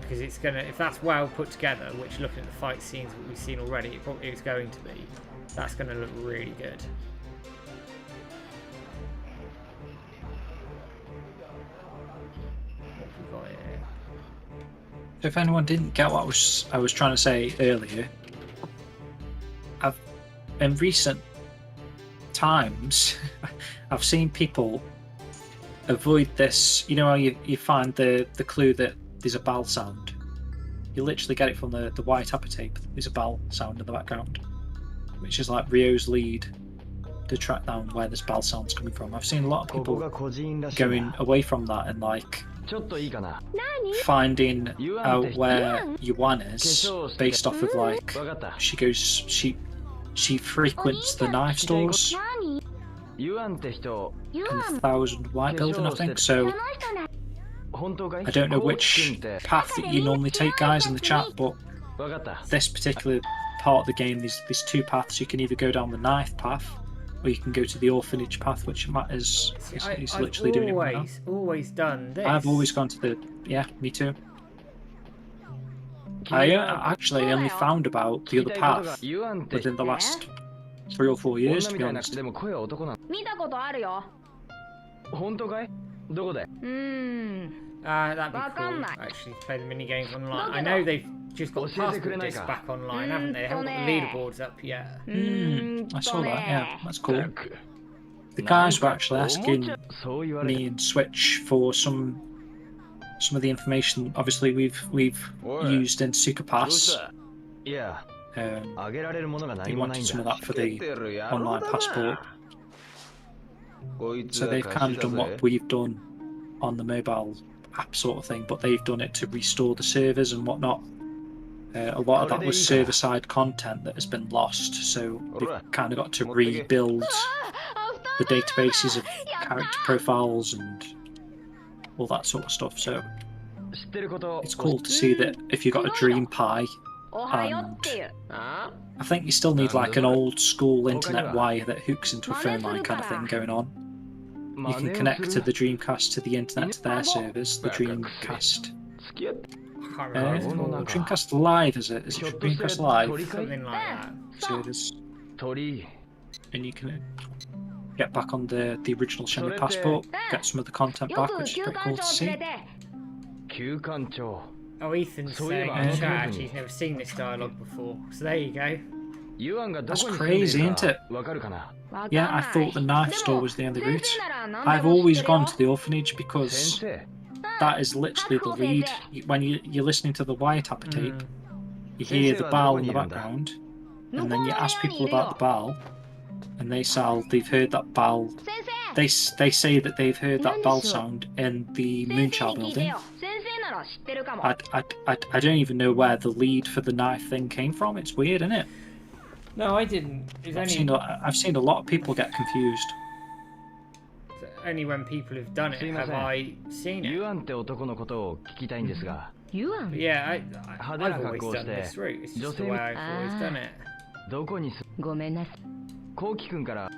because it's gonna. If that's well put together, which looking at the fight scenes that we've seen already, it probably is going to be. That's gonna look really good. What have we got here? If anyone didn't get what I was trying to say earlier, in recent times, I've seen people avoid this. You know how you find the clue that there's a bell sound? You literally get it from the white upper tape. There's a bell sound in the background, which is like Ryo's lead to track down where this bell sound's coming from. I've seen a lot of people going away from that and like ちょっといいかな。 finding out where Yuan Yuan is based off of like わかった。 she frequents the knife stores ユアンって人、 in the Thousand White Building, I think. So 本当かい？ I don't know コウキ which 君って。 path that you normally take, guys, in the chat, but わかった。 this particular part of the game, there's two paths. You can either go down the knife path, or you can go to the orphanage path, which Matt is he's literally doing it right now. always done this. I've always gone to the me too. I actually only found about the other path ユアンって within the last 3 or 4 years, 女 to み be たいなく honest. てでも声は男なの。 見たことあるよ。 本当かい？どこで？ That'd be cool. Bakanai. Actually, play the mini games online. Look I it know up. they've just got the passport discs back online, haven't they? They haven't got the leaderboards up yet. I saw that. Yeah, that's cool. The guys were actually asking そう言われ me and Switch for some of the information. Obviously, we've Oi. used in Suka どう Pass. した？いや、 あげられるものが They 何もないん wanted some だ。 of that for the online passport. こいつ So は they've 貸 kind し of だ done ぜ what we've done on the mobile app sort of thing, but they've done it to restore the servers and whatnot. A lot of that was server-side content that has been lost, so they've kind of got to rebuild the databases of character profiles and all that sort of stuff. So 知ってること。 it's cool to see that if you got a dream pie, おはよっていう。 あ I think you still need like an old school internet wire that hooks into a phone line kind of thing going on. You can connect to the Dreamcast to the internet to their servers, the Dreamcast. 付き合って I can't remember what it's called. Dreamcast Live, is it? Is it Dreamcast Live Something like that. servers? 鳥。 And you can get back on the original Shenmue passport, get some of the content よ back, く which is 休 pretty 館 cool 長 to を連 see. れて。 旧館長。 Oh, Ethan's So saying yeah, in man. chat actually he's never seen this dialogue before. So there you go. ユアンがどこに That's 住んでい crazy, る isn't か it? わかるかな？ わかん Yeah, I ない。 thought the knife で store も was the only 先 route. 生なら何で I've も知っ always てる gone よ。 to the orphanage 先 because 生。 that is literally the lead. When you're listening to the wiretapper tape, you hear the bell in the background, and then you ask people about the bell, and they've heard that bell. 先生。 They say that they've heard that bell sound in the 先 Moonchild 生に聞いて building. よ。先生なら知ってるかも。 I don't even know where the lead for the knife thing came from. It's weird, isn't it? No, I didn't. It's I've seen a lot of people get confused. only when people have done it have I seen ユ it. アンって男のことを聞きたいんですが、 ユアン。 But yeah, How I've did I always go done there? this route. It's just the Joseph- way I've always done it. どこにごめんなさい。コウキ君から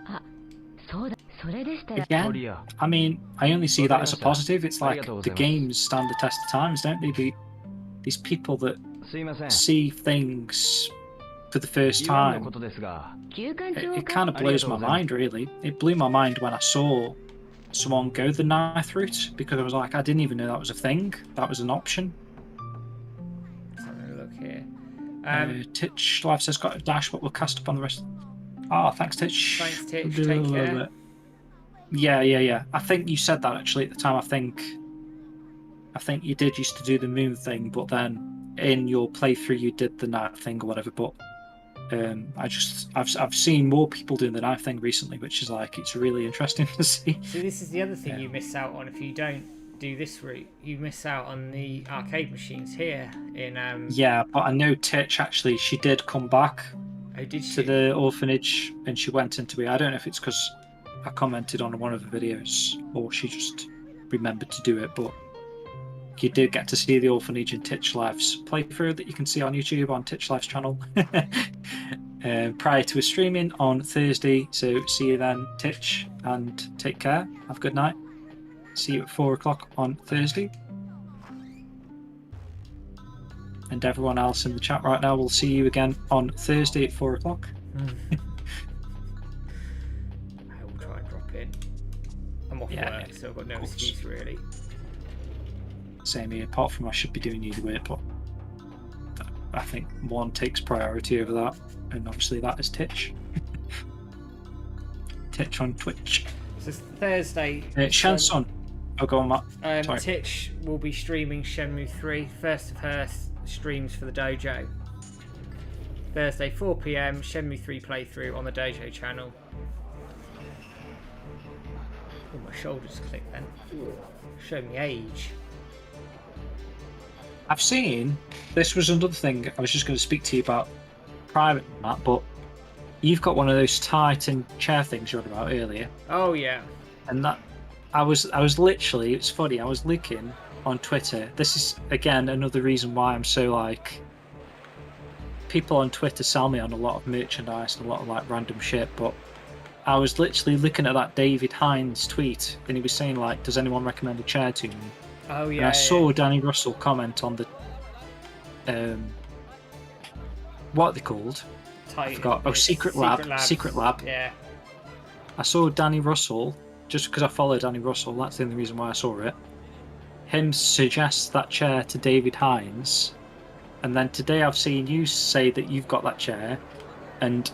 そうだ。それでしたら。 Again, 鳥や I mean, I only see that as a positive. It's like the games stand the test of times, don't they? These people that すいません。 see things for the first ユアンの time. ことですが、 休館 It, 長 it か。 kind of blows my mind, really. It blew my mind when I saw someone go the knife route because I was like, I didn't even know that was a thing. That was an option. Let's have a look here. Titch Live says got a dash, but we'll cast up on the rest. Oh, thanks, Titch. Thanks, Titch. Take care. Yeah. I think you said that actually at the time. I think you did used to do the moon thing, but then in your playthrough you did the knife thing or whatever. But I've seen more people doing the knife thing recently, which is like it's really interesting to see. So this is the other thing you miss out on if you don't do this route. You miss out on the arcade machines here in Yeah, but I know Titch actually she did come back Oh, did she? to the orphanage and she went into it. I don't know if it's because I commented on one of the videos or she just remembered to do it, but you did get to see the orphanage in Titch Live's playthrough that you can see on YouTube on Titch Live's channel prior to his streaming on Thursday. So see you then, Titch, and take care. Have a good night. See you at 4 o'clock on Thursday. And everyone else in the chat right now, we'll see you again on Thursday at 4 o'clock. I will try and drop in. I'm off Yeah, work, so I've got no of course. excuse really. Same here, apart from I should be doing either way, but I think one takes priority over that, and obviously that is Titch. Titch on Twitch. So it's Thursday. Shanson. Oh, go on, Matt. Sorry. Titch will be streaming Shenmue 3, first of her streams for the dojo. Thursday, 4 PM, Shenmue 3 playthrough on the dojo channel. Oh, my shoulders clicked then. Show me age. I've seen, this was another thing I was just going to speak to you about private and that, but you've got one of those Titan chair things you were about earlier. Oh yeah. And that, I was literally, it's funny, I was looking on Twitter. This is, again, another reason why I'm so like, people on Twitter sell me on a lot of merchandise and a lot of like random shit, but I was literally looking at that David Hines tweet and he was saying like, does anyone recommend a chair to me? Oh yeah. And I saw Danny Russell comment on the what are they called? I forgot. Oh, Secret Lab. Yeah. I saw Danny Russell, just because I follow Danny Russell, that's the only reason why I saw it. Him suggest that chair to David Hines, and then today I've seen you say that you've got that chair, and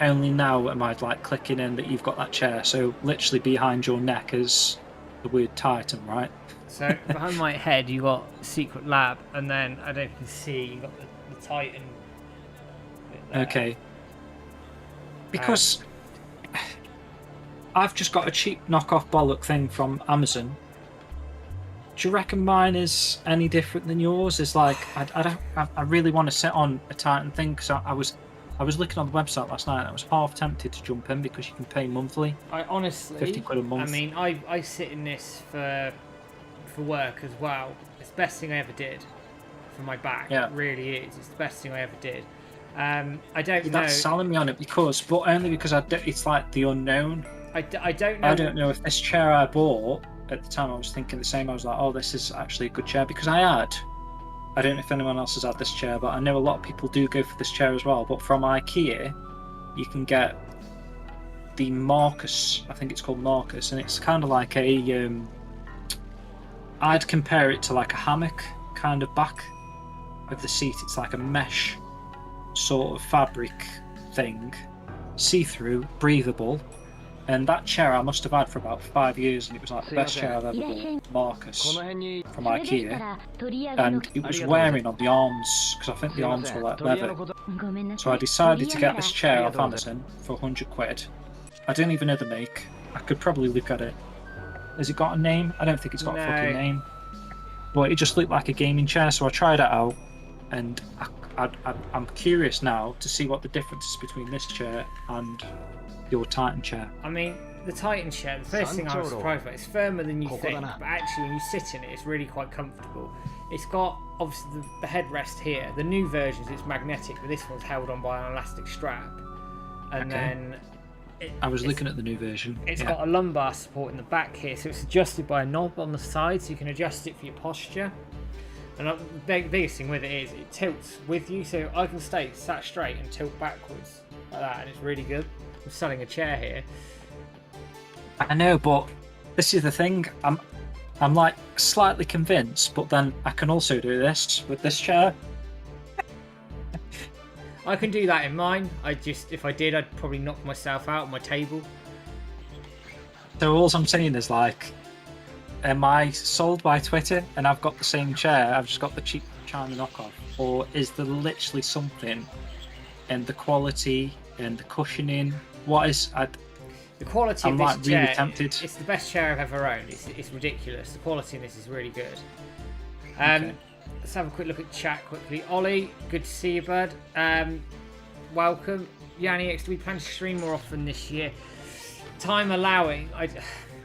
only now am I like clicking in that you've got that chair. So literally behind your neck is the word Titan, right? So behind my head you got Secret Lab, and then I don't know if you can see you got the Titan. Bit there. Okay. Because I've just got a cheap knockoff bollock thing from Amazon. Do you reckon mine is any different than yours? Is like I really want to sit on a Titan thing because I was looking on the website last night and I was half tempted to jump in because you can pay monthly. I honestly, 50 quid a month. I mean, I sit in this for work as well. It's the best thing I ever did for my back. Yeah. It really is. It's the best thing I ever did. I don't know. That's selling me on it but only because it's like the unknown. I don't know. I don't know if this chair I bought at the time I was thinking the same. I was like, oh, this is actually a good chair because I don't know if anyone else has had this chair, but I know a lot of people do go for this chair as well. But from IKEA, you can get the Marcus. I think it's called Marcus, and it's kind of like a. I'd compare it to like a hammock kind of back of the seat. It's like a mesh sort of fabric thing, see-through, breathable. And that chair I must have had for about 5 years, and it was like the best chair I've ever bought. Marcus from IKEA, and it was wearing on the arms because I think the arms were like leather. So I decided to get this chair off Amazon for 100 quid. I don't even know the make. I could probably look at it. Has it got a name? I don't think it's got a fucking name. But it just looked like a gaming chair, so I tried it out, and I'm curious now to see what the difference is between this chair and your Titan chair. I mean, the Titan chair, the first thing I was surprised about, it's firmer than you think, but actually when you sit in it, it's really quite comfortable. It's got, obviously, the headrest here. The new versions, it's magnetic, but this one's held on by an elastic strap. And then... I was looking at the new version. It's got a lumbar support in the back here, so it's adjusted by a knob on the side, so you can adjust it for your posture. And the biggest thing with it is it tilts with you, so I can stay sat straight and tilt backwards like that, and it's really good. I'm selling a chair here. I know, but this is the thing. I'm like slightly convinced, but then I can also do this with this chair. I can do that in mine. If I did, I'd probably knock myself out on my table. So all I'm saying is like, am I sold by Twitter and I've got the same chair? I've just got the cheap China knockoff, or is there literally something in the quality and the cushioning? What is? The quality I'm of this like chair, really tempted. It's the best chair I've ever owned. It's ridiculous. The quality in this is really good. Okay. Let's have a quick look at chat quickly. Ollie, good to see you, bud. Welcome. Yanni X, do we plan to stream more often this year? Time allowing,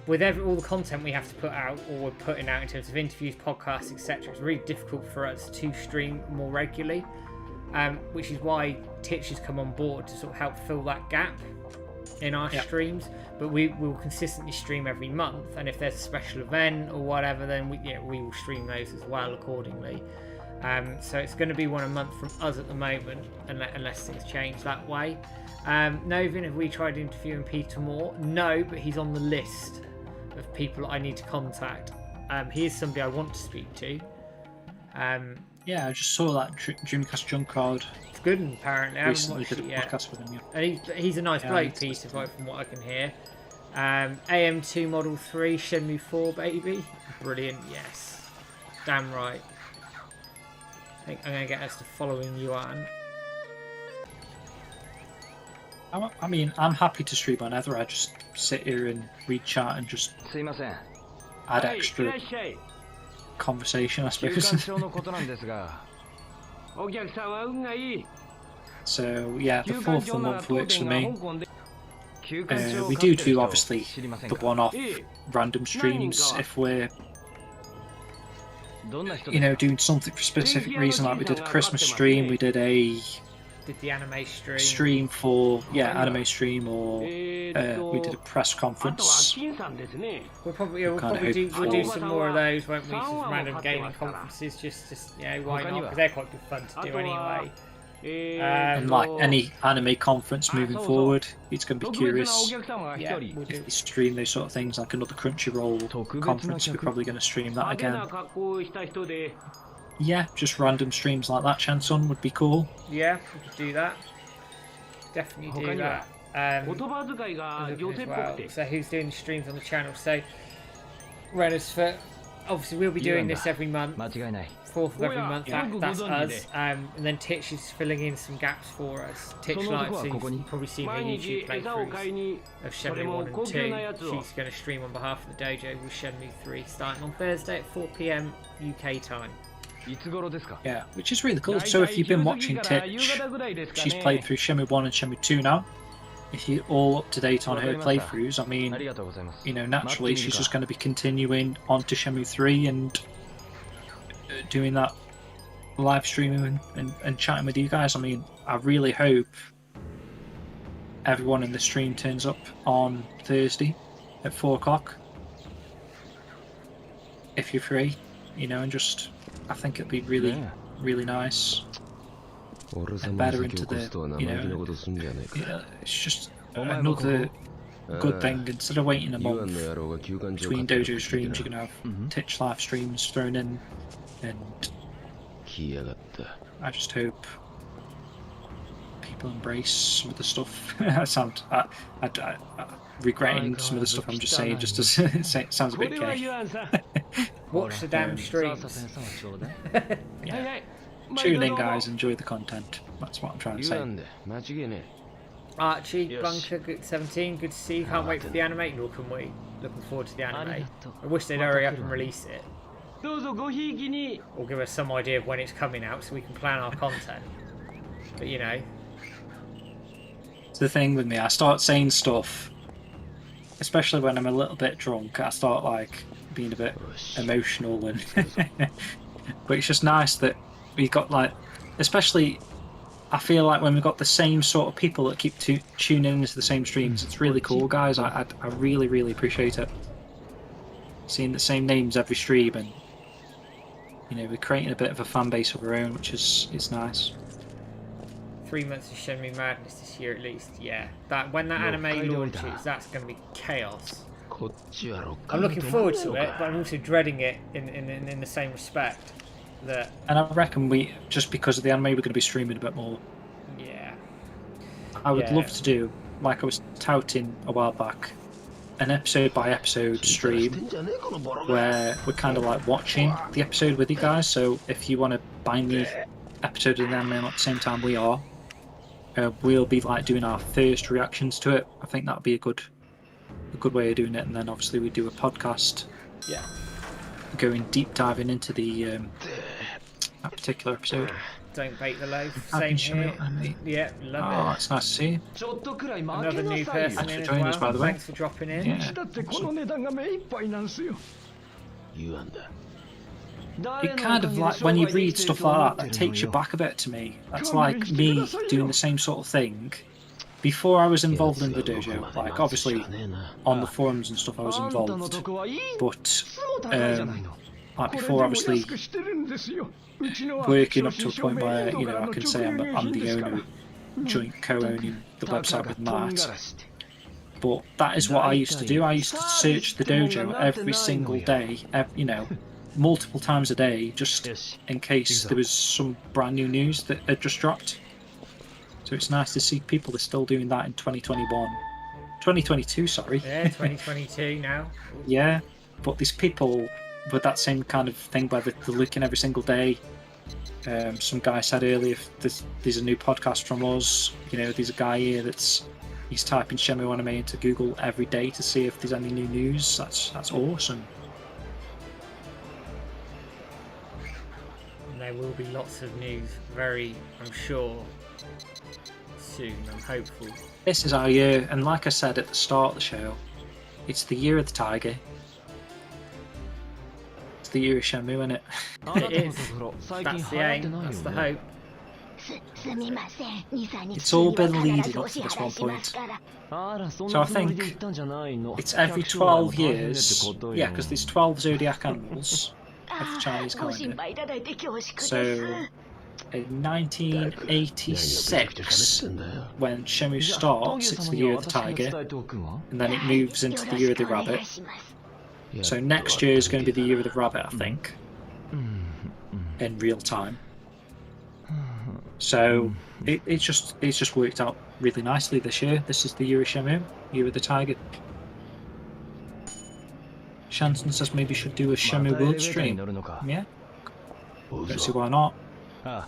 with all the content we have to put out, or we're putting out in terms of interviews, podcasts, etc., it's really difficult for us to stream more regularly, which is why Titch has come on board to sort of help fill that gap in our streams. But we will consistently stream every month, and if there's a special event or whatever, then we will stream those as well accordingly. So it's going to be one a month from us at the moment, unless things change that way. Novin, have we tried interviewing Peter Moore? No, but he's on the list of people I need to contact. He is somebody I want to speak to. Yeah, I just saw that Dreamcast Junkard. It's good, apparently. I haven't Recently watched did it a yet. podcast with him. Yeah. And he's a nice bloke, Peter, from what I can hear. AM2 Model 3, Shenmue 4, baby. Brilliant, yes. Damn right. I think I'm going to get us to following Yuan. I mean, I'm happy to stream whenever. I just sit here and read chat and just add extra conversation, I 休 suppose. 館長のことなんですが お客さんは運がいい So yeah, the 休 4th 館 of the 長なら month 当 works 店 for が me. 香港で 休館長を We 飼って do る do 人 obviously 知りません the か one-off ええ random streams if we're どんな人 you です know か doing something for a specific reason. Like we did a Christmas stream, we did a Did the anime stream. stream for anime stream, or え we did a press あとは conference. 金さんですね We'll probably we'll Kinda probably do we'll do hope some for- more of those, won't we? Someone Some will random cut gaming to us, conferences, just why Hoka not? ni wa? Because they're quite good fun to do あとは anyway. And like any anime conference moving so- forward, it's going to be 特別なお curious 客様が一 Yeah, 人 we'll do. if they stream those sort of things, like another Crunchyroll 特別な conference. We're 客 probably going to stream that 派手な again. 格好をした人で Yeah, just random streams like that. Chanson would be cool. Yeah, we could do that. Definitely do Hoka ni wa? that. 言葉遣いが Looking 女 as 性っぽ well. くて So who's doing the streams on the channel? So Reddit's for obviously we'll be doing this every month. 間違いない Fourth of every Oh, yeah. month. Yeah. That's Yeah. us. And then Titch is filling in some gaps for us. Titch So Live, no so to ko- you've probably seen her 毎日 YouTube 餌を買い playthroughs に of それ Shenmue も 1 and 高級なやつ 2. を She's going to stream on behalf of the dojo with Shenmue 3 starting on Thursday at 4 p.m. UK time. いつ頃ですか Yeah, which is really cool. So if you've been watching Titch, she's played through Shenmue 1 and Shenmue 2 now. If you're all up to date on her playthroughs, I あ mean, りがとうございます you know, naturally she's just going to be continuing on to Shenmue 3 and doing that live streaming and chatting with you guys. I mean, I really hope everyone in the stream turns up on Thursday at 4 o'clock. If you're free, you know, and just, I think it'd be really, Yeah. really nice. 俺 And 様 better に先 into 起こ the, すとは you 生意気な know, ことすんじゃねえか yeah, it's just お前もここ another ああ good thing. Instead of waiting a ユアン month の野郎が休館長 between 買ってる dojo って言 streams, って you な can have Mhm. Titch live streams thrown in, and 来やがった I just hope people embrace some of the stuff. I sound regretting some of the stuff I'm just saying, just to say it sounds a こ bit れは gay. ユアンさん Watch the damn さあ streams. させんさんはちょうだいはいはい Tune in, guys. Enjoy the content. That's what I'm trying to ユ say. アンで間違いね Archie, Yes. Bunker, good 17, good to see you. Can't wait for the anime, nor can we. Looking forward to the anime. Arigato. I wish they'd hurry up and release it, どうぞごひいきに or give us some idea of when it's coming out so we can plan our content. But you know, It's the thing with me. I start saying stuff, especially when I'm a little bit drunk. I start like being a bit emotional, and but it's just nice that we got like, especially. I feel like when we've got the same sort of people that keep tuning into the same streams, it's really cool, guys. I really, really appreciate it. Seeing the same names every stream, and you know, we're creating a bit of a fan base of our own, which is nice. 3 months of Shenmue Madness this year at least. Yeah, that when that No, anime I don't launches, know. that's going to be chaos. こっちはロッカ I'm ー looking forward to it, but I'm also dreading it in the same respect. That And I reckon we, just because of the anime, we're going to be streaming a bit more. yeah, I would Yeah. love to do, like I was touting a while back, an episode by episode して stream んじゃねえこのボロが where we're kind of like watching the episode with you guys. So if you want to buy the episode of the anime at the same time we are, we'll be like doing our first reactions to it. I think that'd be a good way of doing it. And then obviously we do a podcast yeah. going deep diving into the that particular episode. Don't bake the loaf. Happy Same here. Shenmue anime. Yeah, Oh, love it's nice to see you. ちょっとくらい負け Another な new さいよ person Thanks in for as joining us, by well. the way. Thanks for dropping in. Yeah. だってこの値段が目いっぱいなんすよ ユアンだ It kind of like when you read stuff like that takes you back a bit to me. That's like me doing the same sort of thing. Before I was involved in the dojo, like obviously on the forums and stuff I was あんたの involved, とこはいい but つも高いじゃないの like これで before も obviously 安くしてるんですようちのは working up 正 to a 真正 point 銘 where イン you ド know から I の can 直 say 輸 I'm 入 the 品ですから owner, joint co-owning the たか website が with とん Matt. がらして But that is what I used to do. I used to search the dojo every single day, you know, multiple times a day, just in case there was some brand new news that had just dropped. So it's nice to see people are still doing that in 2022, sorry. Yeah, 2022 now. Yeah, but these people with that same kind of thing where they're looking every single day. Some guy said earlier, there's a new podcast from us. You know, there's a guy here he's typing Shenmue anime into Google every day to see if there's any new news. That's awesome. there will be lots of news I'm sure, soon. I'm hopeful. This is our year, and like I said at the start of the show, it's the year of the tiger. It's the year of Shenmue, isn't it? It is. That's the aim. That's the hope. It's all been leading up to this one point. So I think it's every 12 years. Yeah, because there's 12 zodiac animals of the Chinese calendar. So in 1986, when Shenmue starts, it's the year of the tiger, and then it moves into the year of the rabbit. So next year is going to be the year of the rabbit, I think, in real time. So it's just worked out really nicely this year. This is the year of Shenmue, year of the tiger. Shanton says maybe should do a Shenmue World stream. Yeah, don't see why not. Yeah,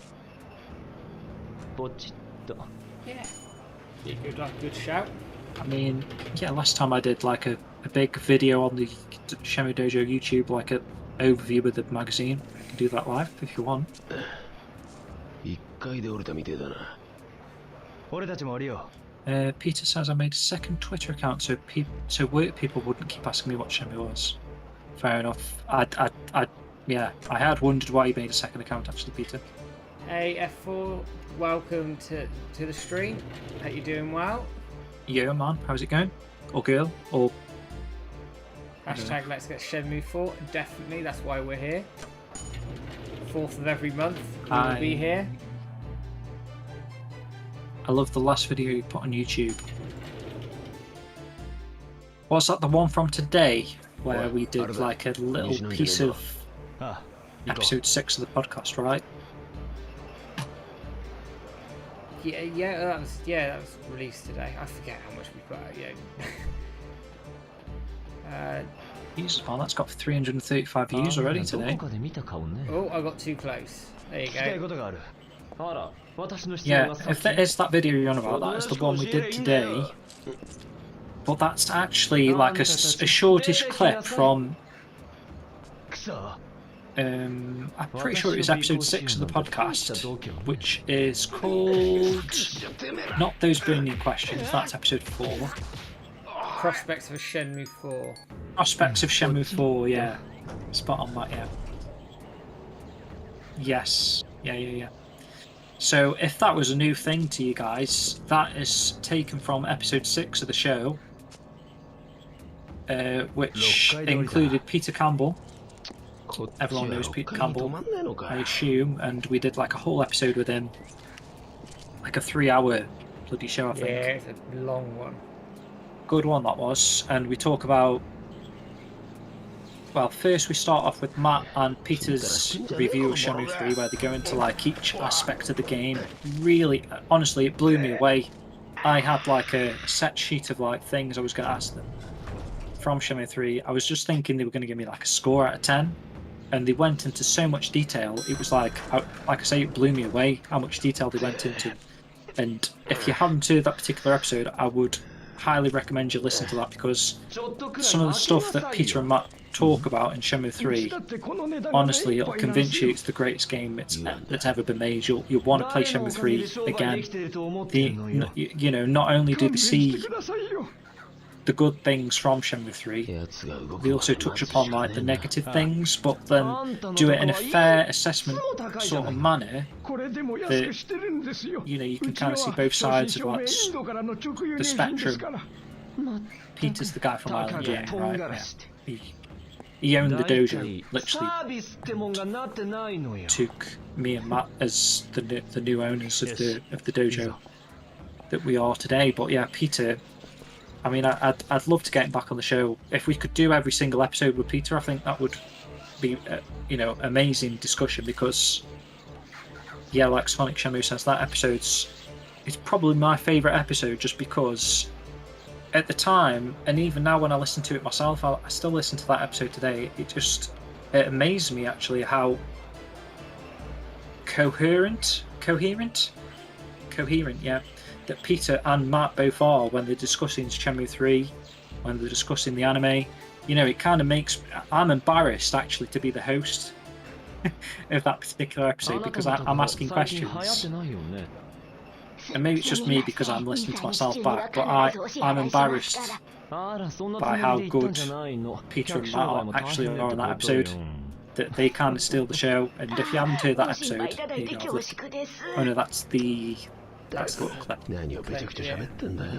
good shout. I mean, yeah, last time I did like a big video on the Shenmue Dojo YouTube, like an overview of the magazine. I can do that live if you want. Peter says I made a second Twitter account so work people wouldn't keep asking me what Shenmue was. Fair enough. I had wondered why you made a second account actually, Peter. Hey F4, welcome to the stream. Hope you're doing well. Yeah, man. How's it going? Or girl? Or hashtag let's get Shenmue 4. Definitely, that's why we're here. 4th of every month, we'll be here. I love the last video you put on YouTube. Was that the one from today where we did like a little piece of episode 6 of the podcast, right? Yeah, that was released today. I forget how much we put out. Jesus, man, that's got 335 views already today. Oh, I got too close. There you go. Yeah, if that is that video you're on about, that is the one we did today. But that's actually like a shortish clip from. I'm pretty sure it was episode 6 of the podcast, which is called Not Those Burning Questions. That's episode 4. Prospects of Shenmue 4. Prospects of Shenmue 4, yeah. Spot on that, yeah. Yes. Yeah. So if that was a new thing to you guys, that is taken from episode 6 of the show, which included Peter Campbell. Everyone knows Peter Campbell, I assume, and we did like a whole episode with him. Like a 3-hour bloody show, I think. Yeah, it's a long one. Good one that was. And we talk about... Well, first we start off with Matt and Peter's review of Shenmue 3, where they go into like each aspect of the game. Really, honestly, it blew me away. I had like a set sheet of like things I was going to ask them from Shenmue 3. I was just thinking they were going to give me like a score out of 10, and they went into so much detail. It was like I say, it blew me away how much detail they went into. And if you haven't heard that particular episode, I would highly recommend you listen to that, because some of the stuff that Peter and Matt talk about in Shenmue 3, honestly, it'll convince you it's the greatest game that's ever been made. You'll want to play Shenmue 3 again. Not only do they see the good things from Shenmue 3, they also touch upon like the negative things, but then do it in a fair assessment sort of manner that you can kind of see both sides of like the spectrum. Peter's the guy from Island Game, right? Yeah. He owned the dojo, literally took me and Matt as the new owners of the dojo that we are today. But yeah, Peter, I mean, I'd love to get him back on the show. If we could do every single episode with Peter, I think that would be amazing discussion, because yeah, like Sonic Shenmue says, that it's probably my favourite episode, just because at the time, and even now when I listen to it myself, I still listen to that episode today. It amazed me actually how coherent, yeah, that Peter and Matt both are when they're discussing Shenmue 3, when they're discussing the anime. It kind of makes... I'm embarrassed actually to be the host of that particular episode because I'm asking questions. And maybe it's just me because I'm listening to myself back, but I'm embarrassed by how good Peter and Matt actually are in that episode. That they kind of steal the show, and if you haven't heard that episode, oh no, that's the clip. 何をべちゃくちゃ喋ってんだよ。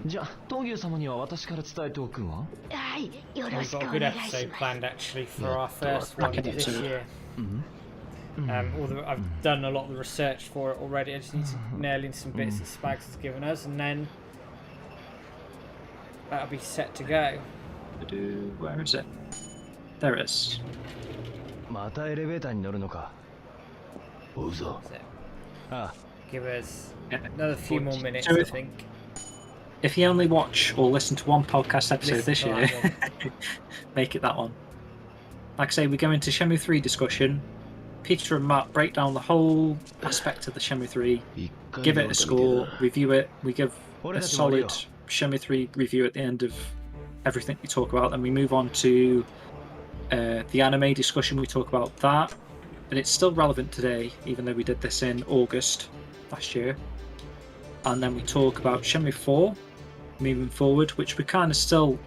じゃあ東牛様には私から伝えておくわ。はい、よろ We've しく got お a good 願いし episode ます。 planned actually for our first one Bracket this episode. year. I've done a lot of the research for it already. I just need to nail in some bits that Spags has given us, and then that'll be set to go. Where is it? There it is. またエレベーターに乗るのか。追うぞ。 That's it. ああ、 Give us another few more minutes, So I if- think. If you only watch or listen to one podcast episode Listen this to year, that one. make it that one. Like I say, we go into Shenmue 3 discussion. Peter and Matt break down the whole aspect of the Shenmue 3, 一回 give it a 見た score, な review it. We give What a is it, solid Mario? Shenmue 3 review at the end of everything we talk about. Then we move on to the anime discussion. We talk about that, and it's still relevant today, even though we did this in August last year. And then we talk about Shenmue 4 moving forward, which we kind of still,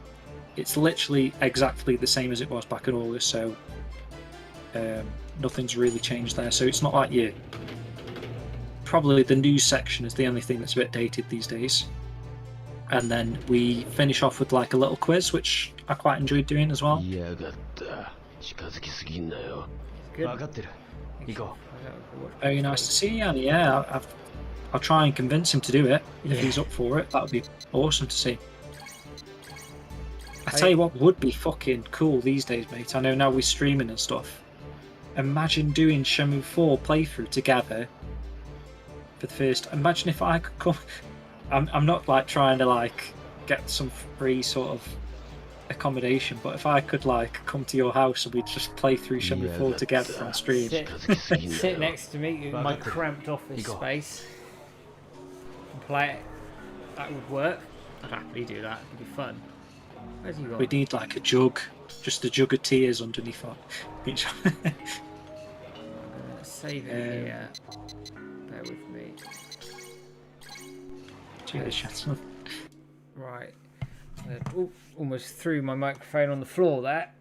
it's literally exactly the same as it was back in August, so nothing's really changed there. So it's not like you, probably the news section is the only thing that's a bit dated these days. And then we finish off with like a little quiz, which I quite enjoyed doing as well. 嫌がった近づきすぎんなよ Good. 分かってる。行こ Very nice to see you, and yeah, I'll try and convince him to do it if Yeah. he's up for it. That would be awesome to see. I tell you what would be fucking cool these days, mate. I know now we're streaming and stuff. Imagine doing Shenmue 4 playthrough together for the first. Imagine if I could come. I'm not like trying to like get some free sort of accommodation, but if I could like come to your house and we'd just play through Shenmue Yeah, 4 that's, together on stream. Sit, 近づきすぎんな sit よ next to me in my cramped office Go on. space and play it. That would work. I'd happily do that. It'd be fun. Where's you We got? need like a jug, just a jug of tears underneath each. I'm gonna save it here. Bear with me. Cheers, Shetland. Right. Almost threw my microphone on the floor there,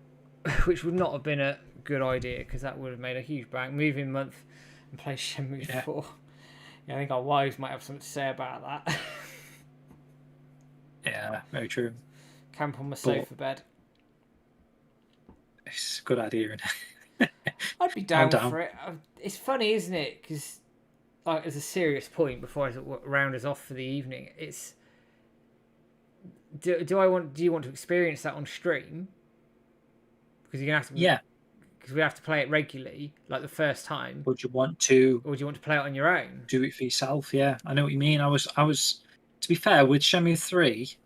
which would not have been a good idea because that would have made a huge bang. Moving month and play Shenmue 4. Yeah, I think our wives might have something to say about that. Yeah, very true. Camp on my sofa bed. It's a good idea, isn't it? I'd be down, down. for it. It's funny, isn't it? Because as a serious point before I round us off for the evening, it's do you want to experience that on stream? Because you're gonna have to. Yeah. Because we have to play it regularly, like the first time. Would you want to Or do you want to play it on your own? do it for yourself? Yeah, I know what you mean. I was. To be fair, with Shenmue 3,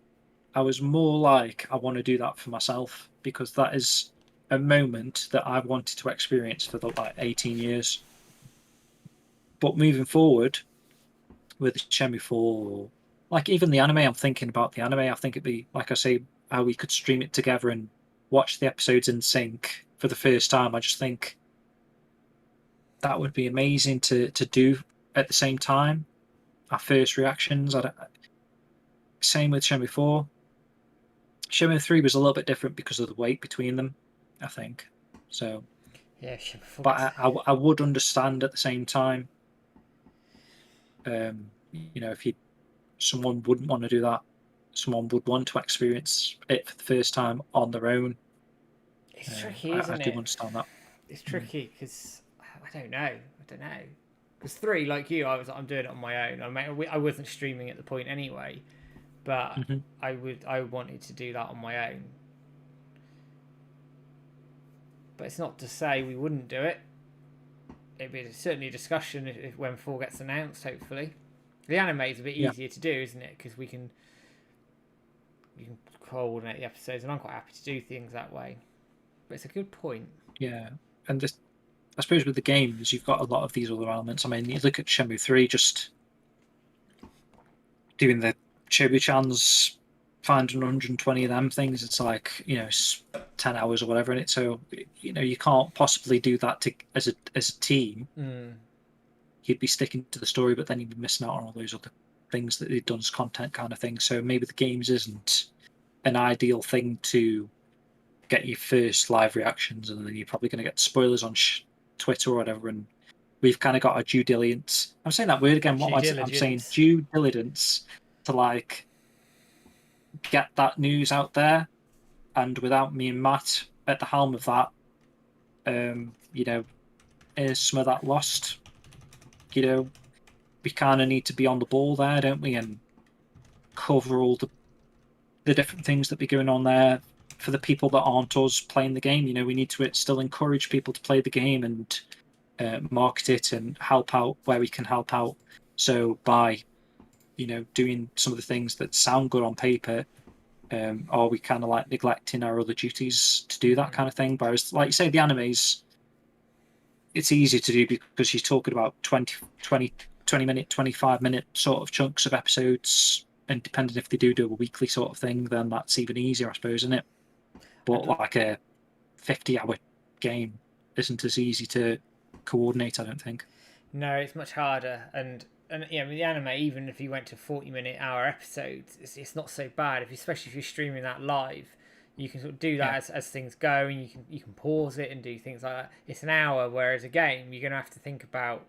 I was more like I want to do that for myself because that is a moment that I've wanted to experience for like 18 years. But moving forward with Shenmue 4, like even the anime, I'm thinking about the anime. I think it'd be, like I say, how we could stream it together and watch the episodes in sync for the first time. I just think that would be amazing to do at the same time. Our first reactions. Same with Shenmue 4. Shenmue 3 was a little bit different because of the weight between them, I think. So, Yeah, Shenmue 4. but I would understand at the same time. You know, if someone wouldn't want to do that, someone would want to experience it for the first time on their own. It's tricky, I isn't do it? understand that. It's tricky because I don't know. Because 3, like you, I'm doing it on my own. I wasn't streaming at the point anyway, but I wanted to do that on my own. But it's not to say we wouldn't do it. It'd be certainly a discussion when 4 gets announced. Hopefully, the anime is a bit easier to do, isn't it? Because you can coordinate the episodes, and I'm quite happy to do things that way. But it's a good point. Yeah, and this, I suppose with the games, you've got a lot of these other elements. I mean, you look at Shenmue 3, just doing the Chobu-chans, finding 120 of them things. It's like, you know, 10 hours or whatever in it. So you can't possibly do that as a team. You'd be sticking to the story, but then you'd be missing out on all those other things that they've done as content kind of thing. So maybe the games isn't an ideal thing to get your first live reactions, and then you're probably going to get spoilers on Twitter or whatever. And we've kind of got our due diligence. I'm saying that word again. What was it? I'm saying due diligence to like get that news out there. And without me and Matt at the helm of that, is some of that lost. We kind of need to be on the ball there, don't we? And cover all the different things that be going on there for the people that aren't us playing the game. We need to still encourage people to play the game and market it and help out where we can help out. So by, doing some of the things that sound good on paper, are we kind of like neglecting our other duties to do that kind of thing? Whereas, like you say, the animes, it's easier to do because you're talking about 20 minute, 25-minute sort of chunks of episodes, and depending if they do a weekly sort of thing, then that's even easier, I suppose, isn't it? But like a 50-hour game isn't as easy to coordinate, I don't think. No, it's much harder. And with the anime, even if you went to 40-minute hour episodes, it's not so bad. Especially if you're streaming that live, you can sort of do that as things go, and you can pause it and do things like that. It's an hour, whereas a game, you're going to have to think about,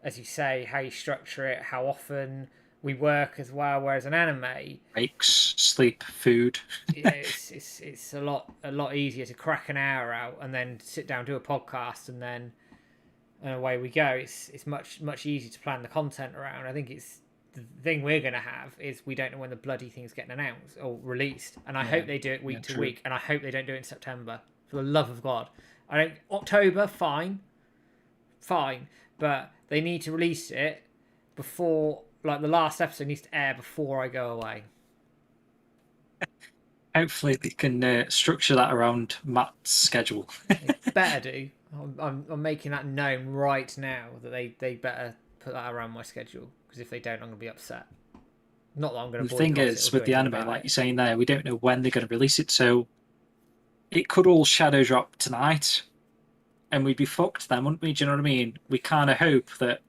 as you say, how you structure it, how often we work as well. Whereas an anime, breaks, sleep, food. it's a lot easier to crack an hour out and then sit down, do a podcast, and then away we go. It's much easier to plan the content around. I think it's the thing we're going to have is we don't know when the bloody thing's getting announced or released, and I hope they do it week to week, and I hope they don't do it in September. For the love of God, October, fine, but they need to release it before, like the last episode needs to air before I go away. Hopefully they can structure that around Matt's schedule. They better do. I'm making that known right now that they better put that around my schedule, because if they don't, I'm going to be upset. Not that I'm going to. The thing is, with the anime, like you're saying there, we don't know when they're going to release it, so it could all shadow drop tonight, and we'd be fucked then, wouldn't we? Do you know what I mean? We kind of hope that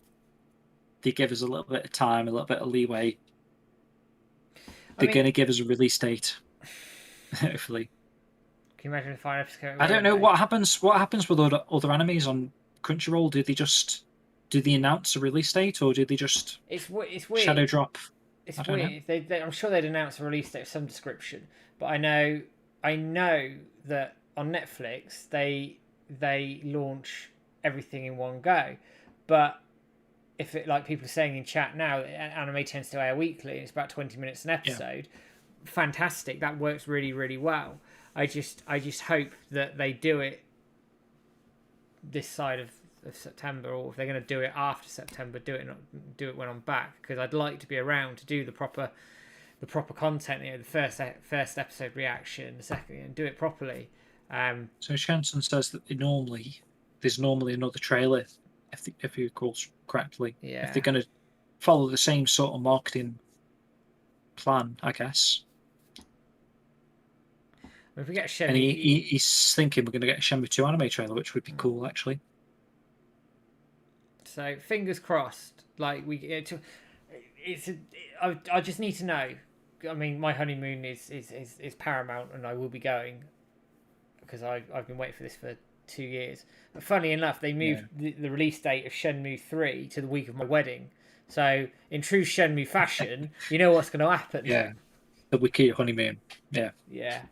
they give us a little bit of time, a little bit of leeway. They're going to give us a release date, hopefully. Can you imagine if I episode? I don't know what happens. What happens with other animes on Crunchyroll? Do they announce a release date, or do they just? It's weird. Shadow drop. It's weird. I'm sure they'd announce a release date of some description, but I know that on Netflix they launch everything in one go. But if it, like people are saying in chat now, anime tends to air weekly. It's about 20 minutes an episode. Yeah. Fantastic. That works really, really well. I just hope that they do it this side of September, or if they're going to do it after September, do it when I'm back, because I'd like to be around to do the proper content. The first episode reaction, the second, and do it properly. So Shenson says that there's normally another trailer, if he recalls correctly. Yeah. If they're going to follow the same sort of marketing plan, I guess. If we get Shenmue, and he's thinking we're going to get a Shenmue 2 anime trailer, which would be cool, actually. So fingers crossed. Like I just need to know. I mean, my honeymoon is paramount, and I will be going because I've been waiting for this for 2 years. But funny enough, they moved the release date of Shenmue 3 to the week of my wedding. So in true Shenmue fashion, you know what's going to happen. Yeah, the week of your honeymoon. Yeah. Yeah.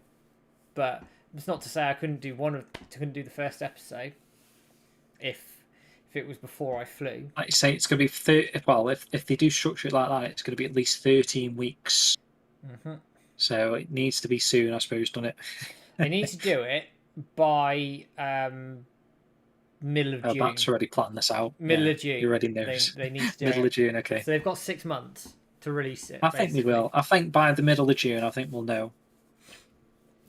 But it's not to say I couldn't do the first episode if it was before I flew. Like you say, it's going to be if they do structure it like that, it's going to be at least 13 weeks. Mm-hmm. So it needs to be soon, I suppose, doesn't it? They need to do it by middle of June. Matt's already planned this out. Middle of June. You already knows. They need to do middle of June, okay. So they've got 6 months to release it. I think they will. I think by the middle of June, I think we'll know.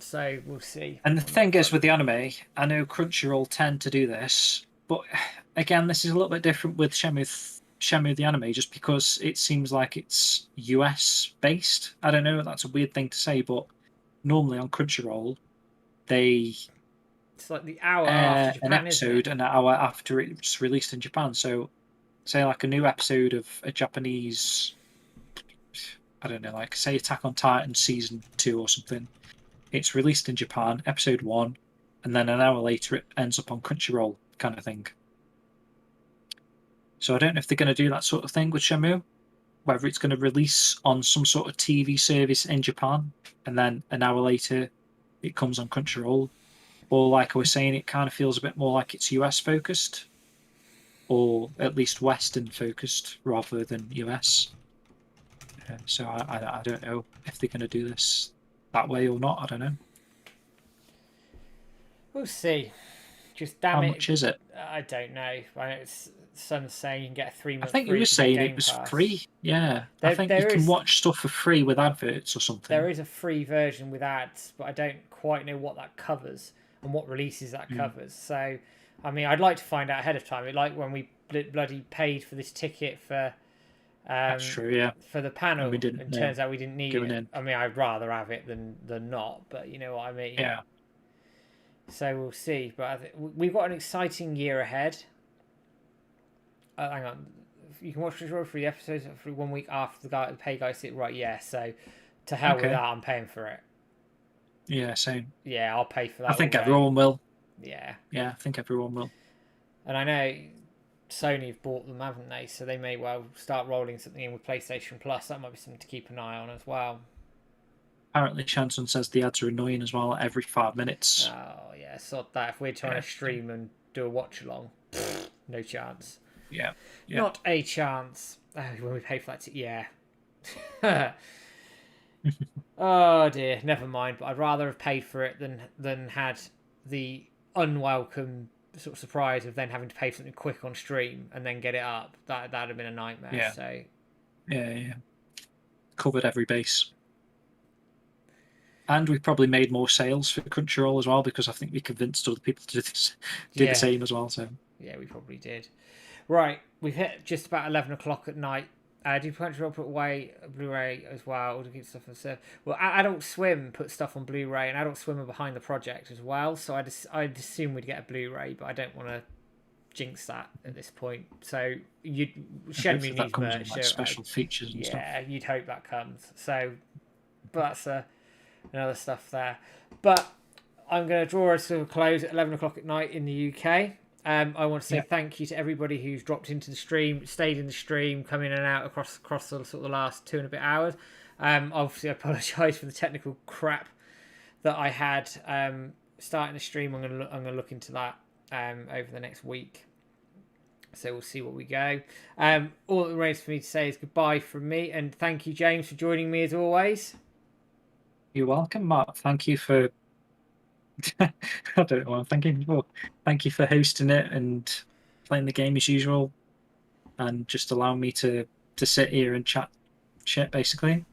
So we'll see. And the thing is with the anime, I know Crunchyroll tend to do this, but again, this is a little bit different with Shenmue the anime, just because it seems like it's US based. I don't know, that's a weird thing to say, but normally on Crunchyroll, they It's like the hour air after an Japan, isn't episode it? an hour after it's released in Japan. So, say like a new episode of a Japanese, I don't know, like say Attack on Titan season 2 or something. It's released in Japan, episode 1, and then an hour later it ends up on Crunchyroll, kind of thing. So I don't know if they're going to do that sort of thing with Shenmue, whether it's going to release on some sort of TV service in Japan, and then an hour later it comes on Crunchyroll. Or like I was saying, it kind of feels a bit more like it's US focused, or at least Western focused rather than US. So I don't know if they're going to do this that way or not. I don't know. We'll see. Just damn How it. much is it? I don't know. I know it's some saying you can get a 3-month. I think you free were for saying Game it was Pass. free. Yeah, I think there you can is- watch stuff for free with adverts or something. There is a free version with ads, but I don't quite know what that covers and what releases that covers. So, I mean, I'd like to find out ahead of time. Like when we bloody paid for this ticket for. That's true. Yeah. For the panel, And we didn't, and turns out we didn't need going it. in. I mean, I'd rather have it than not, but you know what I mean. Yeah. So we'll see. But I we've got an exciting year ahead. Hang on, you can watch the 3 episodes for 1 week after the pay guys sit right. Yeah. So to hell with that, I'm paying for it. Yeah, same. Yeah, I'll pay for that. I think everyone will. Yeah. Yeah, I think everyone will. And I know Sony have bought them, haven't they? So they may well start rolling something in with PlayStation Plus. That might be something to keep an eye on as well. Apparently, Shanson says the ads are annoying as well every 5 minutes. Oh, yeah, sod that. If we're trying to stream and do a watch along, no chance. Yeah. Not a chance. Oh, when we pay for that, yeah. Oh dear, never mind. But I'd rather have paid for it than had the unwelcome sort of surprise of then having to pay for something quick on stream and then get it up. That'd have been a nightmare. Yeah. So Yeah. Covered every base. And we probably made more sales for Crunchyroll as well, because I think we convinced other people to do the same as well. So yeah, we probably did. Right, we've hit just about 11 o'clock at night. Did Crunchyroll put away Blu-ray as well to keep stuff on server? Well, Adult Swim put stuff on Blu-ray, and Adult Swim are behind the project as well. So I'd assume we'd get a Blu-ray, but I don't want to jinx that at this point. So Shenmue needs merch, like special features and stuff. Yeah, you'd hope that comes. So, but that's another stuff there. But I'm going to draw us to a close at 11 o'clock at night in the UK. I want to say thank you to everybody who's dropped into the stream, stayed in the stream, come in and out across the sort of the last 2 and a bit hours. Obviously, I apologise for the technical crap that I had starting the stream. I'm gonna look into that over the next week. So we'll see what we go. All that remains for me to say is goodbye from me, and thank you, James, for joining me as always. You're welcome, Mark. Thank you for. I don't know what I'm thinking. Well, thank you for hosting it and playing the game as usual, and just allowing me to sit here and chat shit, basically.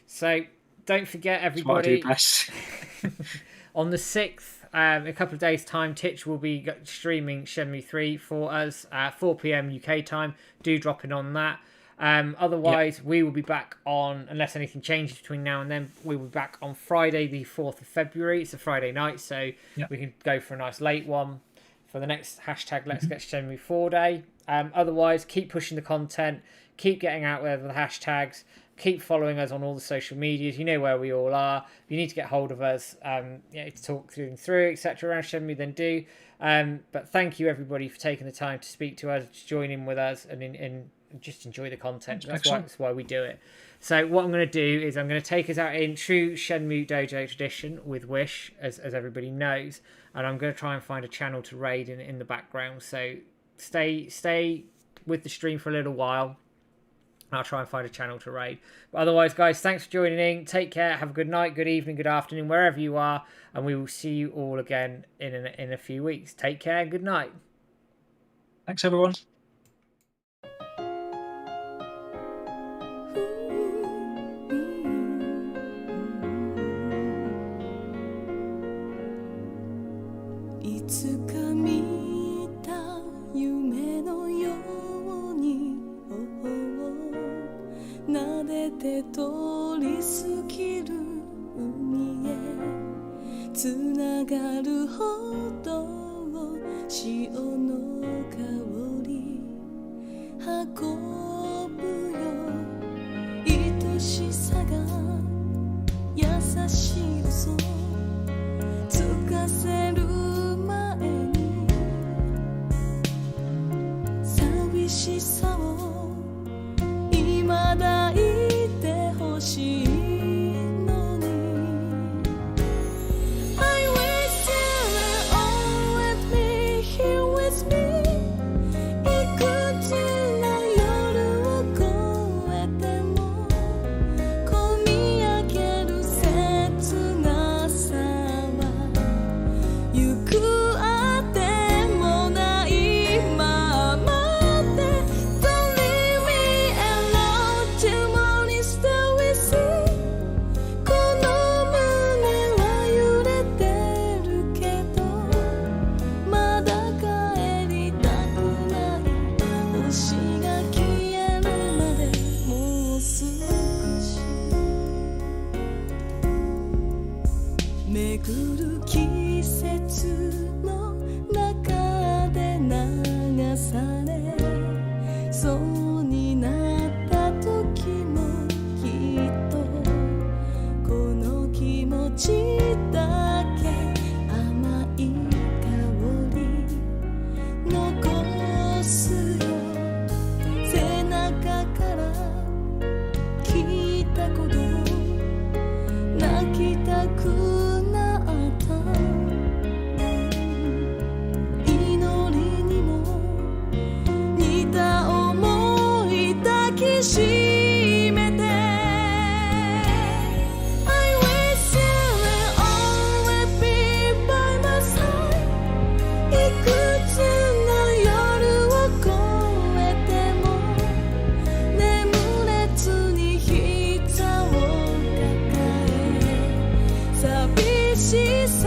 So don't forget, everybody. That's what I do best. On the 6th, a couple of days' time, Titch will be streaming Shenmue 3 for us at 4 p.m. UK time. Do drop in on that. Otherwise, we will be back on, unless anything changes between now and then, we will be back on Friday, the 4th of February. It's a Friday night, so we can go for a nice late one for the next hashtag Let's Get Shenmue 4 day. Otherwise, keep pushing the content, keep getting out there with the hashtags, keep following us on all the social medias. You know where we all are. If you need to get hold of us, to talk through, etc. around Shenmue, then do. But thank you, everybody, for taking the time to speak to us, to join in with us, and just enjoy the content. That's why we do it. So what I'm going to do is I'm going to take us out in true Shenmue Dojo tradition with Wish, as everybody knows, and I'm going to try and find a channel to raid in the background. So stay with the stream for a little while. I'll try and find a channel to raid. But otherwise, guys, thanks for joining in. Take care. Have a good night, good evening, good afternoon, wherever you are, and we will see you all again in a few weeks. Take care. Good night. Thanks, everyone. つながるほど潮の香り運ぶよ愛しさが優しい嘘つかせる前に寂しさを未だいてほしいのに I wish you were always be here with me いくつの夜を越えても込み上げる切なさは行くあてもないままで Don't leave me alone till morning still we see この胸は揺れてるけどまだ帰りたくない星が消えるまでもう少し巡る季節の中で流されそうになった時もきっとこの気持ちだけ甘い香り残すよ背中から聞いたこと泣きたくなった祈りにも似た想い抱きしめて I wish you were always be by my side いくつの夜を越えても眠れずに膝を抱え寂しさ